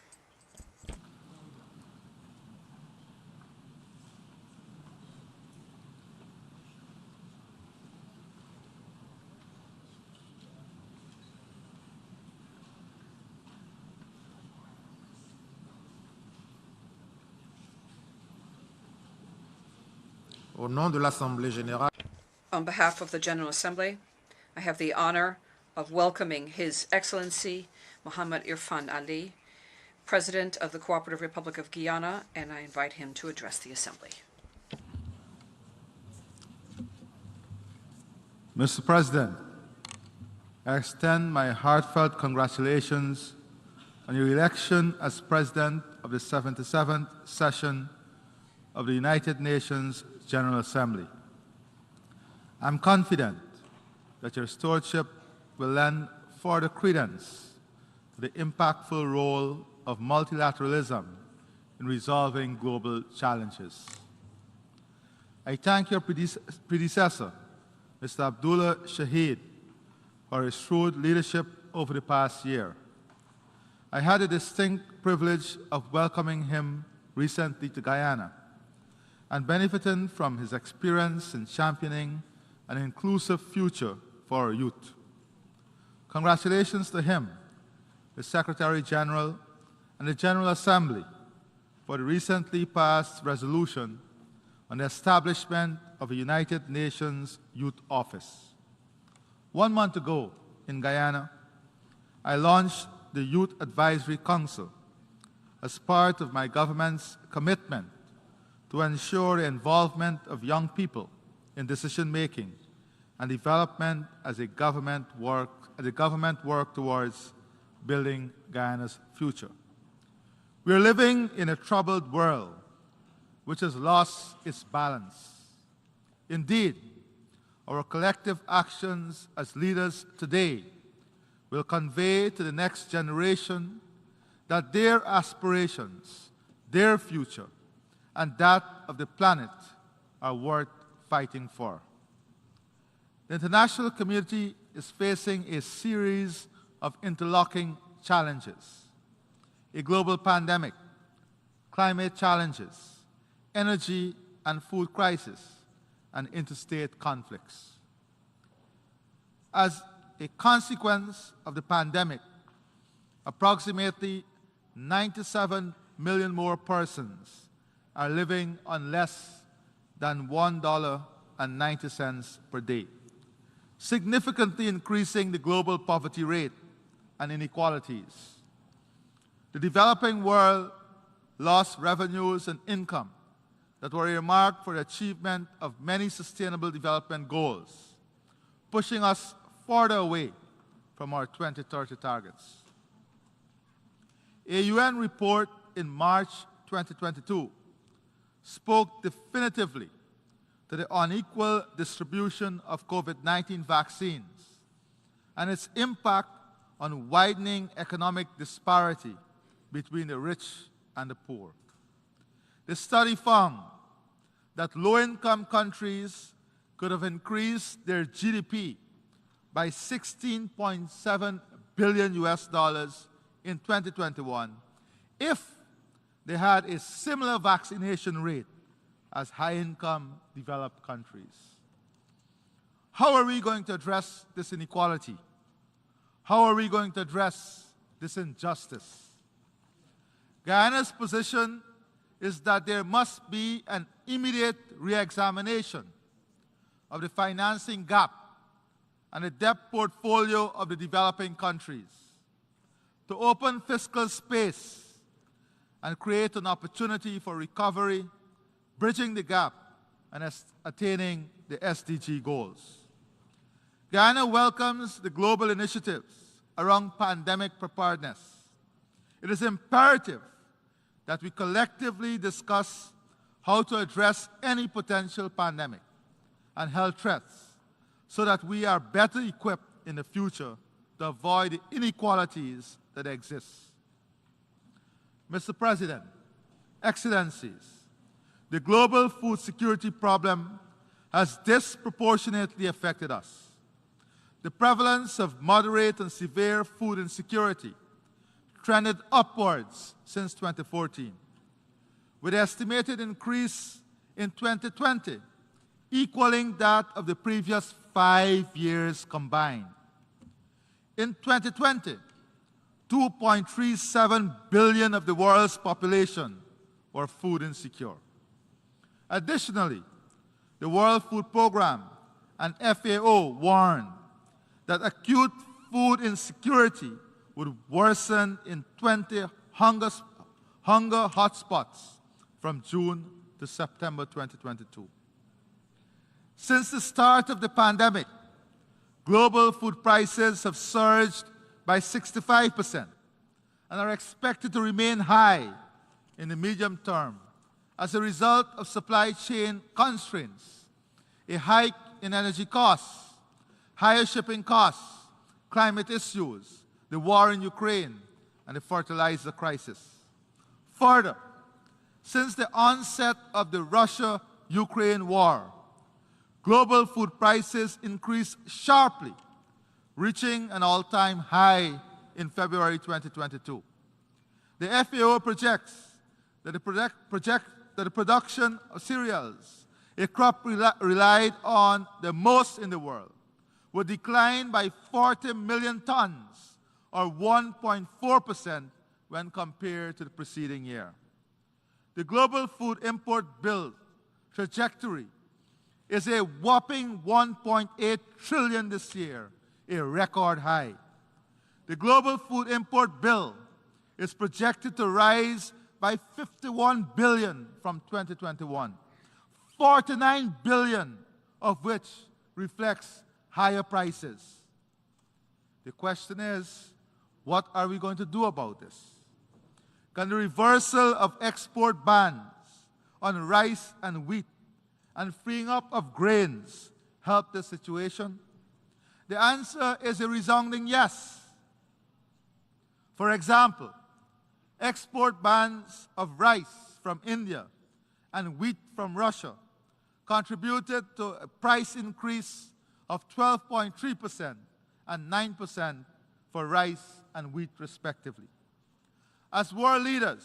Au nom de l'Assemblée générale. On behalf of the General Assembly, I have the honor of welcoming His Excellency Mohamed Irfan Ali, President of the Cooperative Republic of Guyana, and I invite him to address the Assembly. Mr. President, I extend my heartfelt congratulations on your election as President of the 77th session of the United Nations General Assembly. I'm confident that your stewardship will lend further credence to the impactful role of multilateralism in resolving global challenges. I thank your predecessor, Mr. Abdullah Shahid, for his shrewd leadership over the past year. I had the distinct privilege of welcoming him recently to Guyana and benefiting from his experience in championing an inclusive future for our youth. Congratulations to him, the Secretary General, and the General Assembly for the recently passed resolution on the establishment of a United Nations Youth Office. 1 month ago in Guyana, I launched the Youth Advisory Council as part of my government's commitment to ensure the involvement of young people in decision-making and development as the government work towards building Guyana's future. We are living in a troubled world which has lost its balance. Indeed, our collective actions as leaders today will convey to the next generation that their aspirations, their future, and that of the planet are worth fighting for. The international community is facing a series of interlocking challenges: a global pandemic, climate challenges, energy and food crisis, and interstate conflicts. As a consequence of the pandemic, approximately 97 million more persons are living on less than $1.90 per day, significantly increasing the global poverty rate and inequalities. The developing world lost revenues and income that were earmarked for the achievement of many sustainable development goals, pushing us further away from our 2030 targets. A UN report in March 2022 spoke definitively to the unequal distribution of COVID-19 vaccines and its impact on widening economic disparity between the rich and the poor. The study found that low-income countries could have increased their GDP by $16.7 billion in 2021 if they had a similar vaccination rate as high-income developed countries. How are we going to address this inequality? How are we going to address this injustice? Guyana's position is that there must be an immediate re-examination of the financing gap and the debt portfolio of the developing countries to open fiscal space and create an opportunity for recovery, bridging the gap and attaining the SDG goals. Guyana welcomes the global initiatives around pandemic preparedness. It is imperative that we collectively discuss how to address any potential pandemic and health threats so that we are better equipped in the future to avoid the inequalities that exist. Mr. President, Excellencies, the global food security problem has disproportionately affected us. The prevalence of moderate and severe food insecurity trended upwards since 2014, with an estimated increase in 2020 equaling that of the previous 5 years combined. In 2020, 2.37 billion of the world's population were food insecure. Additionally, the World Food Programme and FAO warned that acute food insecurity would worsen in 20 hunger hotspots from June to September 2022. Since the start of the pandemic, Global food prices have surged by 65% and are expected to remain high in the medium term as a result of supply chain constraints, a hike in energy costs, higher shipping costs, climate issues, the war in Ukraine, and the fertilizer crisis. Further, since the onset of the Russia-Ukraine war, global food prices increased sharply, reaching an all-time high in February 2022. The FAO projects that the production of cereals, a crop relied on the most in the world, would decline by 40 million tons, or 1.4% when compared to the preceding year. The global food import bill trajectory is a whopping 1.8 trillion this year, a record high. The global food import bill is projected to rise by 51 billion from 2021, 49 billion of which reflects higher prices. The question is, what are we going to do about this? Can the reversal of export bans on rice and wheat and freeing up of grains help the situation? The answer is a resounding yes. For example, export bans of rice from India and wheat from Russia contributed to a price increase of 12.3% and 9% for rice and wheat respectively. As world leaders,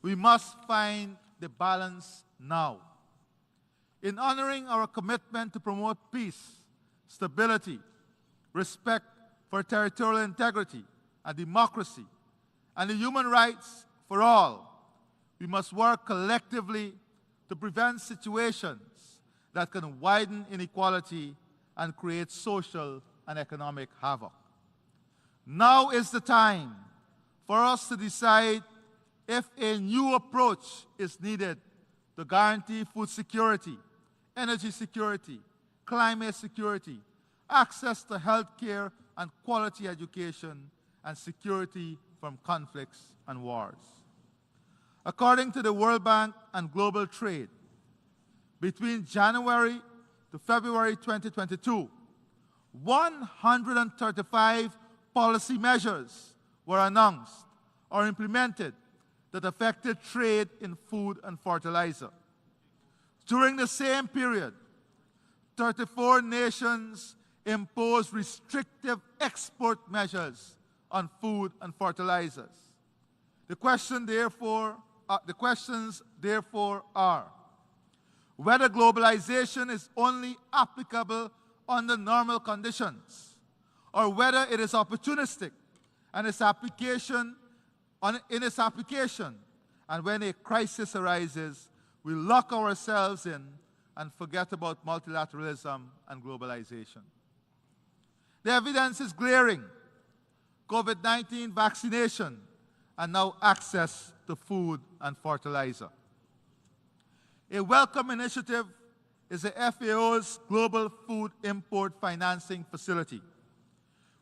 we must find the balance now. In honoring our commitment to promote peace, stability, respect for territorial integrity and democracy, and the human rights for all, we must work collectively to prevent situations that can widen inequality and create social and economic havoc. Now is the time for us to decide if a new approach is needed to guarantee food security, energy security, climate security, access to health care and quality education, and security from conflicts and wars. According to the World Bank and Global Trade, between January to February 2022, 135 policy measures were announced or implemented that affected trade in food and fertilizer. During the same period, 34 nations imposed restrictive export measures on food and fertilizers. The questions therefore are whether globalization is only applicable under normal conditions, or whether it is opportunistic and in its application, and when a crisis arises, we lock ourselves in and forget about multilateralism and globalization. The evidence is glaring. COVID-19 vaccination and now access to food and fertilizer. A welcome initiative is the FAO's Global Food Import Financing Facility,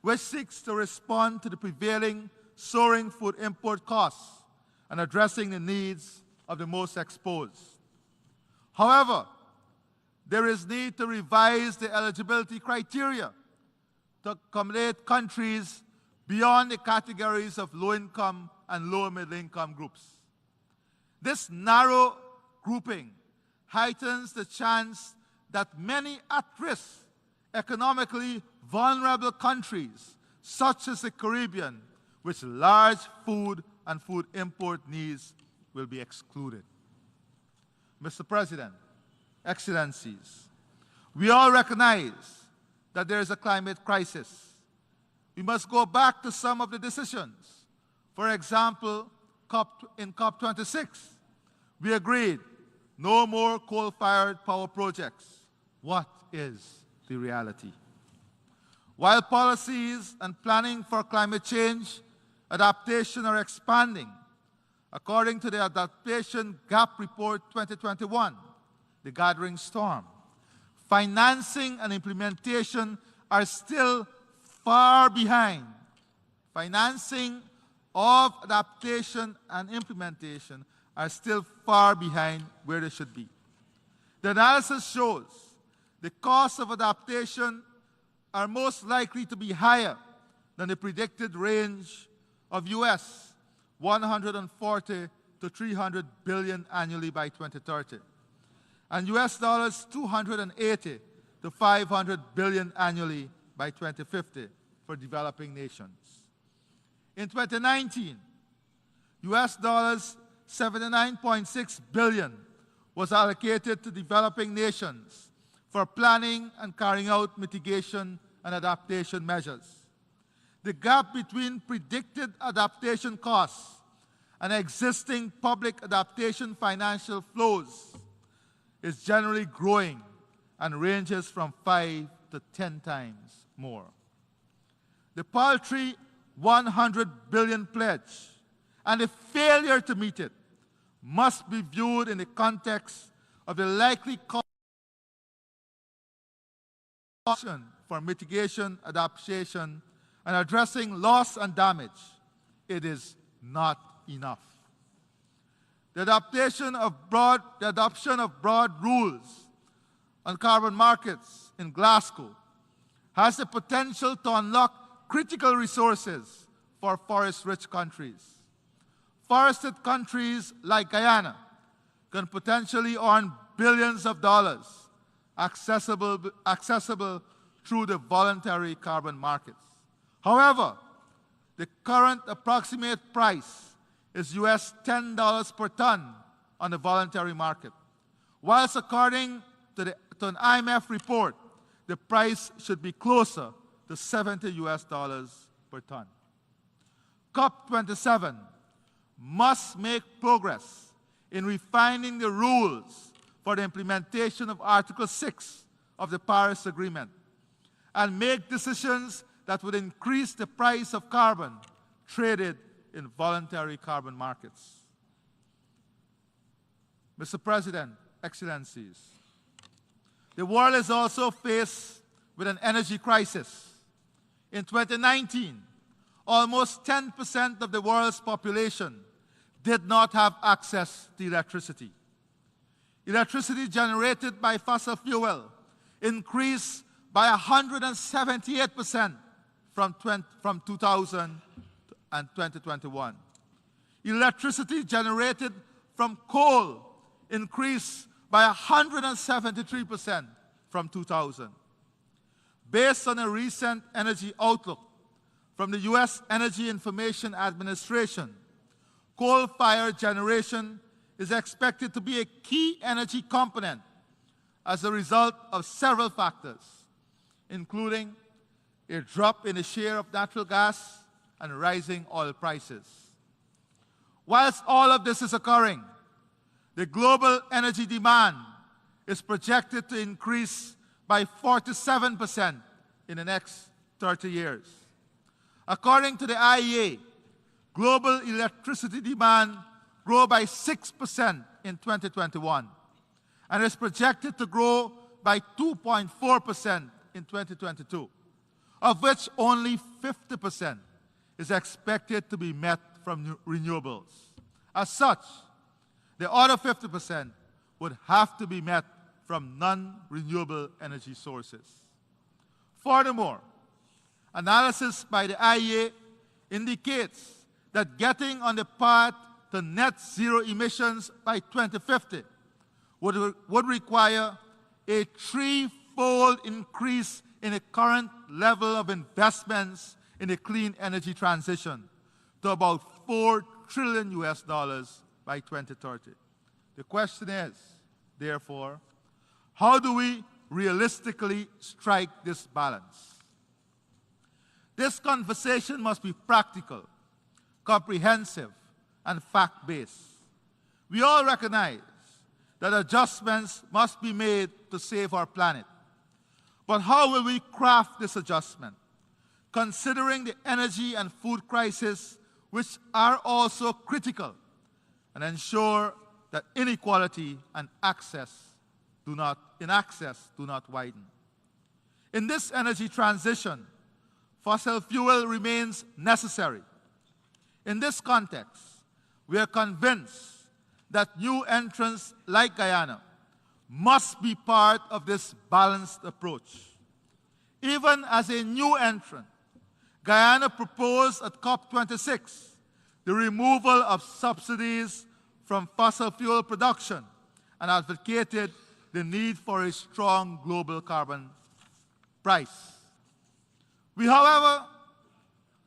which seeks to respond to the prevailing soaring food import costs and addressing the needs of the most exposed. However, there is need to revise the eligibility criteria to accommodate countries beyond the categories of low-income and lower-middle-income groups. This narrow grouping heightens the chance that many at-risk, economically vulnerable countries, such as the Caribbean, with large food and food import needs, will be excluded. Mr. President, Excellencies, we all recognize that there is a climate crisis. We must go back to some of the decisions. For example, in COP26, we agreed no more coal-fired power projects. What is the reality? While policies and planning for climate change adaptation are expanding, according to the Adaptation Gap Report 2021, the Gathering Storm, financing and implementation are still far behind. Financing of adaptation and implementation are still far behind where they should be. The analysis shows the costs of adaptation are most likely to be higher than the predicted range of US 140 to 300 billion annually by 2030, and US dollars 280 to 500 billion annually by 2050 for developing nations. In 2019, US dollars 79.6 billion was allocated to developing nations for planning and carrying out mitigation and adaptation measures. The gap between predicted adaptation costs and existing public adaptation financial flows is generally growing and ranges from 5 to 10 times more. The paltry 100 billion pledge and the failure to meet it must be viewed in the context of the likely cost for mitigation, adaptation, and addressing loss and damage. It is not enough. The adoption of broad rules on carbon markets in Glasgow has the potential to unlock critical resources for forest-rich countries. Forested countries like Guyana can potentially earn billions of dollars accessible through the voluntary carbon markets. However, the current approximate price is US $10 per ton on the voluntary market, whilst according to an IMF report, the price should be closer to $70 US per ton. COP27 must make progress in refining the rules for the implementation of Article 6 of the Paris Agreement and make decisions that would increase the price of carbon traded in voluntary carbon markets. Mr. President, Excellencies, the world is also faced with an energy crisis. In 2019, almost 10% of the world's population did not have access to electricity. Electricity generated by fossil fuel increased by 178% from 2000 and 2021. Electricity generated from coal increased by 173% from 2000. Based on a recent energy outlook from the US Energy Information Administration, coal-fired generation is expected to be a key energy component as a result of several factors, including a drop in the share of natural gas and rising oil prices. Whilst all of this is occurring, the global energy demand is projected to increase by 47% in the next 30 years. According to the IEA, global electricity demand grew by 6% in 2021 and is projected to grow by 2.4% in 2022, of which only 50% is expected to be met from renewables. As such, the other 50% would have to be met from non-renewable energy sources. Furthermore, analysis by the IEA indicates that getting on the path to net zero emissions by 2050 would require a threefold increase in the current level of investments in the clean energy transition to about $4 trillion by 2030. The question is, therefore, how do we realistically strike this balance? This conversation must be practical, comprehensive, and fact-based. We all recognize that adjustments must be made to save our planet. But how will we craft this adjustment, considering the energy and food crisis, which are also critical, and ensure that inequality and access do not widen? In this energy transition, fossil fuel remains necessary. In this context, we are convinced that new entrants like Guyana must be part of this balanced approach. Even as a new entrant, Guyana proposed at COP26 the removal of subsidies from fossil fuel production and advocated the need for a strong global carbon price. We, however,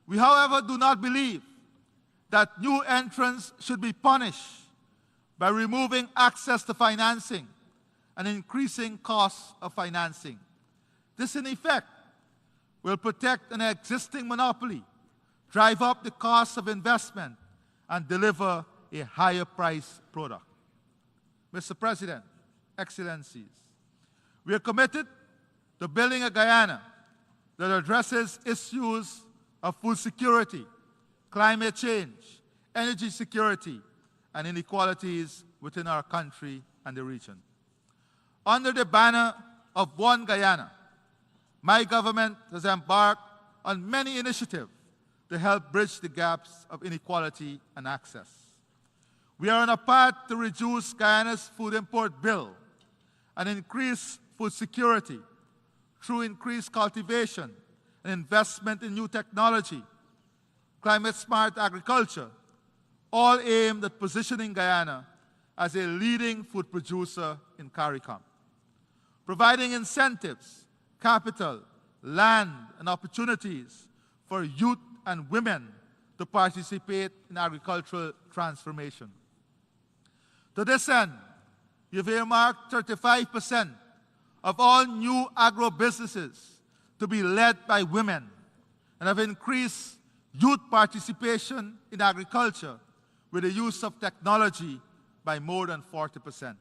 do not believe that new entrants should be punished by removing access to financing and increasing costs of financing. This, in effect, will protect an existing monopoly, drive up the cost of investment, and deliver a higher price product. Mr. President, Excellencies, we are committed to building a Guyana that addresses issues of food security, climate change, energy security, and inequalities within our country and the region. Under the banner of One Guyana, my government has embarked on many initiatives to help bridge the gaps of inequality and access. We are on a path to reduce Guyana's food import bill and increase food security through increased cultivation and investment in new technology, climate-smart agriculture, all aimed at positioning Guyana as a leading food producer in CARICOM. Providing incentives, capital, land, and opportunities for youth and women to participate in agricultural transformation. To this end, you've earmarked 35% of all new agro-businesses to be led by women and have increased youth participation in agriculture with the use of technology by more than 40%.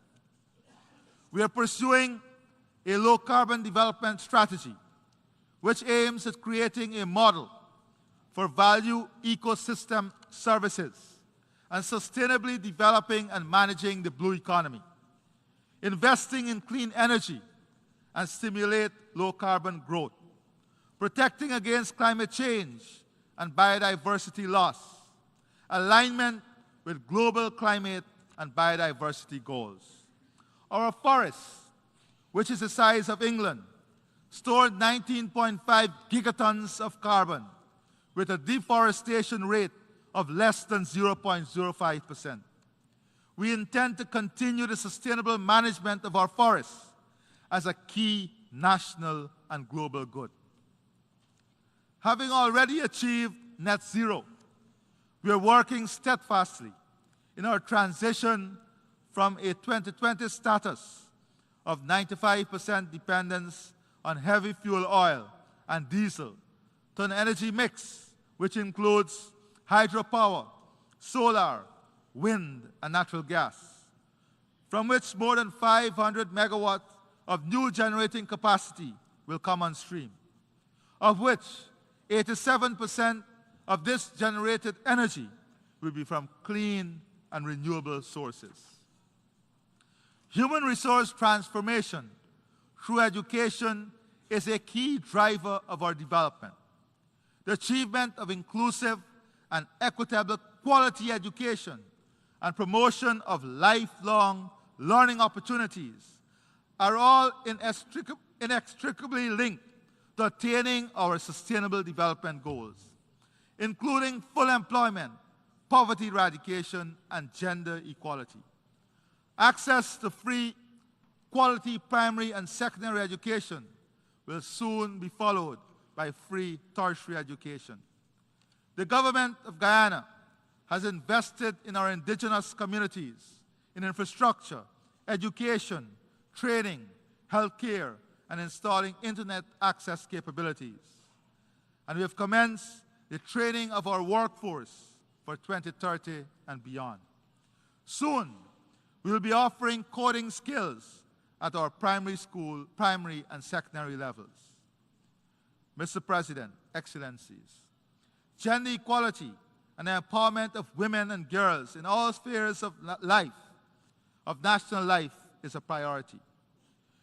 We are pursuing a low-carbon development strategy which aims at creating a model for value ecosystem services and sustainably developing and managing the blue economy, investing in clean energy and stimulate low-carbon growth, protecting against climate change and biodiversity loss, alignment with global climate and biodiversity goals. Our forests, which is the size of England, stored 19.5 gigatons of carbon with a deforestation rate of less than 0.05%. We intend to continue the sustainable management of our forests as a key national and global good. Having already achieved net zero, we are working steadfastly in our transition from a 2020 status of 95% dependence on heavy fuel oil and diesel to an energy mix which includes hydropower, solar, wind, and natural gas, from which more than 500 megawatts of new generating capacity will come on stream, of which 87% of this generated energy will be from clean and renewable sources. Human resource transformation through education is a key driver of our development. The achievement of inclusive and equitable quality education and promotion of lifelong learning opportunities are all inextricably linked to attaining our sustainable development goals, including full employment, poverty eradication, and gender equality. Access to free, quality primary and secondary education will soon be followed by free tertiary education. The government of Guyana has invested in our indigenous communities, in infrastructure, education, training, healthcare, and installing internet access capabilities. And we have commenced the training of our workforce for 2030 and beyond. Soon, we will be offering coding skills at our primary and secondary levels. Mr. President, Excellencies, gender equality and the empowerment of women and girls in all spheres of life, of national life, is a priority.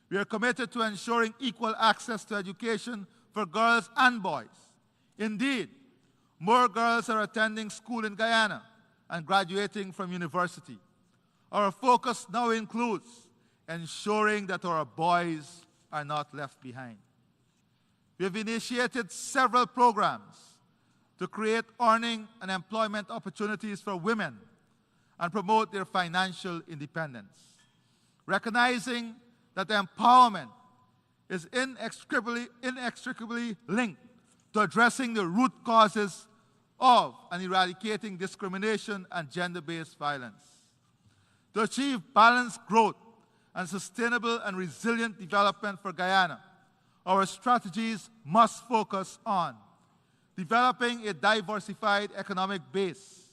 We are committed to ensuring equal access to education for girls and boys. Indeed, more girls are attending school in Guyana and graduating from university. Our focus now includes ensuring that our boys are not left behind. We have initiated several programs to create earning and employment opportunities for women and promote their financial independence. Recognizing that empowerment is inextricably linked to addressing the root causes of and eradicating discrimination and gender-based violence. To achieve balanced growth and sustainable and resilient development for Guyana, our strategies must focus on developing a diversified economic base,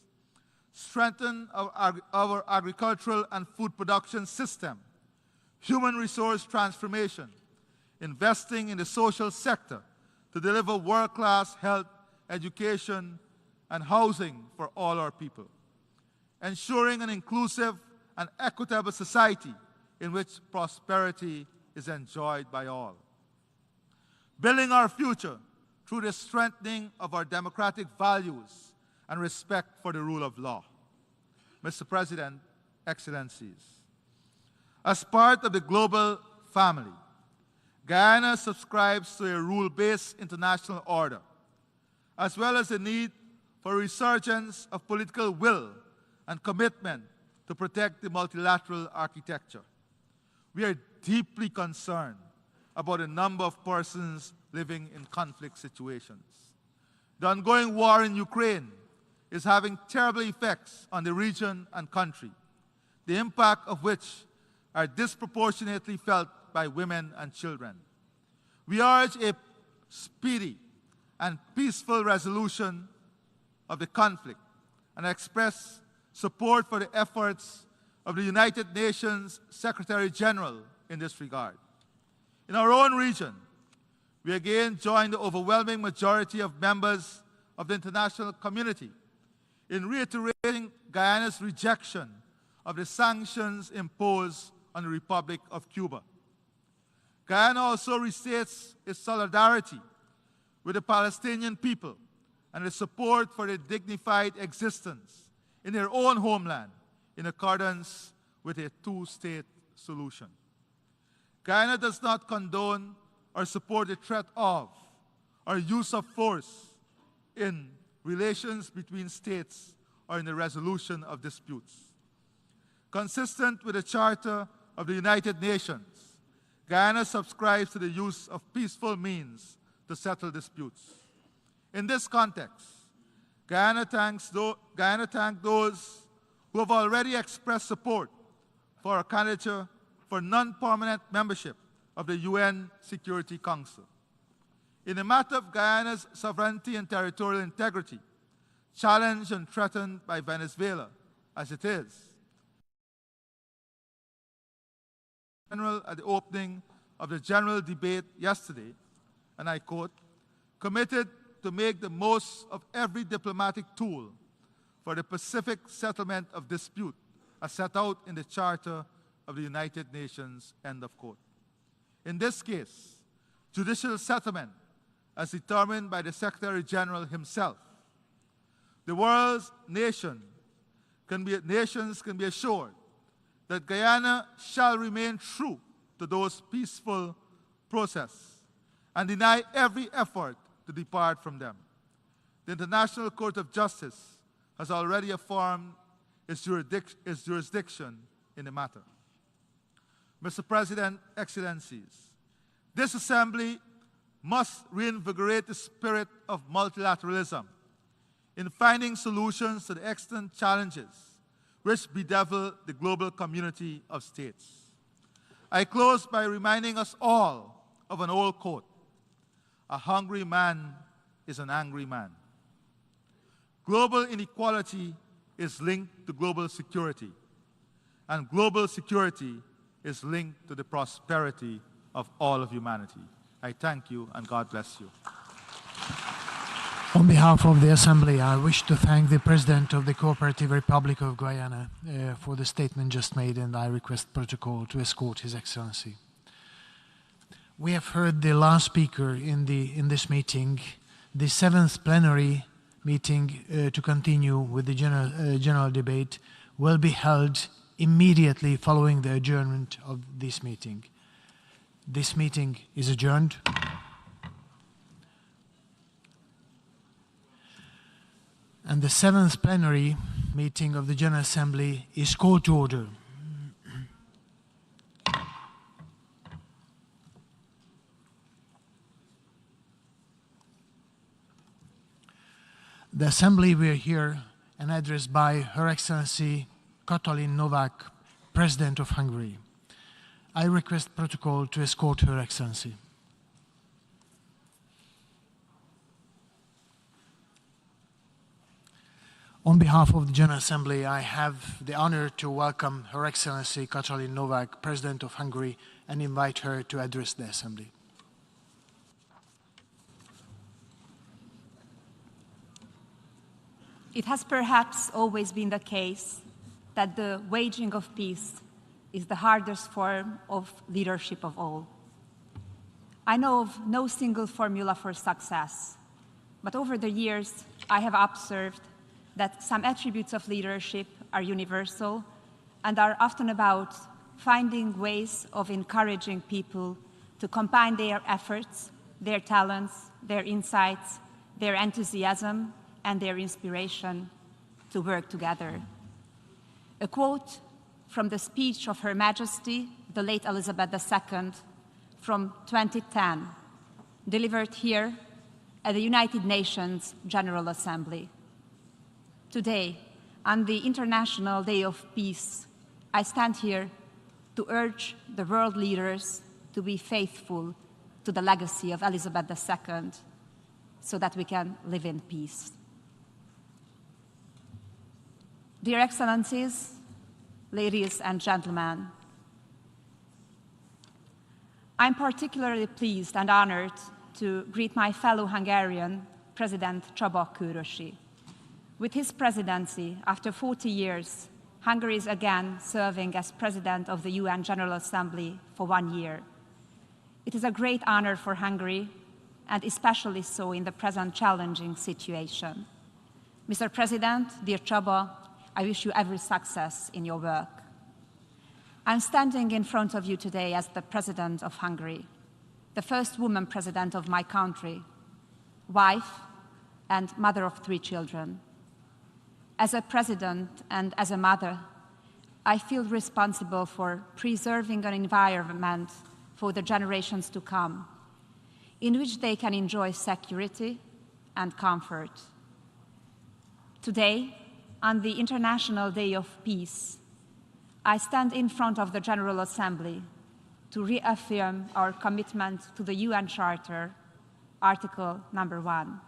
strengthen our agricultural and food production system, human resource transformation, investing in the social sector to deliver world-class health, education, and housing for all our people, ensuring an inclusive and equitable society in which prosperity is enjoyed by all, building our future through the strengthening of our democratic values and respect for the rule of law. Mr. President, Excellencies, as part of the global family, Guyana subscribes to a rule-based international order, as well as the need for resurgence of political will and commitment to protect the multilateral architecture. We are deeply concerned about the number of persons living in conflict situations. The ongoing war in Ukraine is having terrible effects on the region and country, the impact of which are disproportionately felt by women and children. We urge a speedy and peaceful resolution of the conflict and express support for the efforts of the United Nations Secretary General in this regard. In our own region, we again join the overwhelming majority of members of the international community in reiterating Guyana's rejection of the sanctions imposed on the Republic of Cuba. Guyana also restates its solidarity with the Palestinian people and its support for their dignified existence in their own homeland in accordance with a two-state solution. Guyana does not condone or support the threat of or use of force in relations between states or in the resolution of disputes. Consistent with the Charter of the United Nations, Guyana subscribes to the use of peaceful means to settle disputes. In this context, Guyana thanks those who have already expressed support for a candidature for non-permanent membership of the UN Security Council. In the matter of Guyana's sovereignty and territorial integrity, challenged and threatened by Venezuela, as it is, General at the opening of the general debate yesterday, and I quote, committed to make the most of every diplomatic tool for the pacific settlement of dispute as set out in the Charter of the United Nations, end of quote. In this case, judicial settlement as determined by the Secretary General himself. The world's nations can be assured that Guyana shall remain true to those peaceful processes and deny every effort to depart from them. The International Court of Justice has already affirmed its jurisdiction in the matter. Mr. President, Excellencies, this Assembly must reinvigorate the spirit of multilateralism in finding solutions to the extant challenges which bedevil the global community of states. I close by reminding us all of an old quote, "A hungry man is an angry man." Global inequality is linked to global security, and global security is linked to the prosperity of all of humanity. I thank you, and God bless you. On behalf of the Assembly, I wish to thank the President of the Cooperative Republic of Guyana for the statement just made, and I request protocol to escort His Excellency. We have heard the last speaker in this meeting. The 7th plenary meeting to continue with the general debate will be held immediately following the adjournment of this meeting. This meeting is adjourned. And the 7th plenary meeting of the General Assembly is called to order. The Assembly will hear an address by Her Excellency Katalin Novák, President of Hungary. I request protocol to escort Her Excellency. On behalf of the General Assembly, I have the honor to welcome Her Excellency Katalin Novák, President of Hungary, and invite her to address the Assembly. It has perhaps always been the case that the waging of peace is the hardest form of leadership of all. I know of no single formula for success, but over the years, I have observed that some attributes of leadership are universal and are often about finding ways of encouraging people to combine their efforts, their talents, their insights, their enthusiasm, and their inspiration to work together. A quote from the speech of Her Majesty, the late Elizabeth II, from 2010, delivered here at the United Nations General Assembly. Today, on the International Day of Peace, I stand here to urge the world leaders to be faithful to the legacy of Elizabeth II so that we can live in peace. Dear Excellencies, ladies and gentlemen, I'm particularly pleased and honored to greet my fellow Hungarian, President Csaba Kőrösi. With his presidency, after 40 years, Hungary is again serving as President of the UN General Assembly for 1 year. It is a great honor for Hungary, and especially so in the present challenging situation. Mr. President, dear Csaba, I wish you every success in your work. I'm standing in front of you today as the President of Hungary, the first woman President of my country, wife and mother of 3 children. As a President and as a mother, I feel responsible for preserving an environment for the generations to come, in which they can enjoy security and comfort. Today, on the International Day of Peace, I stand in front of the General Assembly to reaffirm our commitment to the UN Charter, Article number 1,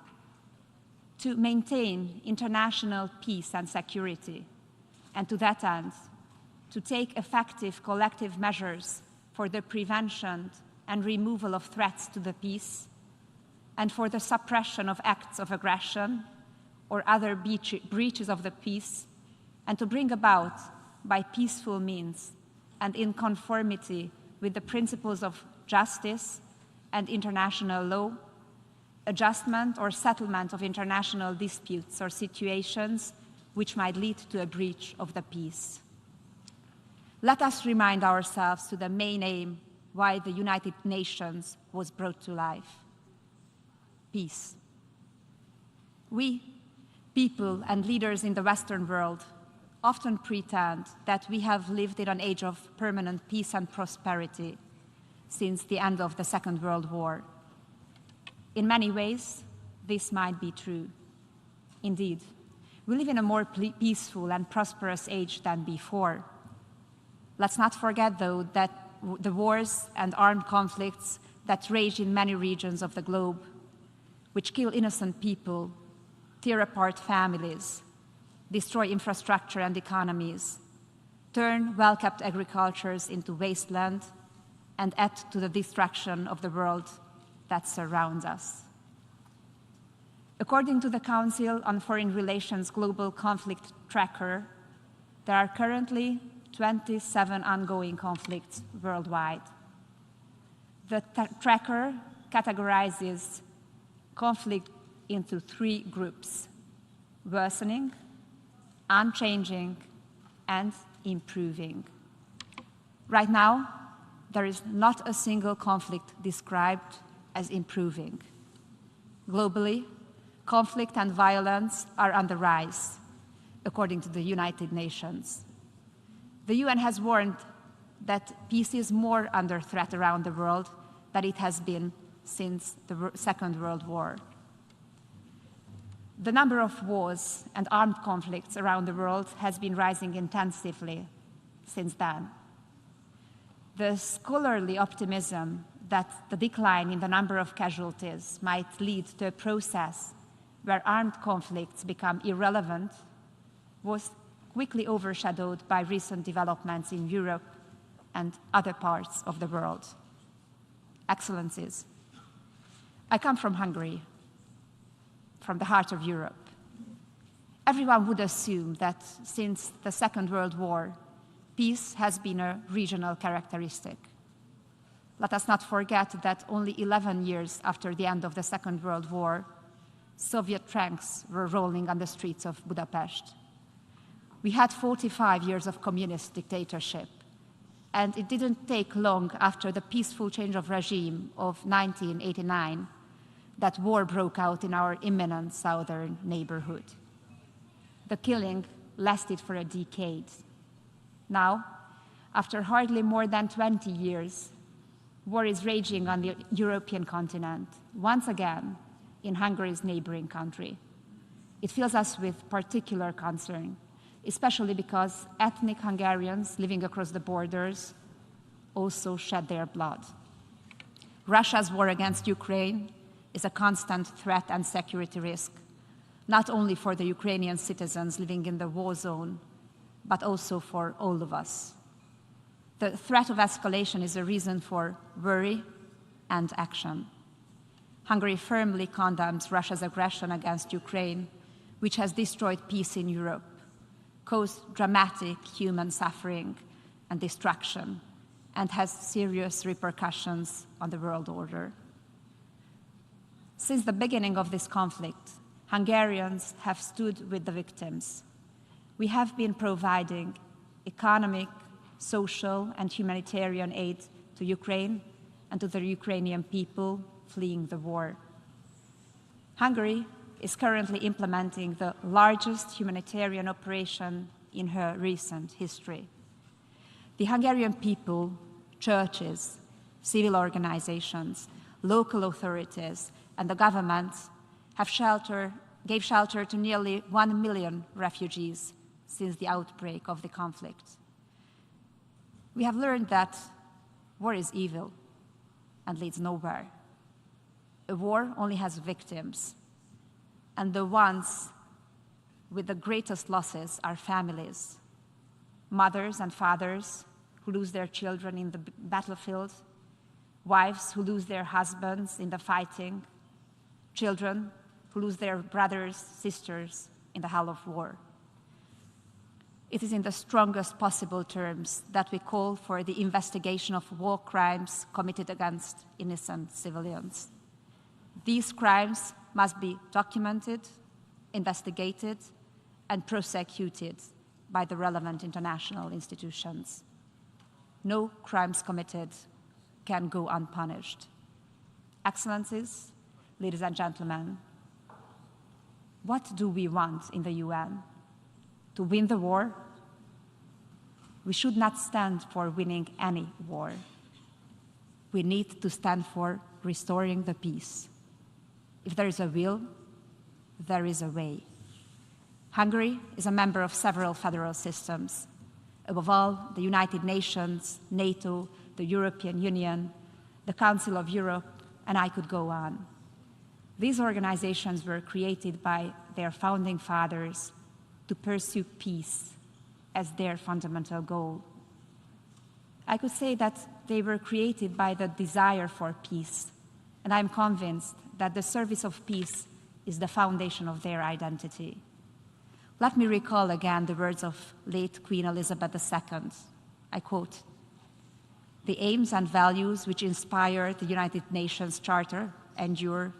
to maintain international peace and security, and to that end, to take effective collective measures for the prevention and removal of threats to the peace, and for the suppression of acts of aggression or other breaches of the peace, and to bring about, by peaceful means and in conformity with the principles of justice and international law, adjustment or settlement of international disputes or situations which might lead to a breach of the peace. Let us remind ourselves to the main aim why the United Nations was brought to life: peace. We, people and leaders in the Western world, often pretend that we have lived in an age of permanent peace and prosperity since the end of the Second World War. In many ways, this might be true. Indeed, we live in a more peaceful and prosperous age than before. Let's not forget, though, that the wars and armed conflicts that rage in many regions of the globe, which kill innocent people, tear apart families, destroy infrastructure and economies, turn well-kept agricultures into wasteland, and add to the destruction of the world that surrounds us. According to the Council on Foreign Relations Global Conflict Tracker, there are currently 27 ongoing conflicts worldwide. The tracker categorizes conflict into 3 groups: worsening, unchanging, and improving. Right now, there is not a single conflict described as improving. Globally, conflict and violence are on the rise, according to the United Nations. The UN has warned that peace is more under threat around the world than it has been since the Second World War. The number of wars and armed conflicts around the world has been rising intensively since then. The scholarly optimism that the decline in the number of casualties might lead to a process where armed conflicts become irrelevant was quickly overshadowed by recent developments in Europe and other parts of the world. Excellencies, I come from Hungary, from the heart of Europe. Everyone would assume that since the Second World War, peace has been a regional characteristic. Let us not forget that only 11 years after the end of the Second World War, Soviet tanks were rolling on the streets of Budapest. We had 45 years of communist dictatorship, and it didn't take long after the peaceful change of regime of 1989 that war broke out in our imminent southern neighborhood. The killing lasted for a decade. Now, after hardly more than 20 years, war is raging on the European continent, once again in Hungary's neighboring country. It fills us with particular concern, especially because ethnic Hungarians living across the borders also shed their blood. Russia's war against Ukraine is a constant threat and security risk, not only for the Ukrainian citizens living in the war zone, but also for all of us. The threat of escalation is a reason for worry and action. Hungary firmly condemns Russia's aggression against Ukraine, which has destroyed peace in Europe, caused dramatic human suffering and destruction, and has serious repercussions on the world order. Since the beginning of this conflict, Hungarians have stood with the victims. We have been providing economic, social, and humanitarian aid to Ukraine and to the Ukrainian people fleeing the war. Hungary is currently implementing the largest humanitarian operation in her recent history. The Hungarian people, churches, civil organizations, local authorities, and the government gave shelter to nearly 1 million refugees since the outbreak of the conflict. We have learned that war is evil and leads nowhere. A war only has victims, and the ones with the greatest losses are families, mothers and fathers who lose their children in the battlefield, wives who lose their husbands in the fighting, children who lose their brothers, sisters in the hell of war. It is in the strongest possible terms that we call for the investigation of war crimes committed against innocent civilians. These crimes must be documented, investigated, and prosecuted by the relevant international institutions. No crimes committed can go unpunished. Excellencies, ladies and gentlemen, what do we want in the UN? To win the war? We should not stand for winning any war. We need to stand for restoring the peace. If there is a will, there is a way. Hungary is a member of several federal systems. Above all, the United Nations, NATO, the European Union, the Council of Europe, and I could go on. These organizations were created by their founding fathers to pursue peace as their fundamental goal. I could say that they were created by the desire for peace, and I'm convinced that the service of peace is the foundation of their identity. Let me recall again the words of late Queen Elizabeth II. I quote, The aims and values which inspire the United Nations Charter endure: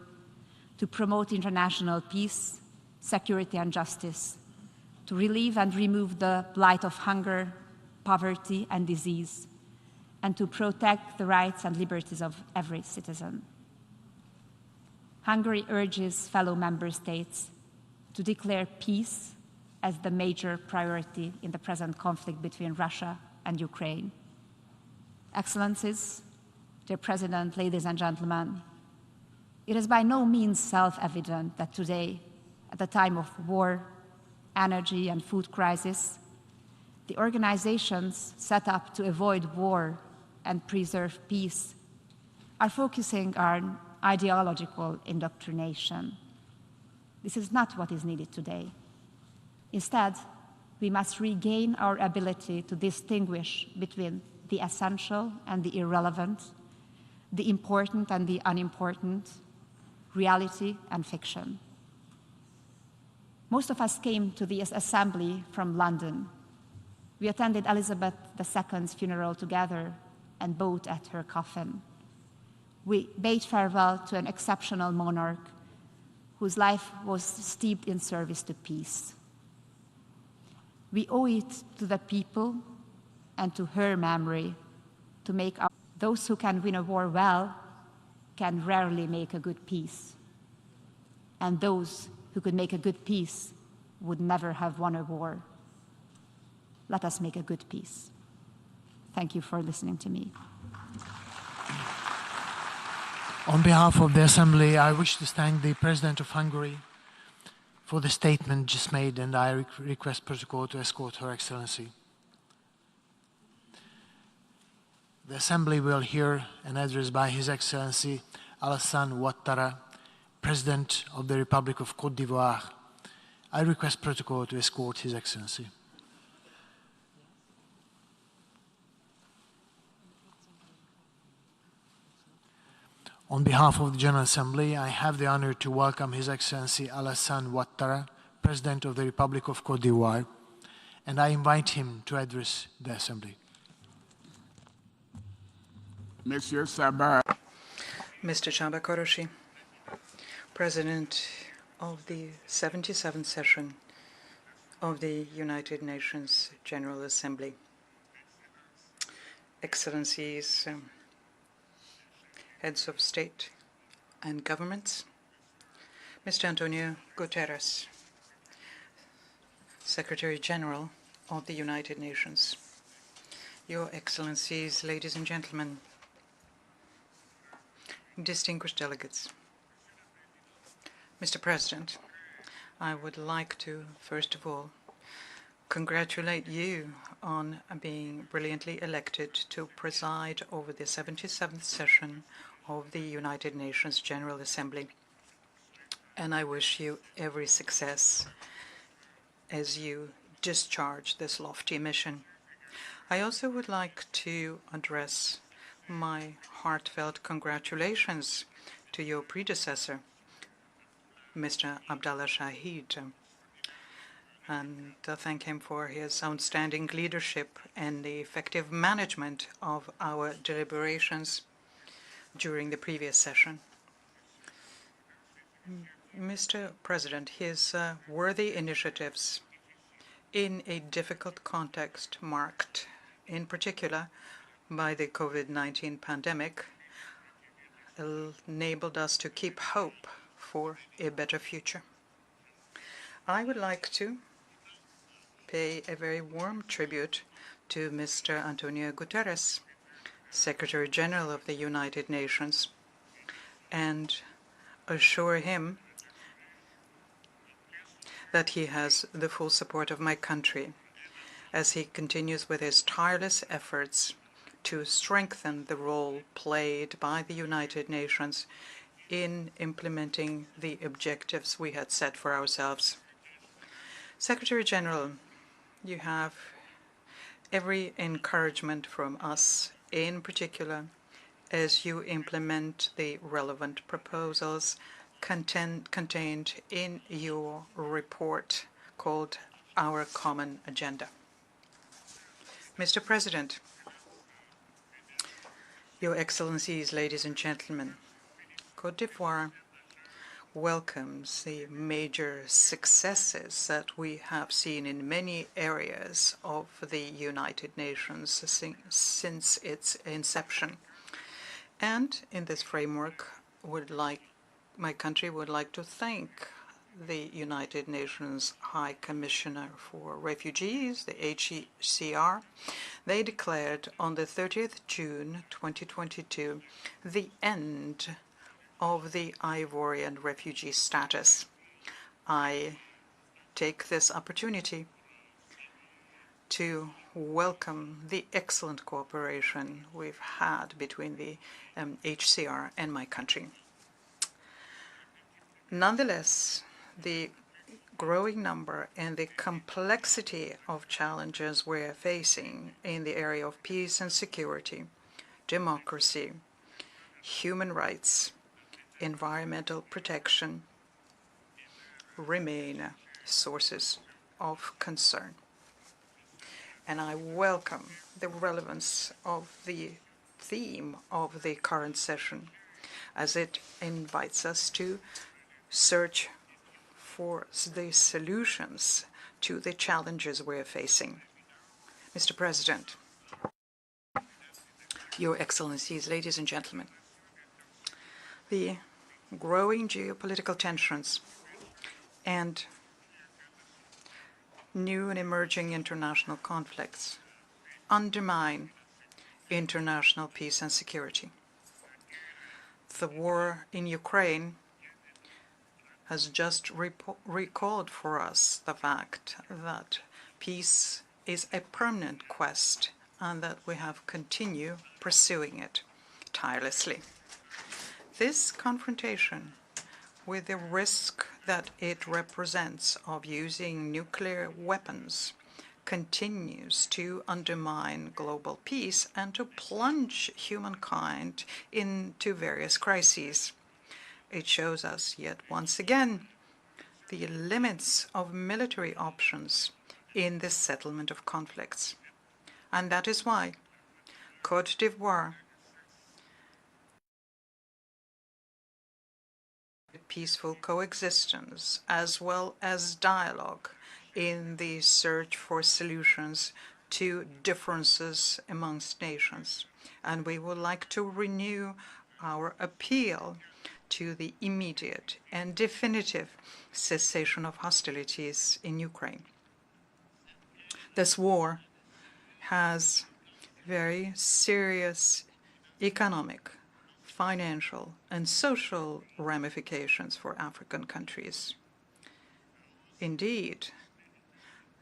to promote international peace, security, and justice, to relieve and remove the blight of hunger, poverty, and disease, and to protect the rights and liberties of every citizen. Hungary urges fellow member states to declare peace as the major priority in the present conflict between Russia and Ukraine. Excellencies, dear President, ladies and gentlemen, it is by no means self-evident that today, at the time of war, energy, and food crisis, the organizations set up to avoid war and preserve peace are focusing on ideological indoctrination. This is not what is needed today. Instead, we must regain our ability to distinguish between the essential and the irrelevant, the important and the unimportant, reality and fiction. Most of us came to this assembly from London. We attended Elizabeth II's funeral together and bowed at her coffin. We bade farewell to an exceptional monarch whose life was steeped in service to peace. We owe it to the people and to her memory to make those who can win a war well can rarely make a good peace. And those who could make a good peace would never have won a war. Let us make a good peace. Thank you for listening to me. On behalf of the Assembly, I wish to thank the President of Hungary for the statement just made, and I request protocol to escort Her Excellency. The Assembly will hear an address by His Excellency Alassane Ouattara, President of the Republic of Côte d'Ivoire. I request protocol to escort His Excellency. On behalf of the General Assembly, I have the honor to welcome His Excellency Alassane Ouattara, President of the Republic of Côte d'Ivoire, and I invite him to address the Assembly. Monsieur Sabah. Mr. Chamba Koroshi, President of the 77th session of the United Nations General Assembly, Excellencies, Heads of State and Governments, Mr. Antonio Guterres, Secretary General of the United Nations, Your Excellencies, ladies and gentlemen, distinguished delegates. Mr. President, I would like to, first of all, congratulate you on being brilliantly elected to preside over the 77th session of the United Nations General Assembly. And I wish you every success as you discharge this lofty mission. I also would like to address my heartfelt congratulations to your predecessor, Mr. Abdallah Shahid, and to thank him for his outstanding leadership and the effective management of our deliberations during the previous session. Mr. President, his worthy initiatives in a difficult context marked, in particular, by the COVID-19 pandemic, enabled us to keep hope for a better future. I would like to pay a very warm tribute to Mr. Antonio Guterres, Secretary General of the United Nations, and assure him that he has the full support of my country as he continues with his tireless efforts to strengthen the role played by the United Nations in implementing the objectives we had set for ourselves. Secretary General, you have every encouragement from us, in particular, as you implement the relevant proposals contained in your report called Our Common Agenda. Mr. President, Your Excellencies, ladies and gentlemen, Côte d'Ivoire welcomes the major successes that we have seen in many areas of the United Nations since its inception. And in this framework, my country would like to thank the United Nations High Commissioner for Refugees, the HCR. They declared on the 30th June 2022 the end of the Ivorian refugee status. I take this opportunity to welcome the excellent cooperation we've had between the HCR and my country. Nonetheless, the growing number and the complexity of challenges we're facing in the area of peace and security, democracy, human rights, environmental protection remain sources of concern. And I welcome the relevance of the theme of the current session as it invites us to search for the solutions to the challenges we're facing. Mr. President, Your Excellencies, ladies and gentlemen, the growing geopolitical tensions and new and emerging international conflicts undermine international peace and security. The war in Ukraine has just recalled for us the fact that peace is a permanent quest and that we have continued pursuing it tirelessly. This confrontation, with the risk that it represents of using nuclear weapons, continues to undermine global peace and to plunge humankind into various crises. It shows us yet once again the limits of military options in the settlement of conflicts. And that is why Côte d'Ivoire peaceful coexistence as well as dialogue in the search for solutions to differences amongst nations. And we would like to renew our appeal to the immediate and definitive cessation of hostilities in Ukraine. This war has very serious economic, financial, and social ramifications for African countries. Indeed,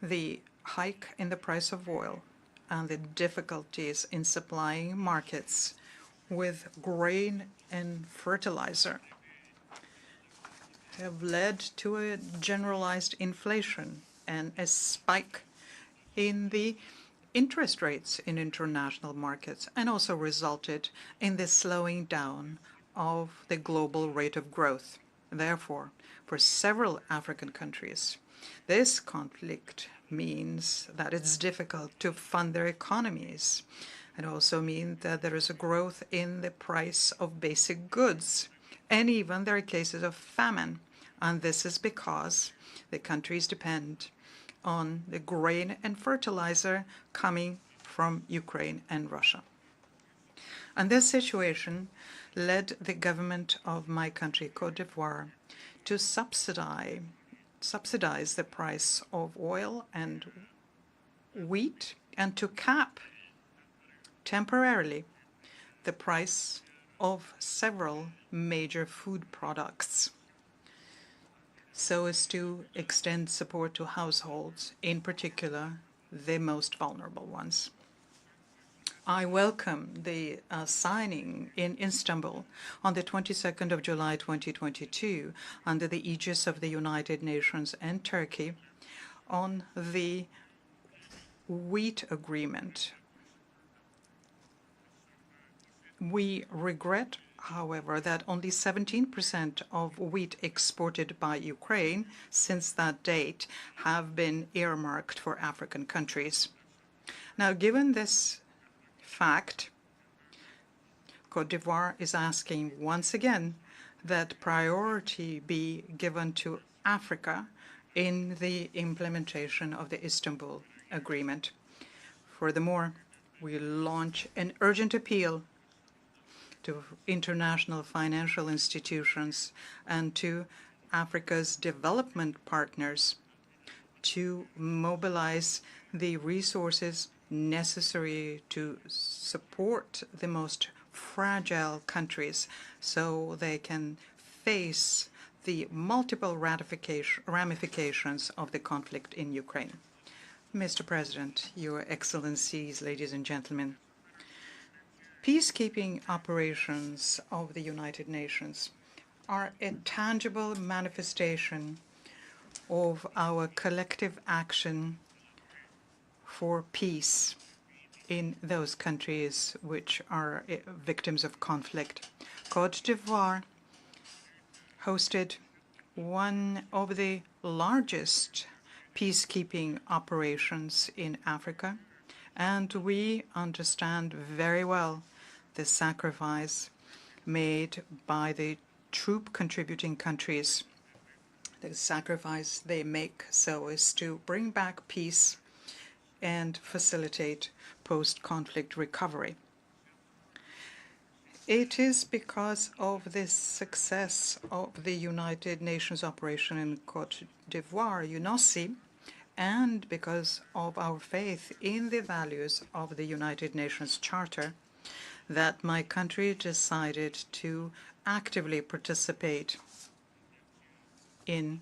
the hike in the price of oil and the difficulties in supplying markets with grain and fertilizer have led to a generalized inflation and a spike in the interest rates in international markets, and also resulted in the slowing down of the global rate of growth. Therefore, for several African countries, this conflict means that it's difficult to fund their economies. It also means that there is a growth in the price of basic goods, and even there are cases of famine. And this is because the countries depend on the grain and fertilizer coming from Ukraine and Russia. And this situation led the government of my country, Côte d'Ivoire, to subsidize the price of oil and wheat and to cap temporarily the price of several major food products so as to extend support to households, in particular the most vulnerable ones. I welcome the signing in Istanbul on the 22nd of July 2022 under the aegis of the United Nations and Turkey on the wheat agreement. We regret, however, that only 17% of wheat exported by Ukraine since that date have been earmarked for African countries. Now, given this fact, Côte d'Ivoire is asking once again that priority be given to Africa in the implementation of the Istanbul Agreement. Furthermore, we launch an urgent appeal to international financial institutions and to Africa's development partners to mobilize the resources necessary to support the most fragile countries so they can face the multiple ramifications of the conflict in Ukraine. Mr. President, Your Excellencies, ladies and gentlemen, peacekeeping operations of the United Nations are a tangible manifestation of our collective action for peace in those countries which are victims of conflict. Côte d'Ivoire hosted one of the largest peacekeeping operations in Africa, and we understand very well the sacrifice made by the troop-contributing countries, the sacrifice they make so as to bring back peace and facilitate post-conflict recovery. It is because of the success of the United Nations operation in Côte d'Ivoire, UNOSI, and because of our faith in the values of the United Nations Charter, that my country decided to actively participate in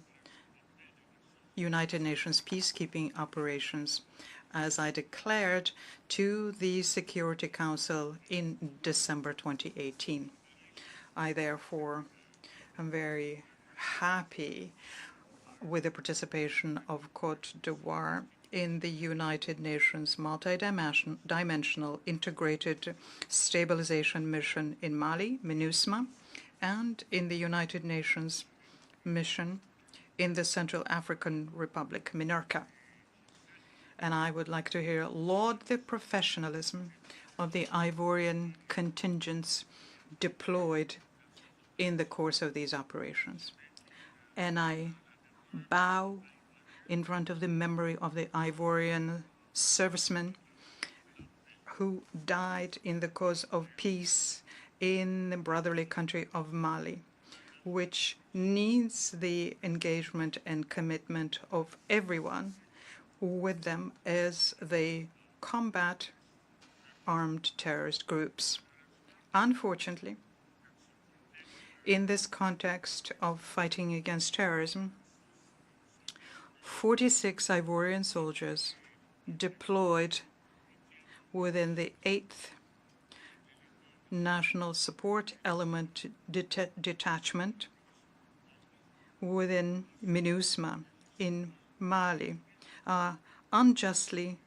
United Nations peacekeeping operations, as I declared to the Security Council in December 2018. I therefore am very happy with the participation of Côte d'Ivoire in the United Nations multidimensional integrated stabilization mission in Mali, MINUSMA, and in the United Nations mission in the Central African Republic, MINURCA. And I would like to laud the professionalism of the Ivorian contingents deployed in the course of these operations. And I bow in front of the memory of the Ivorian servicemen who died in the cause of peace in the brotherly country of Mali, which needs the engagement and commitment of everyone with them as they combat armed terrorist groups. Unfortunately, in this context of fighting against terrorism, 46 Ivorian soldiers deployed within the 8th National Support Element Detachment within MINUSMA in Mali are unjustly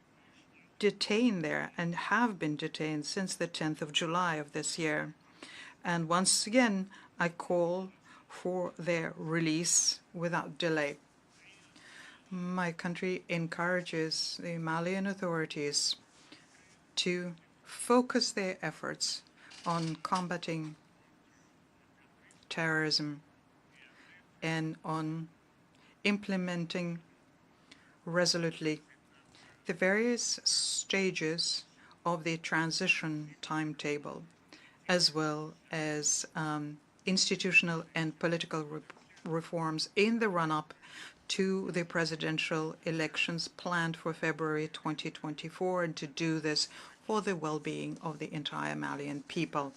detained there and have been detained since the 10th of July of this year. And once again, I call for their release without delay. My country encourages the Malian authorities to focus their efforts on combating terrorism and on implementing resolutely the various stages of the transition timetable, as well as institutional and political reforms in the run-up to the presidential elections planned for February 2024, and to do this for the well-being of the entire Malian people.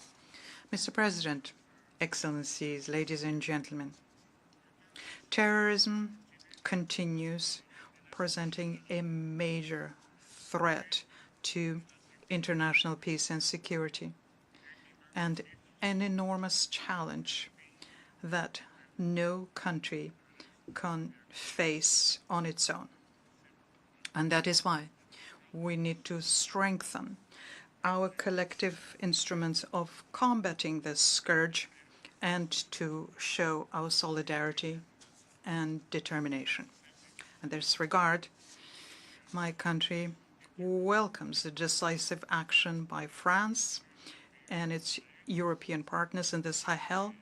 Mr. President, Excellencies, ladies and gentlemen, terrorism continues presenting a major threat to international peace and security, and an enormous challenge that no country can face on its own. And that is why we need to strengthen our collective instruments of combating this scourge and to show our solidarity and determination. In this regard, my country welcomes the decisive action by France and its European partners in the Sahel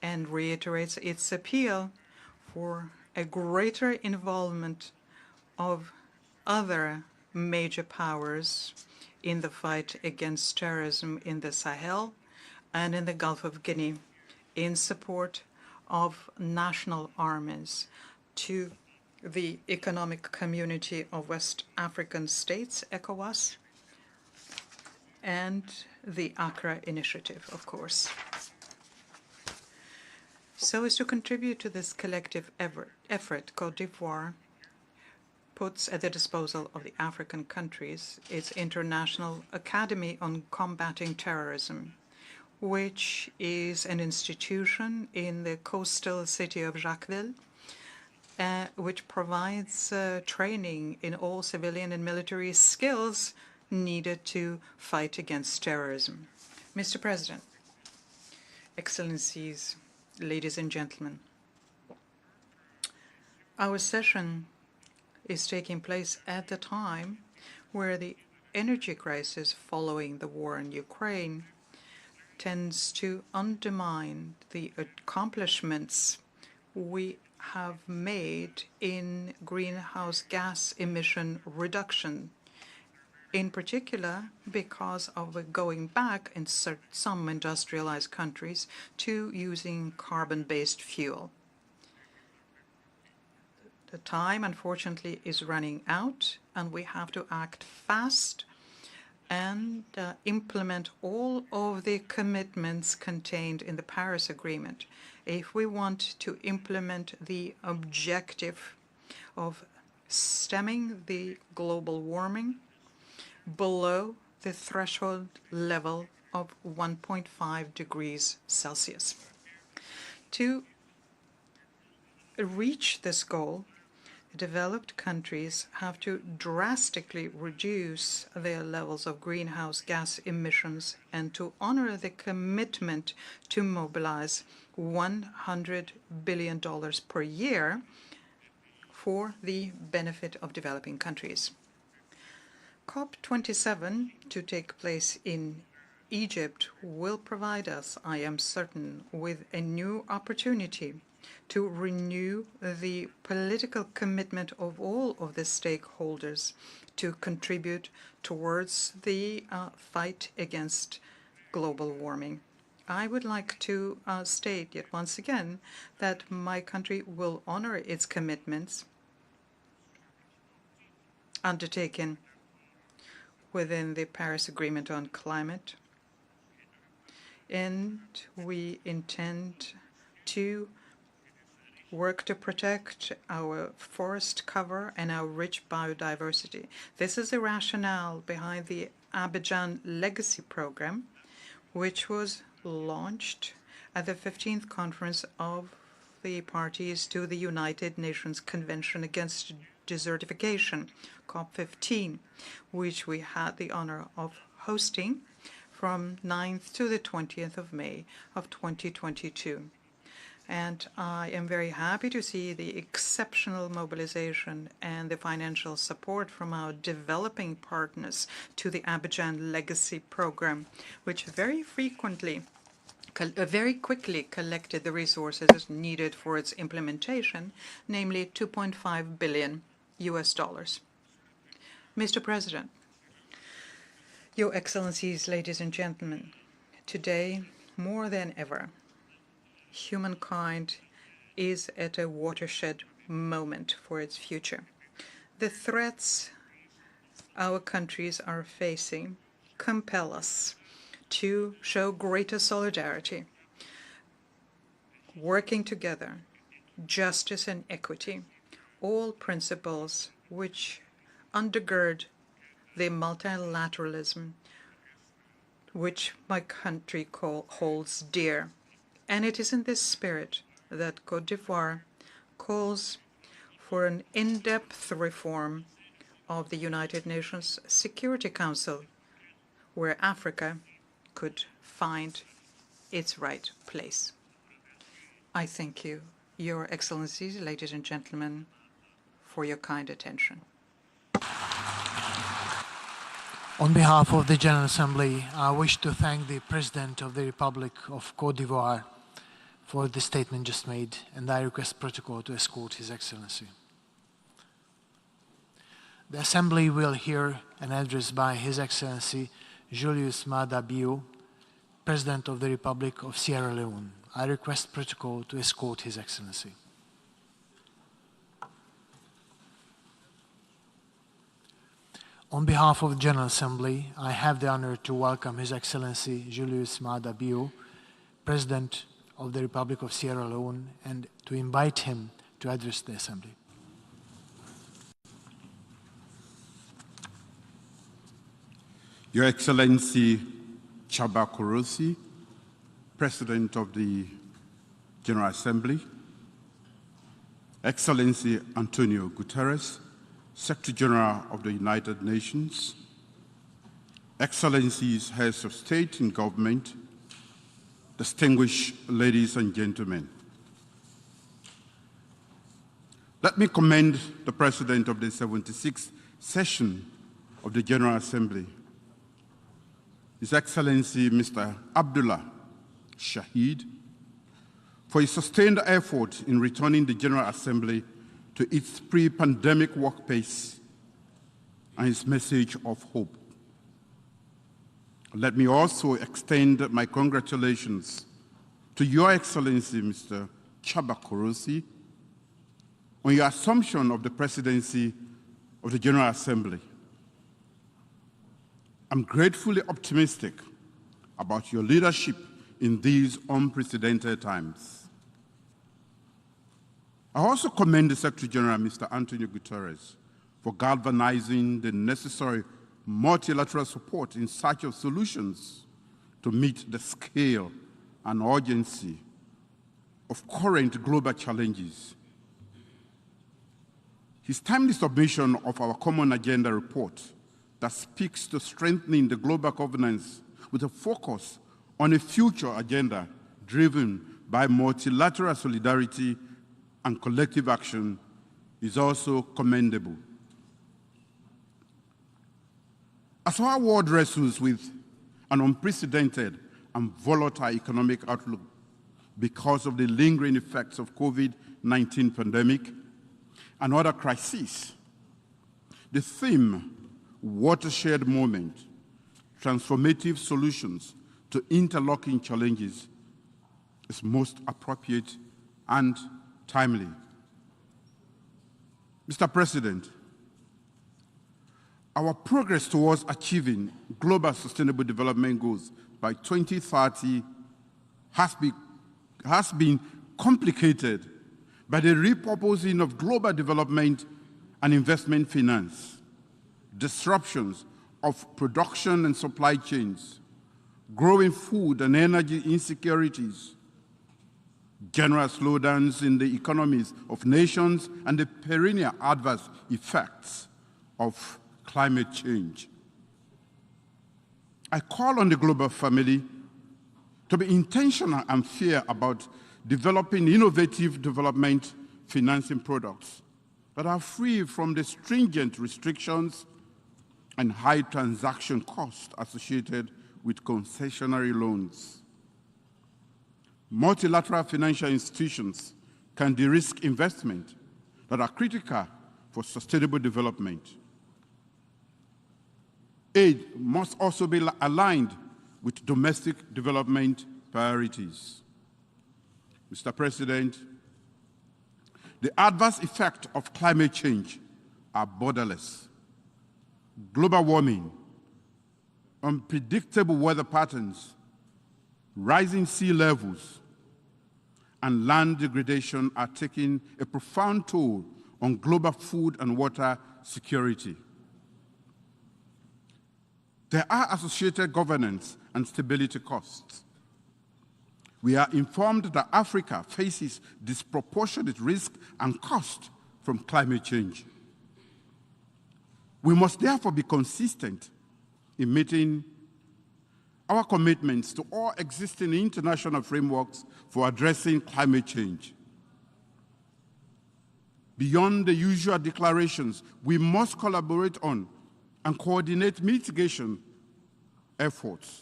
and reiterates its appeal for a greater involvement of other major powers in the fight against terrorism in the Sahel and in the Gulf of Guinea in support of national armies to the Economic Community of West African States, ECOWAS, and the Accra Initiative, of course. So as to contribute to this collective effort, Côte d'Ivoire puts at the disposal of the African countries its International Academy on Combating Terrorism, which is an institution in the coastal city of Jacquesville, which provides training in all civilian and military skills needed to fight against terrorism. Mr. President, Excellencies, ladies and gentlemen, our session is taking place at the time where the energy crisis following the war in Ukraine tends to undermine the accomplishments we have made in greenhouse gas emission reduction, in particular because of going back in some industrialized countries to using carbon-based fuel. The time, unfortunately, is running out, and we have to act fast and implement all of the commitments contained in the Paris Agreement if we want to implement the objective of stemming the global warming below the threshold level of 1.5 degrees Celsius. To reach this goal, developed countries have to drastically reduce their levels of greenhouse gas emissions and to honor the commitment to mobilize $100 billion per year for the benefit of developing countries. COP27, to take place in Egypt, will provide us, I am certain, with a new opportunity to renew the political commitment of all of the stakeholders to contribute towards the fight against global warming. I would like to state yet once again that my country will honor its commitments undertaken within the Paris Agreement on Climate, and we intend to work to protect our forest cover and our rich biodiversity. This is the rationale behind the Abidjan Legacy Program, which was launched at the 15th Conference of the Parties to the United Nations Convention Against Desertification, COP15, which we had the honor of hosting from 9th to the 20th of May of 2022. And I am very happy to see the exceptional mobilization and the financial support from our developing partners to the Abidjan Legacy Program, which very quickly collected the resources needed for its implementation, namely $2.5 billion. Mr. President, Your Excellencies, ladies and gentlemen, today, more than ever, humankind is at a watershed moment for its future. The threats our countries are facing compel us to show greater solidarity, working together, justice and equity, all principles which undergird the multilateralism which my country holds dear. And it is in this spirit that Côte d'Ivoire calls for an in-depth reform of the United Nations Security Council, where Africa could find its right place. I thank you, Your Excellencies, ladies and gentlemen, for your kind attention. On behalf of the General Assembly, I wish to thank the President of the Republic of Côte d'Ivoire for the statement just made, and I request protocol to escort His Excellency. The Assembly will hear an address by His Excellency Julius Maada Bio, President of the Republic of Sierra Leone. I request protocol to escort His Excellency. On behalf of the General Assembly, I have the honor to welcome His Excellency Julius Maada Bio, President of the Republic of Sierra Leone, and to invite him to address the Assembly. Your Excellency Chaba Korosi, President of the General Assembly, Excellency Antonio Guterres, Secretary General of the United Nations, Excellencies, Heads of State and Government, distinguished ladies and gentlemen. Let me commend the President of the 76th session of the General Assembly, His Excellency Mr. Abdullah Shahid, for his sustained effort in returning the General Assembly to its pre-pandemic work pace and his message of hope. Let me also extend my congratulations to Your Excellency, Mr. Chaba Korosi, on your assumption of the presidency of the General Assembly. I'm gratefully optimistic about your leadership in these unprecedented times. I also commend the Secretary General, Mr. Antonio Guterres, for galvanizing the necessary multilateral support in search of solutions to meet the scale and urgency of current global challenges. His timely submission of our Common Agenda report that speaks to strengthening the global governance with a focus on a future agenda driven by multilateral solidarity and collective action is also commendable. As our world wrestles with an unprecedented and volatile economic outlook because of the lingering effects of COVID-19 pandemic and other crises, the theme, watershed moment, transformative solutions to interlocking challenges, is most appropriate and timely. Mr. President, our progress towards achieving global sustainable development goals by 2030 has been complicated by the repurposing of global development and investment finance, disruptions of production and supply chains, growing food and energy insecurities, general slowdowns in the economies of nations, and the perennial adverse effects of climate change. I call on the global family to be intentional and fair about developing innovative development financing products that are free from the stringent restrictions and high transaction costs associated with concessionary loans. Multilateral financial institutions can de-risk investment that are critical for sustainable development. Aid must also be aligned with domestic development priorities. Mr. President, the adverse effects of climate change are borderless. Global warming, unpredictable weather patterns, rising sea levels, and land degradation are taking a profound toll on global food and water security. There are associated governance and stability costs. We are informed that Africa faces disproportionate risk and cost from climate change. We must therefore be consistent in meeting our commitments to all existing international frameworks for addressing climate change. Beyond the usual declarations, we must collaborate on and coordinate mitigation efforts,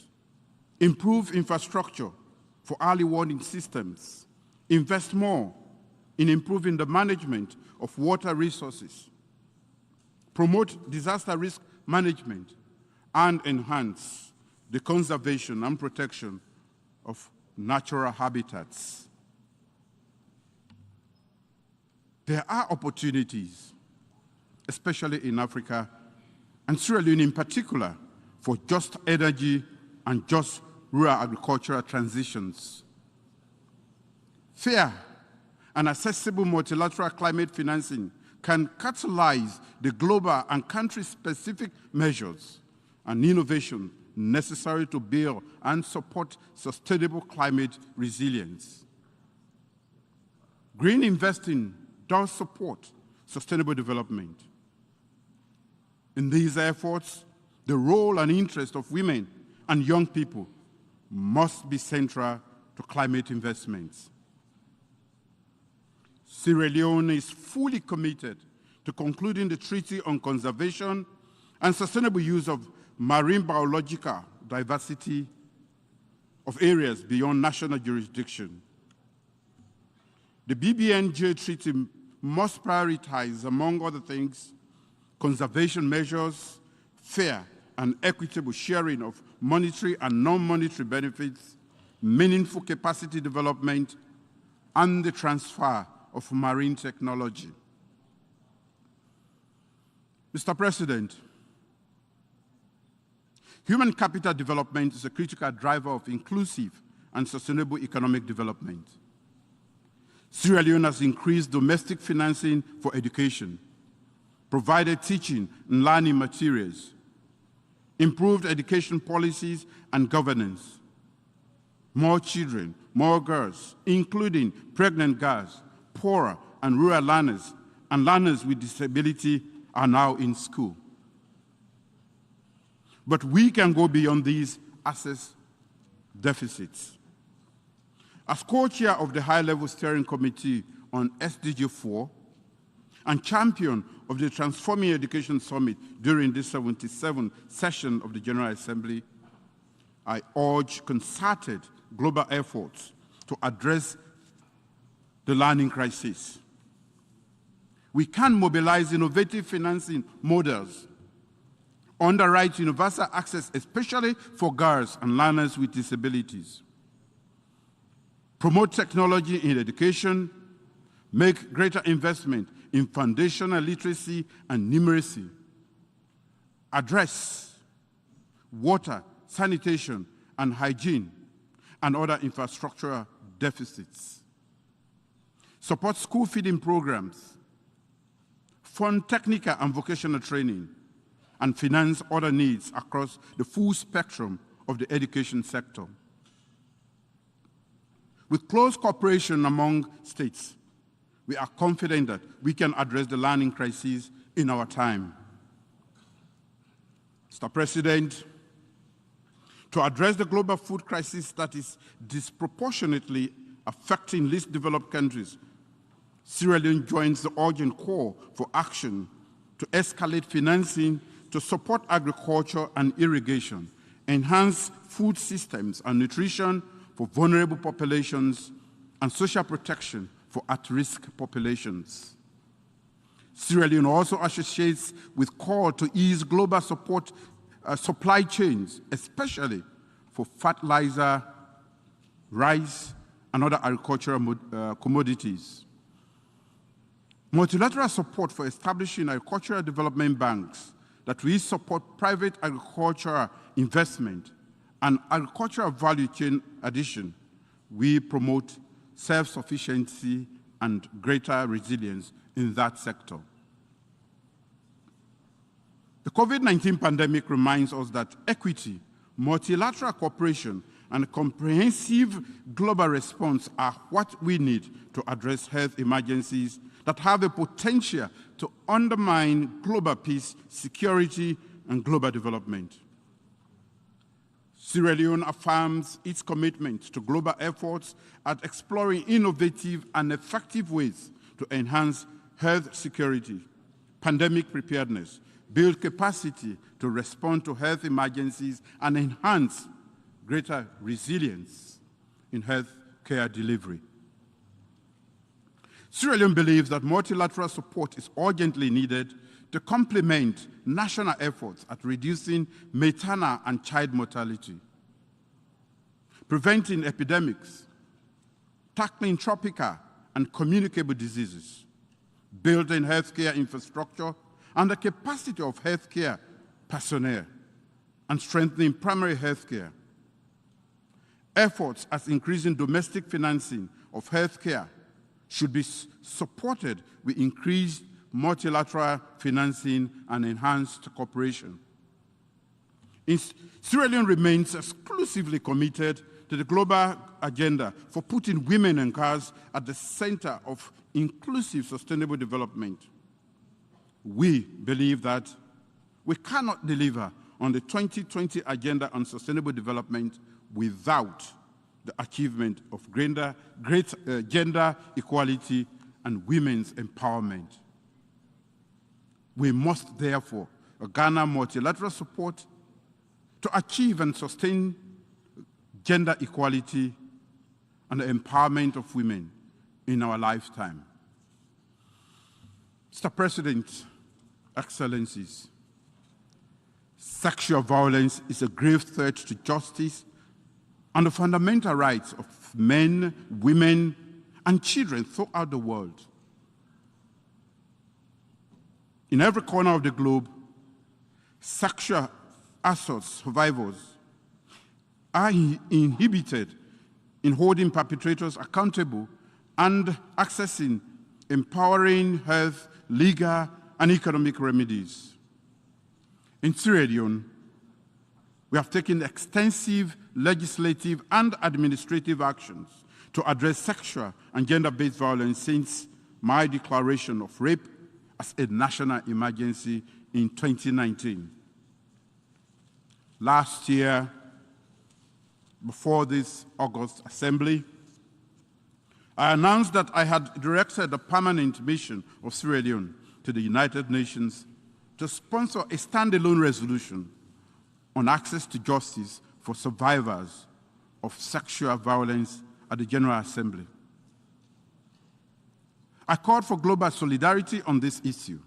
improve infrastructure for early warning systems, invest more in improving the management of water resources, promote disaster risk management, and enhance the conservation and protection of natural habitats. There are opportunities, especially in Africa, and Sierra Leone in particular, for just energy and just rural agricultural transitions. Fair and accessible multilateral climate financing can catalyze the global and country-specific measures and innovation necessary to build and support sustainable climate resilience. Green investing does support sustainable development. In these efforts, the role and interest of women and young people must be central to climate investments. Sierra Leone is fully committed to concluding the Treaty on Conservation and Sustainable Use of Marine Biological Diversity of areas beyond national jurisdiction. The BBNJ Treaty must prioritize, among other things, conservation measures, fair and equitable sharing of monetary and non-monetary benefits, meaningful capacity development, and the transfer of marine technology. Mr. President, human capital development is a critical driver of inclusive and sustainable economic development. Sierra Leone has increased domestic financing for education, provided teaching and learning materials, improved education policies and governance. More children, more girls, including pregnant girls, poor and rural learners, and learners with disability are now in school. But we can go beyond these access deficits. As co-chair of the High-Level Steering Committee on SDG 4 and champion of the Transforming Education Summit during this 77th session of the General Assembly, I urge concerted global efforts to address the learning crisis. We can mobilize innovative financing models, underwrite universal access, especially for girls and learners with disabilities, promote technology in education, make greater investment in foundational literacy and numeracy, address water, sanitation, and hygiene, and other infrastructural deficits, support school feeding programs, fund technical and vocational training, and finance other needs across the full spectrum of the education sector. With close cooperation among states, we are confident that we can address the learning crisis in our time. Mr. President, to address the global food crisis that is disproportionately affecting least developed countries, Sierra Leone joins the urgent call for action to escalate financing to support agriculture and irrigation, enhance food systems and nutrition for vulnerable populations, and social protection for at-risk populations. Sierra Leone also associates with call to ease global supply chains, especially for fertilizer, rice, and other agricultural commodities. Multilateral support for establishing agricultural development banks that will support private agricultural investment and agricultural value chain addition. We promote self-sufficiency and greater resilience in that sector. The COVID-19 pandemic reminds us that equity, multilateral cooperation, and a comprehensive global response are what we need to address health emergencies that have the potential to undermine global peace, security, and global development. Sierra Leone affirms its commitment to global efforts at exploring innovative and effective ways to enhance health security, pandemic preparedness, build capacity to respond to health emergencies, and enhance greater resilience in health care delivery. Sierra Leone believes that multilateral support is urgently needed to complement national efforts at reducing maternal and child mortality, preventing epidemics, tackling tropical and communicable diseases, building healthcare infrastructure and the capacity of healthcare personnel, and strengthening primary healthcare. Efforts at increasing domestic financing of healthcare should be supported with increased multilateral financing and enhanced cooperation. Sierra Leone remains exclusively committed to the global agenda for putting women and girls at the center of inclusive sustainable development. We believe that we cannot deliver on the 2020 Agenda on Sustainable Development without the achievement of great gender equality and women's empowerment. We must therefore garner multilateral support to achieve and sustain gender equality and the empowerment of women in our lifetime. Mr. President, Excellencies, sexual violence is a grave threat to justice and the fundamental rights of men, women, and children throughout the world. In every corner of the globe, sexual assault survivors are inhibited in holding perpetrators accountable and accessing empowering health, legal, and economic remedies. In Sierra Leone, we have taken extensive legislative and administrative actions to address sexual and gender-based violence since my declaration of rape as a national emergency in 2019. Last year, before this August Assembly, I announced that I had directed a permanent mission of Sierra Leone to the United Nations to sponsor a standalone resolution on access to justice for survivors of sexual violence at the General Assembly. I called for global solidarity on this issue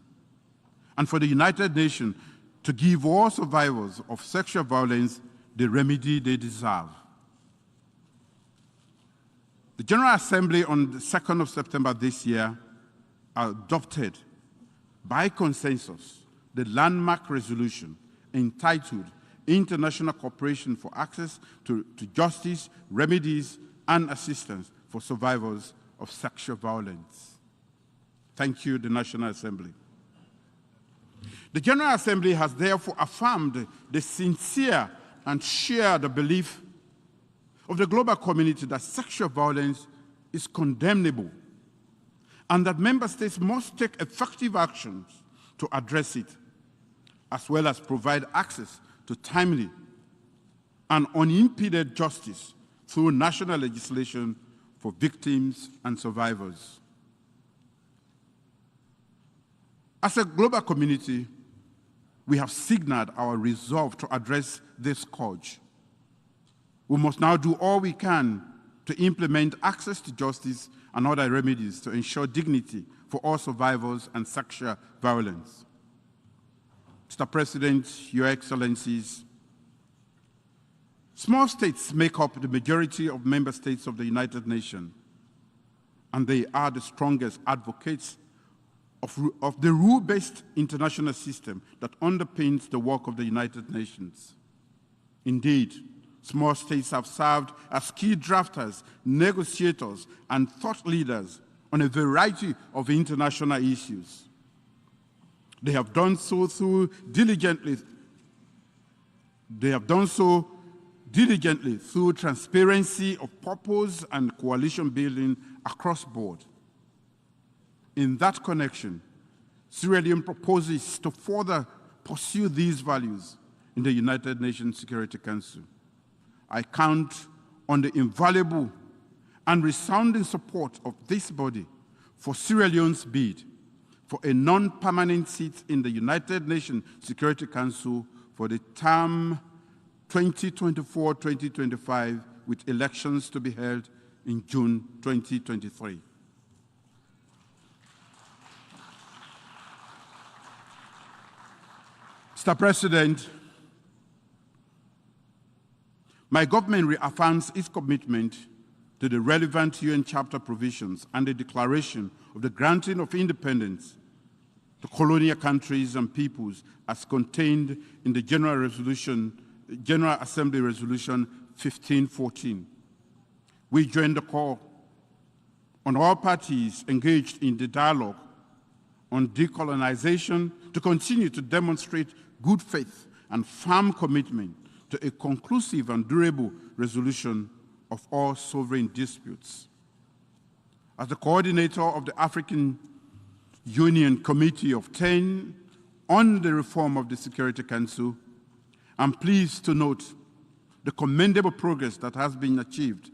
and for the United Nations to give all survivors of sexual violence the remedy they deserve. The General Assembly on the 2nd of September this year adopted by consensus the landmark resolution entitled International Cooperation for Access to Justice, Remedies, and Assistance for Survivors of Sexual Violence. Thank you, the National Assembly. The General Assembly has therefore affirmed the sincere and shared belief of the global community that sexual violence is condemnable and that member states must take effective actions to address it, as well as provide access to timely and unimpeded justice through national legislation for victims and survivors. As a global community, we have signaled our resolve to address this scourge. We must now do all we can to implement access to justice and other remedies to ensure dignity for all survivors and sexual violence. Mr. President, Your Excellencies, small states make up the majority of member states of the United Nations, and they are the strongest advocates of the rule-based international system that underpins the work of the United Nations. Indeed, small states have served as key drafters, negotiators, and thought leaders on a variety of international issues. They have done so diligently through transparency of purpose and coalition building across board. In that connection, Sierra Leone proposes to further pursue these values in the United Nations Security Council. I count on the invaluable and resounding support of this body for Sierra Leone's bid for a non-permanent seat in the United Nations Security Council for the term 2024-2025, with elections to be held in June 2023. Mr. President, my government reaffirms its commitment to the relevant UN Charter provisions and the declaration of the granting of independence to colonial countries and peoples as contained in the General Assembly Resolution 1514. We join the call on all parties engaged in the dialogue on decolonization to continue to demonstrate good faith and firm commitment to a conclusive and durable resolution of all sovereign disputes. As the coordinator of the African Union Committee of 10 on the reform of the Security Council, I'm pleased to note the commendable progress that has been achieved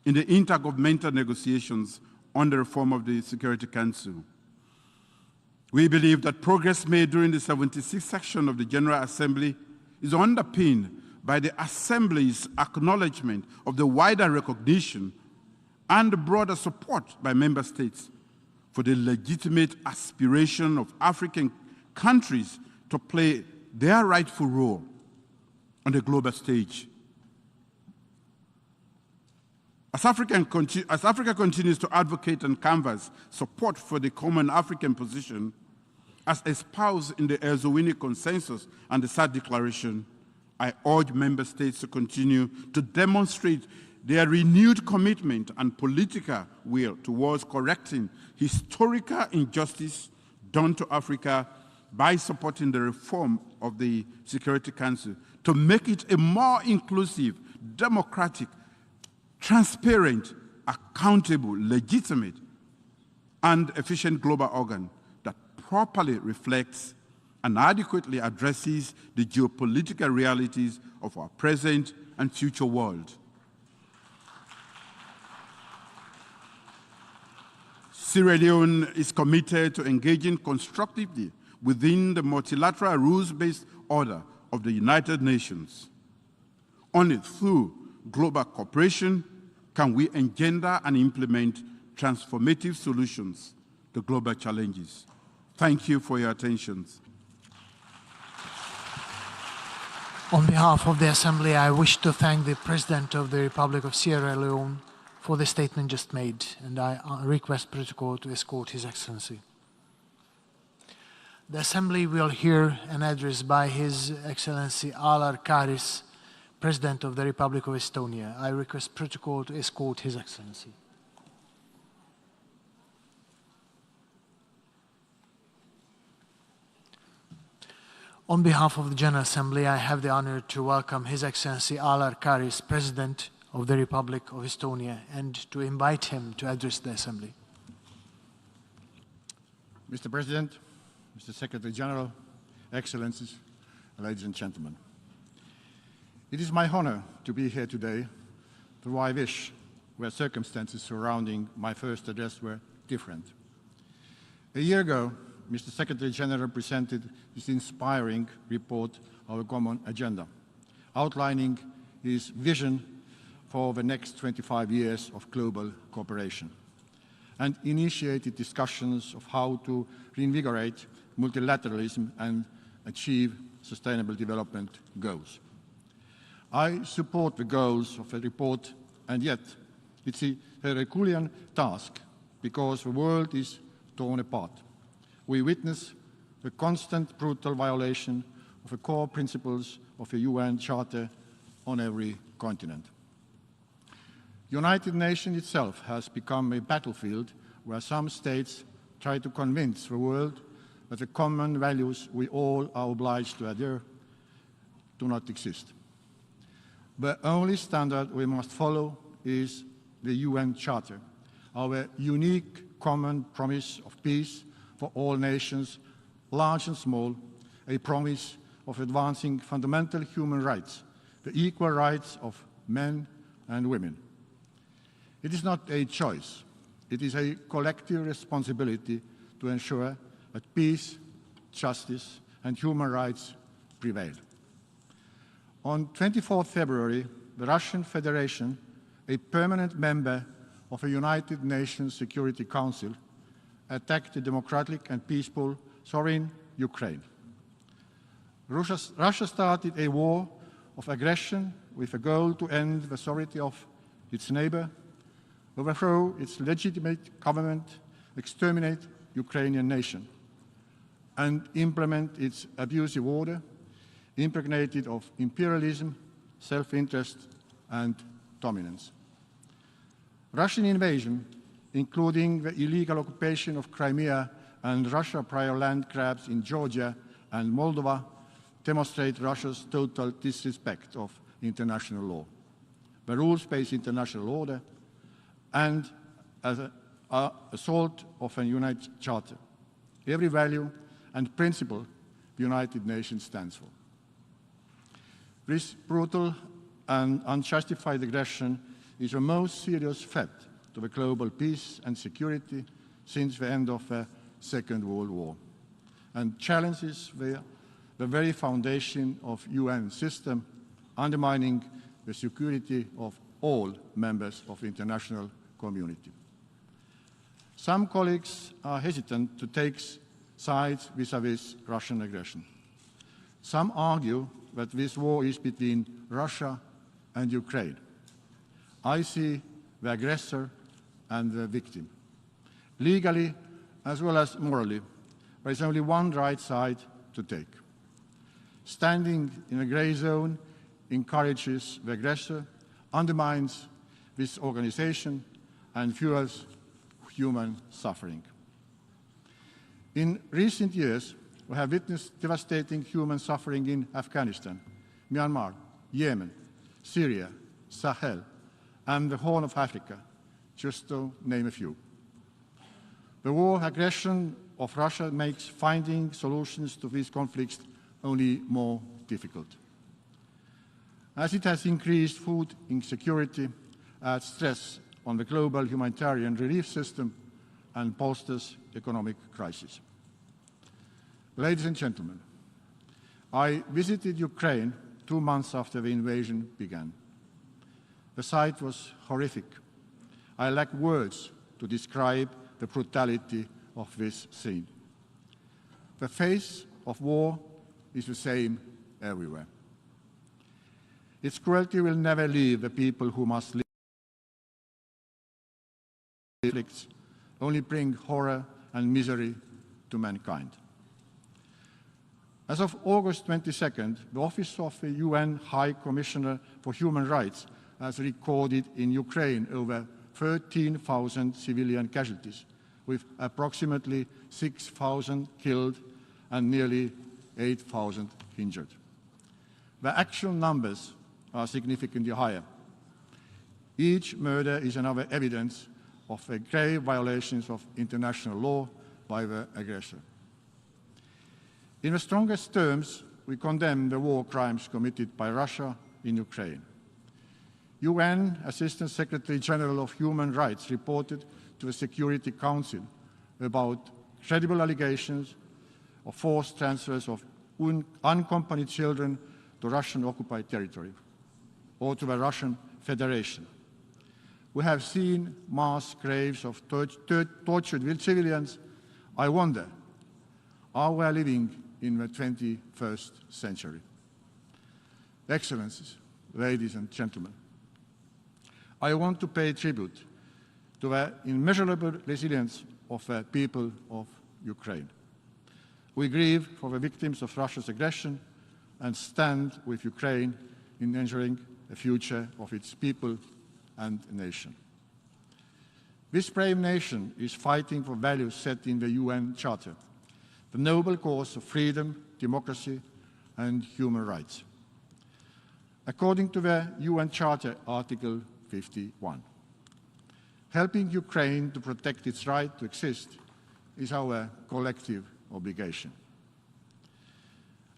in the intergovernmental negotiations on the reform of the Security Council. We believe that progress made during the 76th section of the General Assembly is underpinned by the Assembly's acknowledgement of the wider recognition and broader support by member states for the legitimate aspiration of African countries to play their rightful role on the global stage. As Africa continues to advocate and canvass support for the common African position, as espoused in the Erzowini Consensus and the SAD Declaration, I urge member states to continue to demonstrate their renewed commitment and political will towards correcting historical injustice done to Africa by supporting the reform of the Security Council to make it a more inclusive, democratic, transparent, accountable, legitimate, and efficient global organ that properly reflects and adequately addresses the geopolitical realities of our present and future world. Sierra Leone is committed to engaging constructively within the multilateral rules-based order of the United Nations. Only through global cooperation can we engender and implement transformative solutions to global challenges. Thank you for your attention. On behalf of the Assembly, I wish to thank the President of the Republic of Sierra Leone for the statement just made, and I request protocol to escort His Excellency. The Assembly will hear an address by His Excellency Alar Karis, President of the Republic of Estonia. I request protocol to escort His Excellency. On behalf of the General Assembly, I have the honor to welcome His Excellency Alar Karis, President of the Republic of Estonia, and to invite him to address the Assembly. Mr. President, Mr. Secretary General, Excellencies, ladies and gentlemen. It is my honor to be here today, though I wish where circumstances surrounding my first address were different. A year ago, Mr. Secretary General presented this inspiring report, Our Common Agenda, outlining his vision for the next 25 years of global cooperation, and initiated discussions of how to reinvigorate multilateralism and achieve sustainable development goals. I support the goals of the report, and yet it's a Herculean task because the world is torn apart. We witness the constant brutal violation of the core principles of the UN Charter on every continent. The United Nations itself has become a battlefield where some states try to convince the world that the common values we all are obliged to adhere do not exist. The only standard we must follow is the UN Charter, our unique common promise of peace for all nations, large and small, a promise of advancing fundamental human rights, the equal rights of men and women. It is not a choice. It is a collective responsibility to ensure that peace, justice, and human rights prevail. On 24 February, the Russian Federation, a permanent member of a United Nations Security Council, attacked the democratic and peaceful sovereign Ukraine. Russia started a war of aggression with a goal to end the sovereignty of its neighbor, overthrow its legitimate government, exterminate Ukrainian nation, and implement its abusive order, impregnated of imperialism, self-interest, and dominance. Russian invasion, including the illegal occupation of Crimea and Russia's prior land grabs in Georgia and Moldova, demonstrate Russia's total disrespect of international law, the rules-based international order, and as an assault of a United Charter, every value and principle the United Nations stands for. This brutal and unjustified aggression is the most serious threat to the global peace and security since the end of the Second World War, and challenges the very foundation of UN system, undermining the security of all members of the international community. Some colleagues are hesitant to take sides vis-à-vis Russian aggression. Some argue that this war is between Russia and Ukraine. I see the aggressor and the victim. Legally, as well as morally, there is only one right side to take. Standing in a grey zone encourages the aggressor, undermines this organization, and fuels human suffering. In recent years, we have witnessed devastating human suffering in Afghanistan, Myanmar, Yemen, Syria, Sahel, and the Horn of Africa, just to name a few. The war aggression of Russia makes finding solutions to these conflicts only more difficult, as it has increased food insecurity, adds stress on the global humanitarian relief system, and bolsters economic crisis. Ladies and gentlemen, I visited Ukraine 2 months after the invasion began. The sight was horrific. I lack words to describe the brutality of this scene. The face of war is the same everywhere. Its cruelty will never leave the people who must live. Conflicts only bring horror and misery to mankind. As of August 22nd, the Office of the UN High Commissioner for Human Rights has recorded in Ukraine over 13,000 civilian casualties, with approximately 6,000 killed and nearly 8,000 injured. The actual numbers are significantly higher. Each murder is another evidence of the grave violations of international law by the aggressor. In the strongest terms, we condemn the war crimes committed by Russia in Ukraine. UN Assistant Secretary General of Human Rights reported to the Security Council about credible allegations of forced transfers of unaccompanied children to Russian-occupied territory or to the Russian Federation. We have seen mass graves of tortured civilians. I wonder, are we living in the 21st century? Excellencies, ladies and gentlemen, I want to pay tribute to the immeasurable resilience of the people of Ukraine. We grieve for the victims of Russia's aggression and stand with Ukraine in ensuring the future of its people and nation. This brave nation is fighting for values set in the UN Charter, the noble cause of freedom, democracy, and human rights. According to the UN Charter, Article 51, helping Ukraine to protect its right to exist is our collective obligation.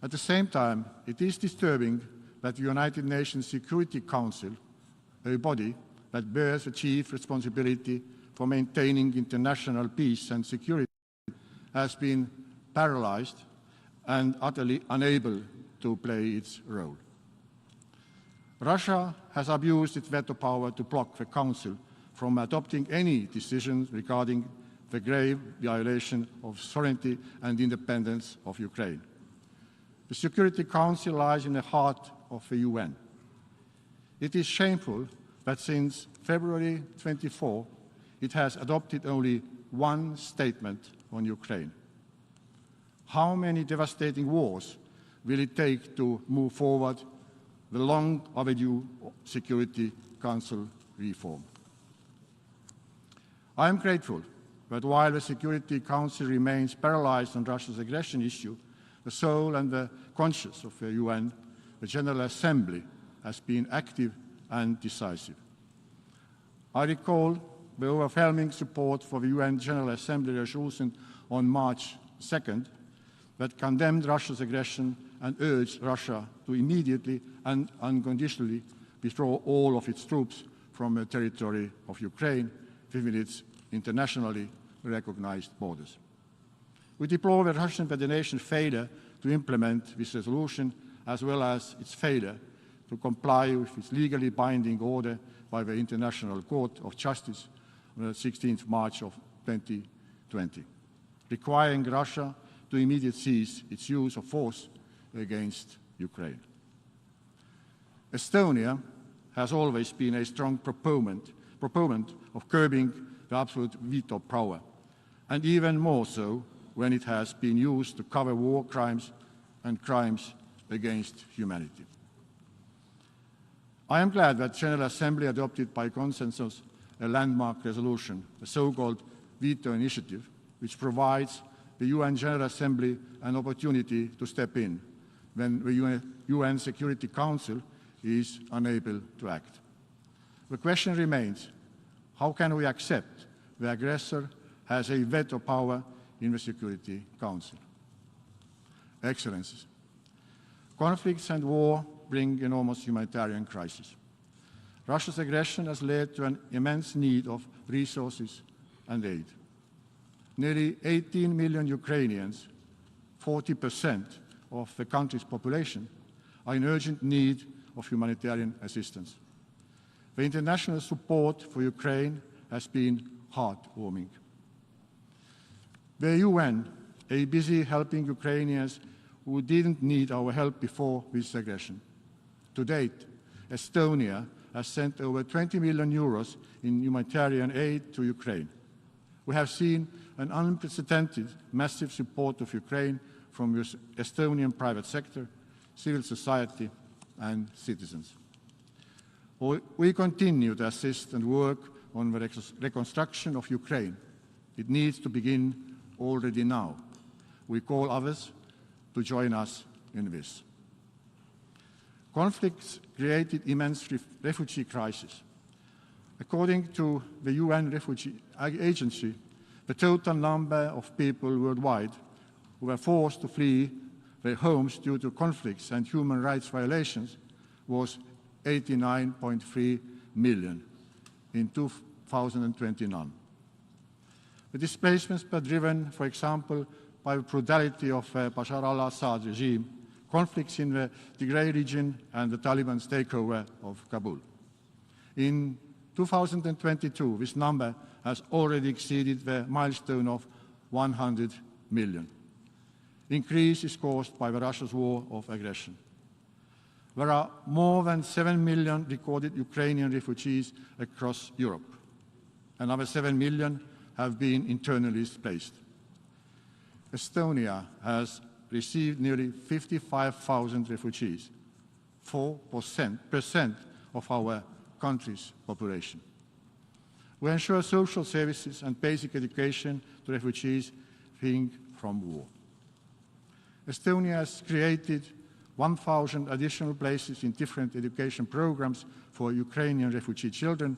At the same time, it is disturbing that the United Nations Security Council, a body that bears the chief responsibility for maintaining international peace and security, has been paralyzed and utterly unable to play its role. Russia has abused its veto power to block the Council from adopting any decisions regarding the grave violation of sovereignty and independence of Ukraine. The Security Council lies in the heart of the UN. It is shameful that since February 24, it has adopted only one statement on Ukraine. How many devastating wars will it take to move forward the long overdue Security Council reform? I am grateful that while the Security Council remains paralyzed on Russia's aggression issue, the soul and the conscience of the UN, the General Assembly, has been active and decisive. I recall the overwhelming support for the UN General Assembly resolution on March 2nd that condemned Russia's aggression and urged Russia to immediately and unconditionally withdraw all of its troops from the territory of Ukraine within its internationally recognized borders. We deplore the Russian Federation's failure to implement this resolution, as well as its failure to comply with its legally binding order by the International Court of Justice on the 16th March of 2020, requiring Russia to immediately cease its use of force against Ukraine. Estonia has always been a strong proponent of curbing the absolute veto power, and even more so when it has been used to cover war crimes and crimes against humanity. I am glad that the General Assembly adopted by consensus a landmark resolution, the so-called veto initiative, which provides the UN General Assembly an opportunity to step in when the UN Security Council is unable to act. The question remains, how can we accept the aggressor has a veto power in the Security Council? Excellencies, conflicts and war bring enormous humanitarian crisis. Russia's aggression has led to an immense need of resources and aid. Nearly 18 million Ukrainians, 40% of the country's population, are in urgent need of humanitarian assistance. The international support for Ukraine has been heartwarming. The UN is busy helping Ukrainians who didn't need our help before this aggression. To date, Estonia has sent over 20 million euros in humanitarian aid to Ukraine. We have seen an unprecedented massive support of Ukraine from the Estonian private sector, civil society, and citizens. We continue to assist and work on the reconstruction of Ukraine. It needs to begin already now. We call others to join us in this. Conflicts created immense refugee crisis. According to the UN Refugee Agency, the total number of people worldwide who were forced to flee their homes due to conflicts and human rights violations was 89.3 million in 2021. The displacements were driven, for example, by the brutality of Bashar al-Assad regime, conflicts in the Tigray region, and the Taliban's takeover of Kabul. In 2022, this number has already exceeded the milestone of 100 million. Increase is caused by Russia's war of aggression. There are more than 7 million recorded Ukrainian refugees across Europe. Another 7 million have been internally displaced. Estonia has received nearly 55,000 refugees, 4% of our country's population. We ensure social services and basic education to refugees fleeing from war. Estonia has created 1,000 additional places in different education programs for Ukrainian refugee children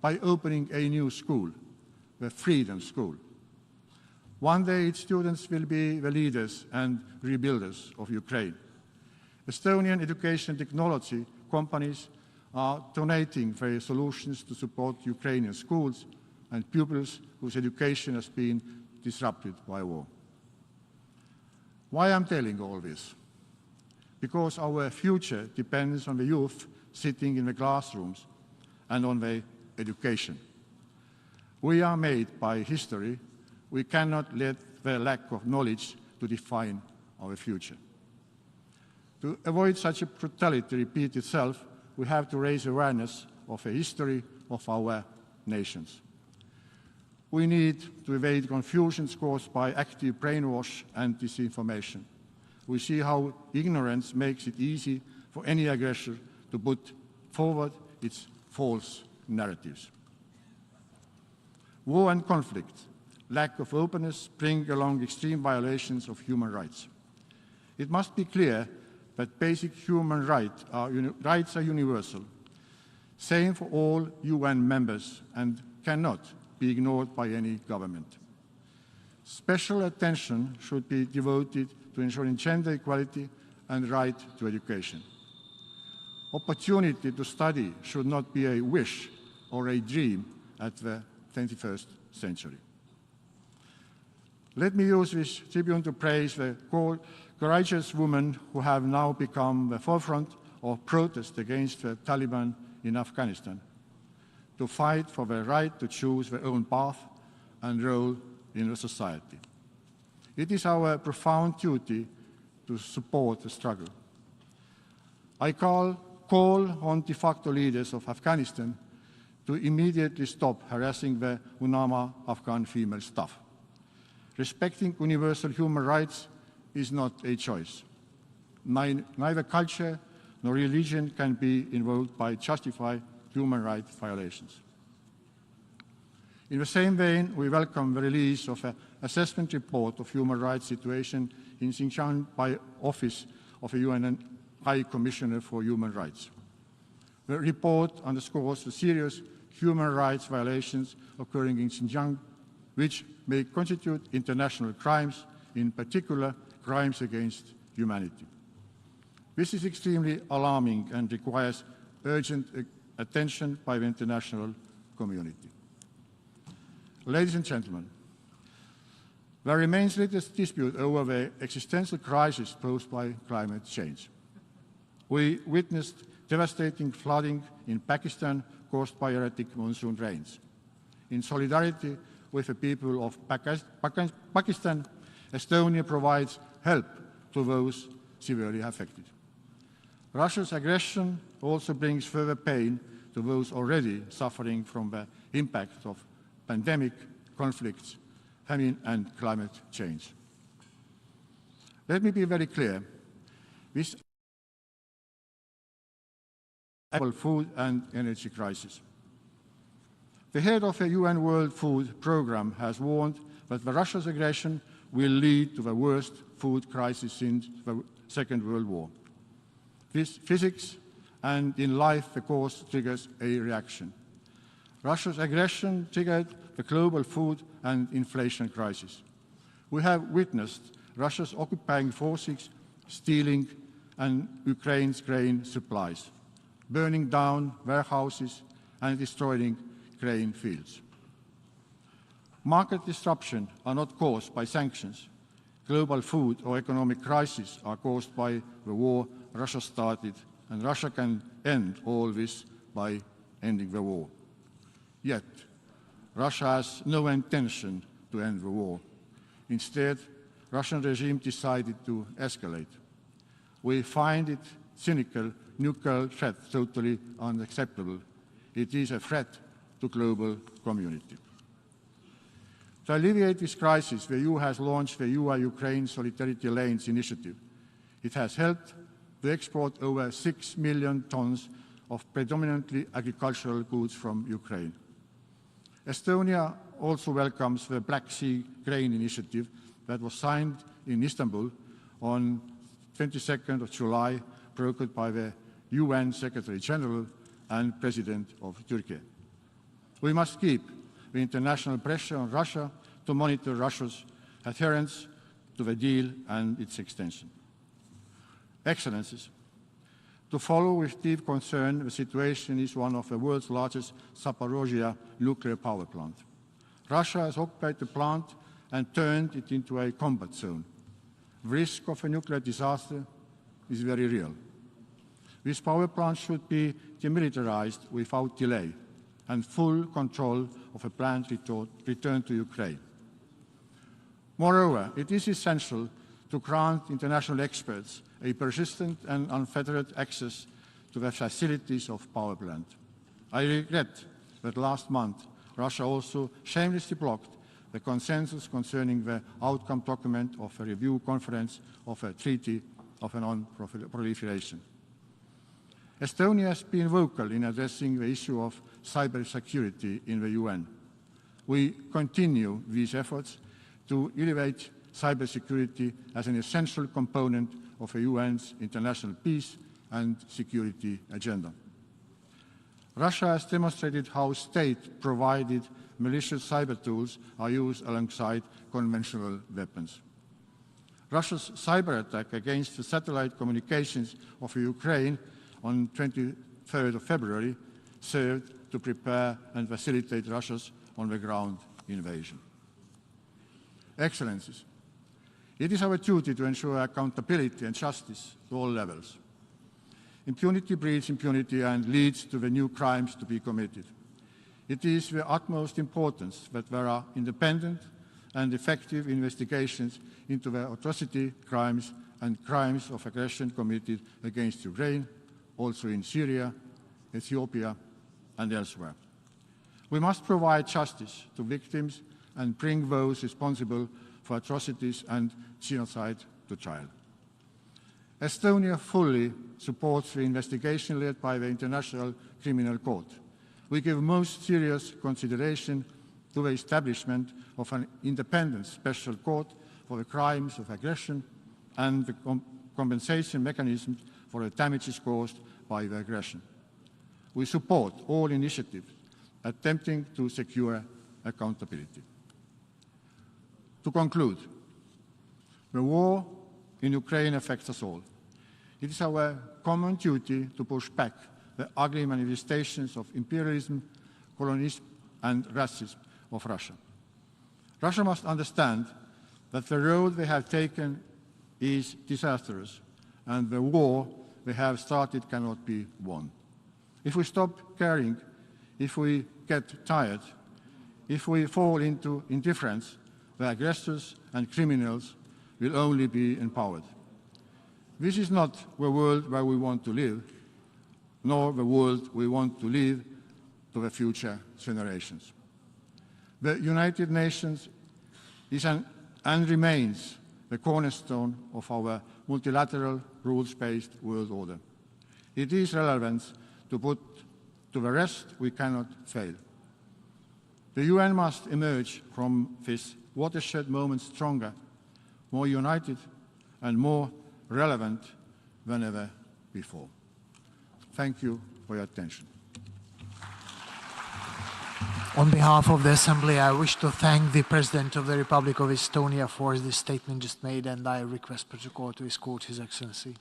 by opening a new school, the Freedom School. One day its students will be the leaders and rebuilders of Ukraine. Estonian education technology companies are donating their solutions to support Ukrainian schools and pupils whose education has been disrupted by war. Why I'm telling all this? Because our future depends on the youth sitting in the classrooms and on their education. We are made by history. We cannot let the lack of knowledge to define our future. To avoid such a brutality repeat itself, we have to raise awareness of the history of our nations. We need to evade confusions caused by active brainwash and disinformation. We see how ignorance makes it easy for any aggressor to put forward its false narratives. War and conflict, lack of openness bring along extreme violations of human rights. It must be clear that basic human rights are universal, same for all UN members, and cannot be ignored by any government. Special attention should be devoted to ensuring gender equality and right to education. Opportunity to study should not be a wish or a dream at the 21st century. Let me use this tribune to praise the courageous women who have now become the forefront of protest against the Taliban in Afghanistan, to fight for the right to choose their own path and role in the society. It is our profound duty to support the struggle. I call on de facto leaders of Afghanistan to immediately stop harassing the UNAMA Afghan female staff. Respecting universal human rights is not a choice. Neither culture nor religion can be invoked by justify human rights violations. In the same vein, we welcome the release of an assessment report of human rights situation in Xinjiang by Office of the UN High Commissioner for Human Rights. The report underscores the serious human rights violations occurring in Xinjiang, which may constitute international crimes, in particular crimes against humanity. This is extremely alarming and requires urgent attention by the international community. Ladies and gentlemen, there remains little dispute over the existential crisis posed by climate change. We witnessed devastating flooding in Pakistan caused by erratic monsoon rains. In solidarity with the people of Pakistan, Estonia provides help to those severely affected. Russia's aggression also brings further pain to those already suffering from the impact of pandemic, conflicts, famine, and climate change. Let me be very clear. This food and energy crisis. The head of the UN World Food Programme has warned that Russia's aggression will lead to the worst food crisis since the Second World War. This physics and in life the cause triggers a reaction. Russia's aggression triggered the global food and inflation crisis. We have witnessed Russia's occupying forces stealing Ukraine's grain supplies, burning down warehouses and destroying grain fields. Market disruption are not caused by sanctions. Global food or economic crises are caused by the war Russia started, and Russia can end all this by ending the war. Yet, Russia has no intention to end the war. Instead, Russian regime decided to escalate. We find it cynical, nuclear threat totally unacceptable. It is a threat to global community. To alleviate this crisis, the EU has launched the Ukraine Solidarity Lanes initiative. It has helped to export over 6 million tons of predominantly agricultural goods from Ukraine. Estonia also welcomes the Black Sea Grain Initiative that was signed in Istanbul on 22nd of July, brokered by the UN Secretary General and President of Turkey. We must keep the international pressure on Russia to monitor Russia's adherence to the deal and its extension. Excellencies, to follow with deep concern, the situation is one of the world's largest Zaporizhzhia nuclear power plant. Russia has occupied the plant and turned it into a combat zone. the risk of a nuclear disaster is very real. This power plant should be demilitarized without delay and full control of a planned return to Ukraine. Moreover, it is essential to grant international experts a persistent and unfettered access to the facilities of power plant. I regret that last month Russia also shamelessly blocked the consensus concerning the outcome document of a review conference of a treaty of non-proliferation. Estonia has been vocal in addressing the issue of cybersecurity in the UN. We continue these efforts to elevate cybersecurity as an essential component of the UN's international peace and security agenda. Russia has demonstrated how state-provided malicious cyber tools are used alongside conventional weapons. Russia's cyber attack against the satellite communications of Ukraine on 23rd of February served to prepare and facilitate Russia's on-the-ground invasion. Excellencies, it is our duty to ensure accountability and justice to all levels. Impunity breeds impunity and leads to the new crimes to be committed. It is the utmost importance that there are independent and effective investigations into the atrocity crimes and crimes of aggression committed against Ukraine, also in Syria, Ethiopia, and elsewhere. We must provide justice to victims and bring those responsible for atrocities and genocide to trial. Estonia fully supports the investigation led by the International Criminal Court. We give most serious consideration to the establishment of an independent special court for the crimes of aggression and the compensation mechanisms for the damages caused by the aggression. We support all initiatives attempting to secure accountability. To conclude, the war in Ukraine affects us all. It is our common duty to push back the ugly manifestations of imperialism, colonialism, and racism of Russia. Russia must understand that the road they have taken is disastrous, and the war they have started cannot be won. If we stop caring, if we get tired, if we fall into indifference, the aggressors and criminals will only be empowered. This is not the world where we want to live, nor the world we want to leave to the future generations. The United Nations is and remains the cornerstone of our multilateral, rules-based world order. It is relevant to put to the rest we cannot fail. The UN must emerge from this watershed moment stronger, more united, and more relevant than ever before. Thank you for your attention. On behalf of the Assembly, I wish to thank the President of the Republic of Estonia for the statement just made, and I request protocol to escort His Excellency.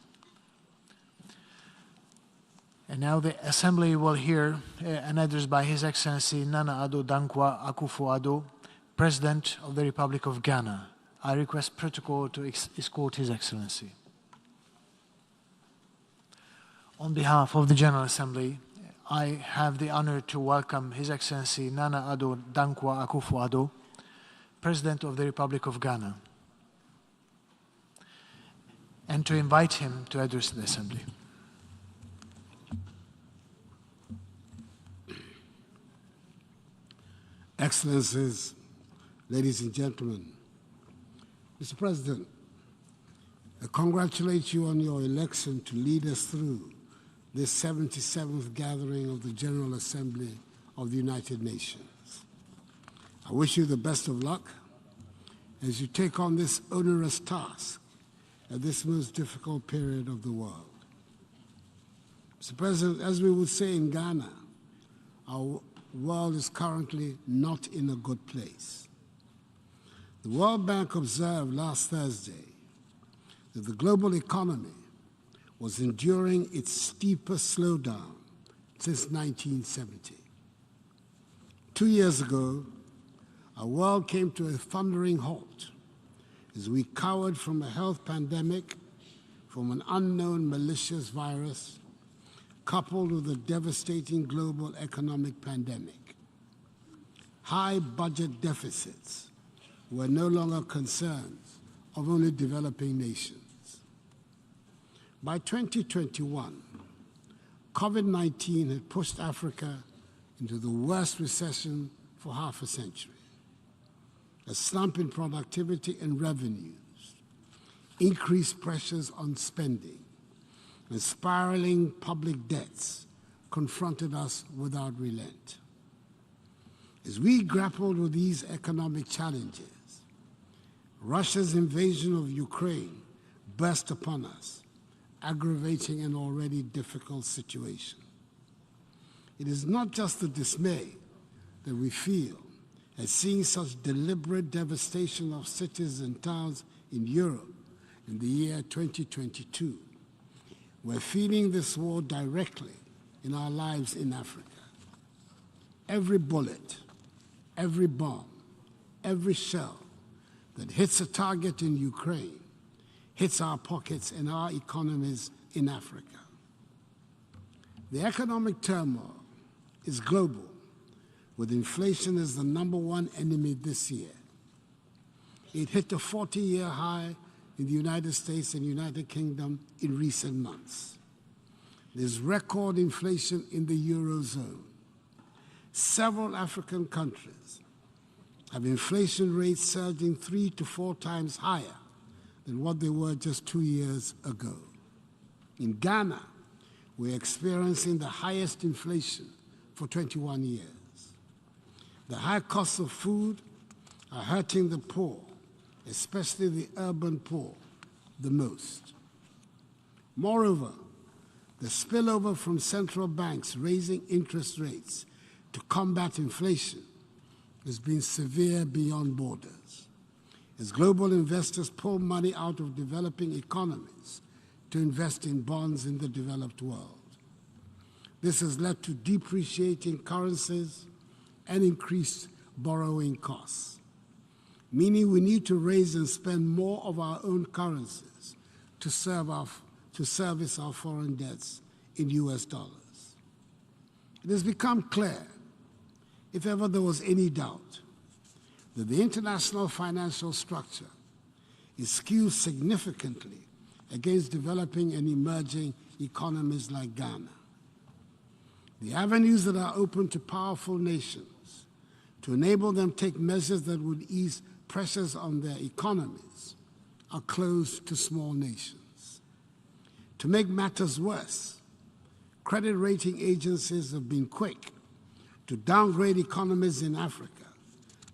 And now the Assembly will hear an address by His Excellency Nana Addo Dankwa Akufo-Addo, President of the Republic of Ghana. I request protocol to escort His Excellency. On behalf of the General Assembly, I have the honor to welcome His Excellency Nana Addo Dankwa Akufo-Addo, President of the Republic of Ghana, and to invite him to address the Assembly. Excellencies, ladies and gentlemen, Mr. President, I congratulate you on your election to lead us through this 77th gathering of the General Assembly of the United Nations. I wish you the best of luck as you take on this onerous task at this most difficult period of the world. Mr. President, as we would say in Ghana, our world is currently not in a good place. The World Bank observed last Thursday that the global economy was enduring its steepest slowdown since 1970. 2 years ago, our world came to a thundering halt as we cowered from a health pandemic, from an unknown malicious virus, coupled with a devastating global economic pandemic. High budget deficits were no longer concerns of only developing nations. By 2021, COVID-19 had pushed Africa into the worst recession for half a century. A slump in productivity and revenues, increased pressures on spending, and spiraling public debts confronted us without relent. As we grappled with these economic challenges, Russia's invasion of Ukraine burst upon us, aggravating an already difficult situation. It is not just the dismay that we feel at seeing such deliberate devastation of cities and towns in Europe in the year 2022. We're feeling this war directly in our lives in Africa. Every bullet, every bomb, every shell that hits a target in Ukraine hits our pockets and our economies in Africa. The economic turmoil is global, with inflation as the #1 enemy this year. It hit a 40-year high in the United States and United Kingdom in recent months. There's record inflation in the Eurozone. Several African countries have inflation rates surging 3 to 4 times higher than what they were just 2 years ago. In Ghana, we're experiencing the highest inflation for 21 years. The high costs of food are hurting the poor, especially the urban poor, the most. Moreover, the spillover from central banks raising interest rates to combat inflation has been severe beyond borders, as global investors pull money out of developing economies to invest in bonds in the developed world. This has led to depreciating currencies and increased borrowing costs, meaning we need to raise and spend more of our own currencies to service our foreign debts in US dollars. It has become clear, if ever there was any doubt, that the international financial structure is skewed significantly against developing and emerging economies like Ghana. The avenues that are open to powerful nations to enable them to take measures that would ease pressures on their economies are closed to small nations. To make matters worse, credit rating agencies have been quick to downgrade economies in Africa,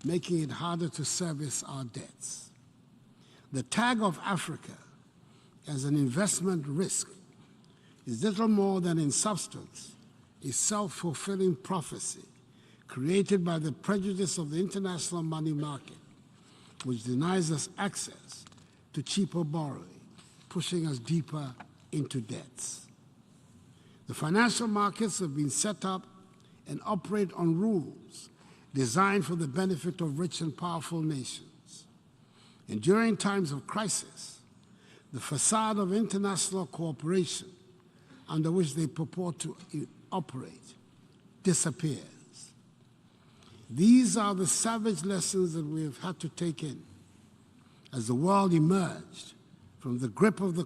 making it harder to service our debts. The tag of Africa as an investment risk is little more than, in substance, a self-fulfilling prophecy created by the prejudice of the international money market, which denies us access to cheaper borrowing, pushing us deeper into debts. The financial markets have been set up and operate on rules designed for the benefit of rich and powerful nations. And during times of crisis, the facade of international cooperation under which they purport to operate disappears. These are the savage lessons that we have had to take in as the world emerged from the grip of the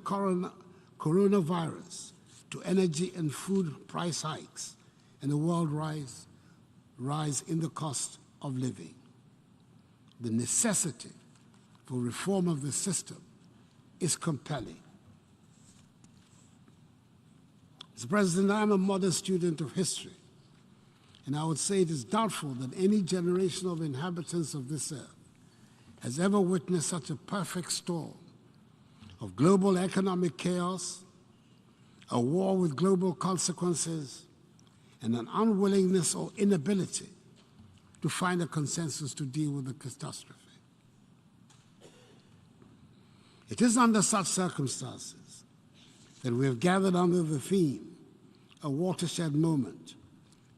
coronavirus to energy and food price hikes and the world rise in the cost of living. The necessity for reform of the system is compelling. Mr. President, I'm a modern student of history, and I would say it is doubtful that any generation of inhabitants of this earth has ever witnessed such a perfect storm of global economic chaos, a war with global consequences, and an unwillingness or inability to find a consensus to deal with the catastrophe. It is under such circumstances that we have gathered under the theme, a watershed moment,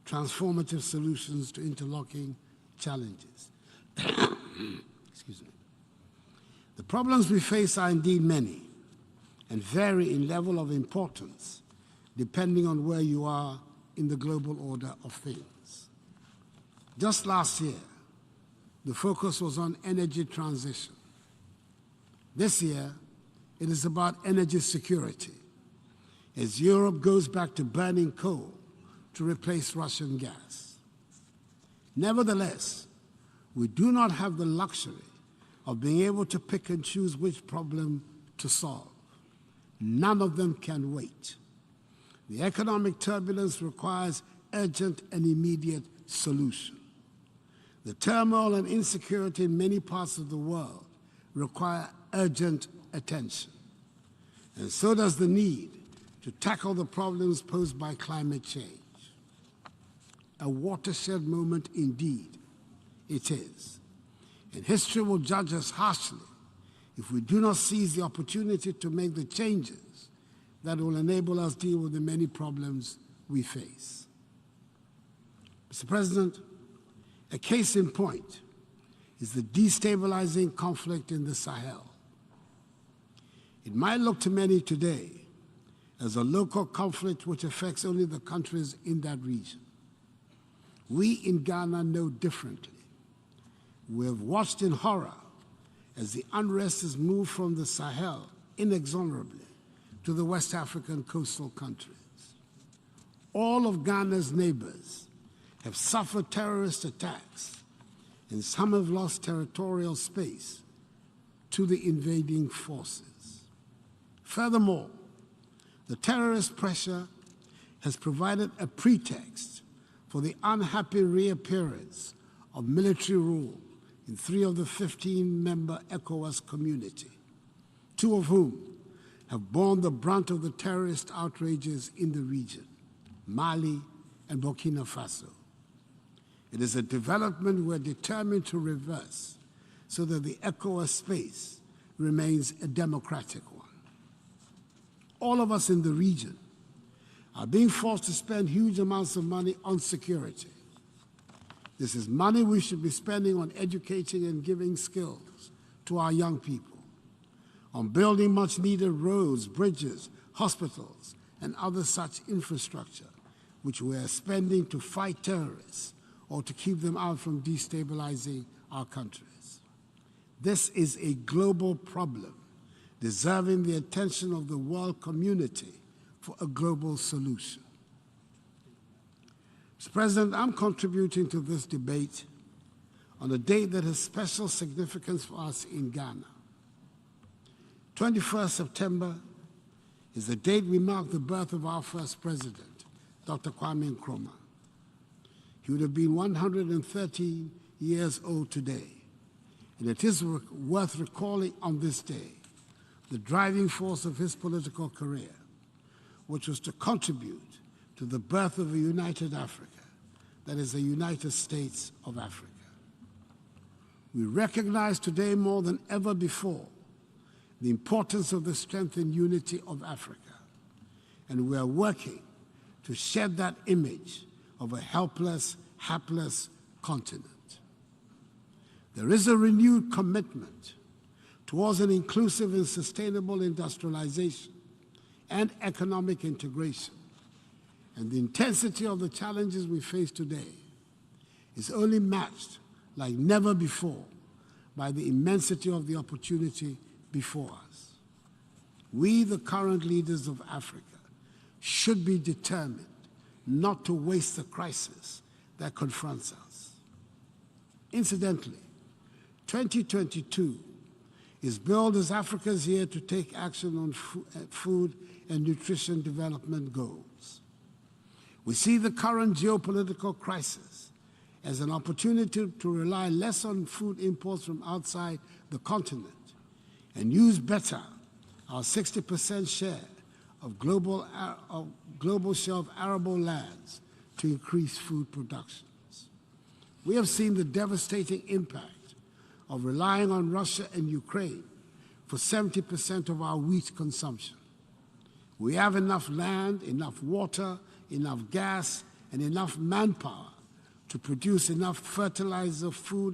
transformative solutions to interlocking challenges. Excuse me. The problems we face are indeed many and vary in level of importance depending on where you are in the global order of things. Just last year, the focus was on energy transition. This year, it is about energy security, as Europe goes back to burning coal to replace Russian gas. Nevertheless, we do not have the luxury of being able to pick and choose which problem to solve. None of them can wait. The economic turbulence requires urgent and immediate solution. The turmoil and insecurity in many parts of the world require urgent attention. And so does the need to tackle the problems posed by climate change. A watershed moment indeed it is. And history will judge us harshly if we do not seize the opportunity to make the changes that will enable us to deal with the many problems we face. Mr. President, a case in point is the destabilizing conflict in the Sahel. It might look to many today as a local conflict which affects only the countries in that region. We in Ghana know differently. We have watched in horror as the unrest has moved from the Sahel inexorably to the West African coastal countries. All of Ghana's neighbors have suffered terrorist attacks, and some have lost territorial space to the invading forces. Furthermore, the terrorist pressure has provided a pretext for the unhappy reappearance of military rule in 3 of the 15-member ECOWAS community, 2 of whom have borne the brunt of the terrorist outrages in the region, Mali and Burkina Faso. It is a development we're determined to reverse so that the ECOWAS space remains a democratic one. All of us in the region are being forced to spend huge amounts of money on security. This is money we should be spending on educating and giving skills to our young people, on building much-needed roads, bridges, hospitals, and other such infrastructure, which we are spending to fight terrorists or to keep them out from destabilizing our countries. This is a global problem, deserving the attention of the world community for a global solution. Mr. President, I'm contributing to this debate on a date that has special significance for us in Ghana. 21st September is the date we mark the birth of our first president, Dr. Kwame Nkrumah. He would have been 113 years old today, and it is worth recalling on this day the driving force of his political career, which was to contribute to the birth of a united Africa, that is the United States of Africa. We recognize today more than ever before the importance of the strength and unity of Africa, and we are working to shed that image of a helpless, hapless continent. There is a renewed commitment towards an inclusive and sustainable industrialization and economic integration. And the intensity of the challenges we face today is only matched like never before by the immensity of the opportunity before us. We, the current leaders of Africa, should be determined not to waste the crisis that confronts us. Incidentally, 2022 is billed as Africa's year to take action on food and nutrition development goals. We see the current geopolitical crisis as an opportunity to rely less on food imports from outside the continent and use better our 60% share of global share of arable lands to increase food productions. We have seen the devastating impact of relying on Russia and Ukraine for 70% of our wheat consumption. We have enough land, enough water, enough gas, and enough manpower to produce enough fertilizer, food,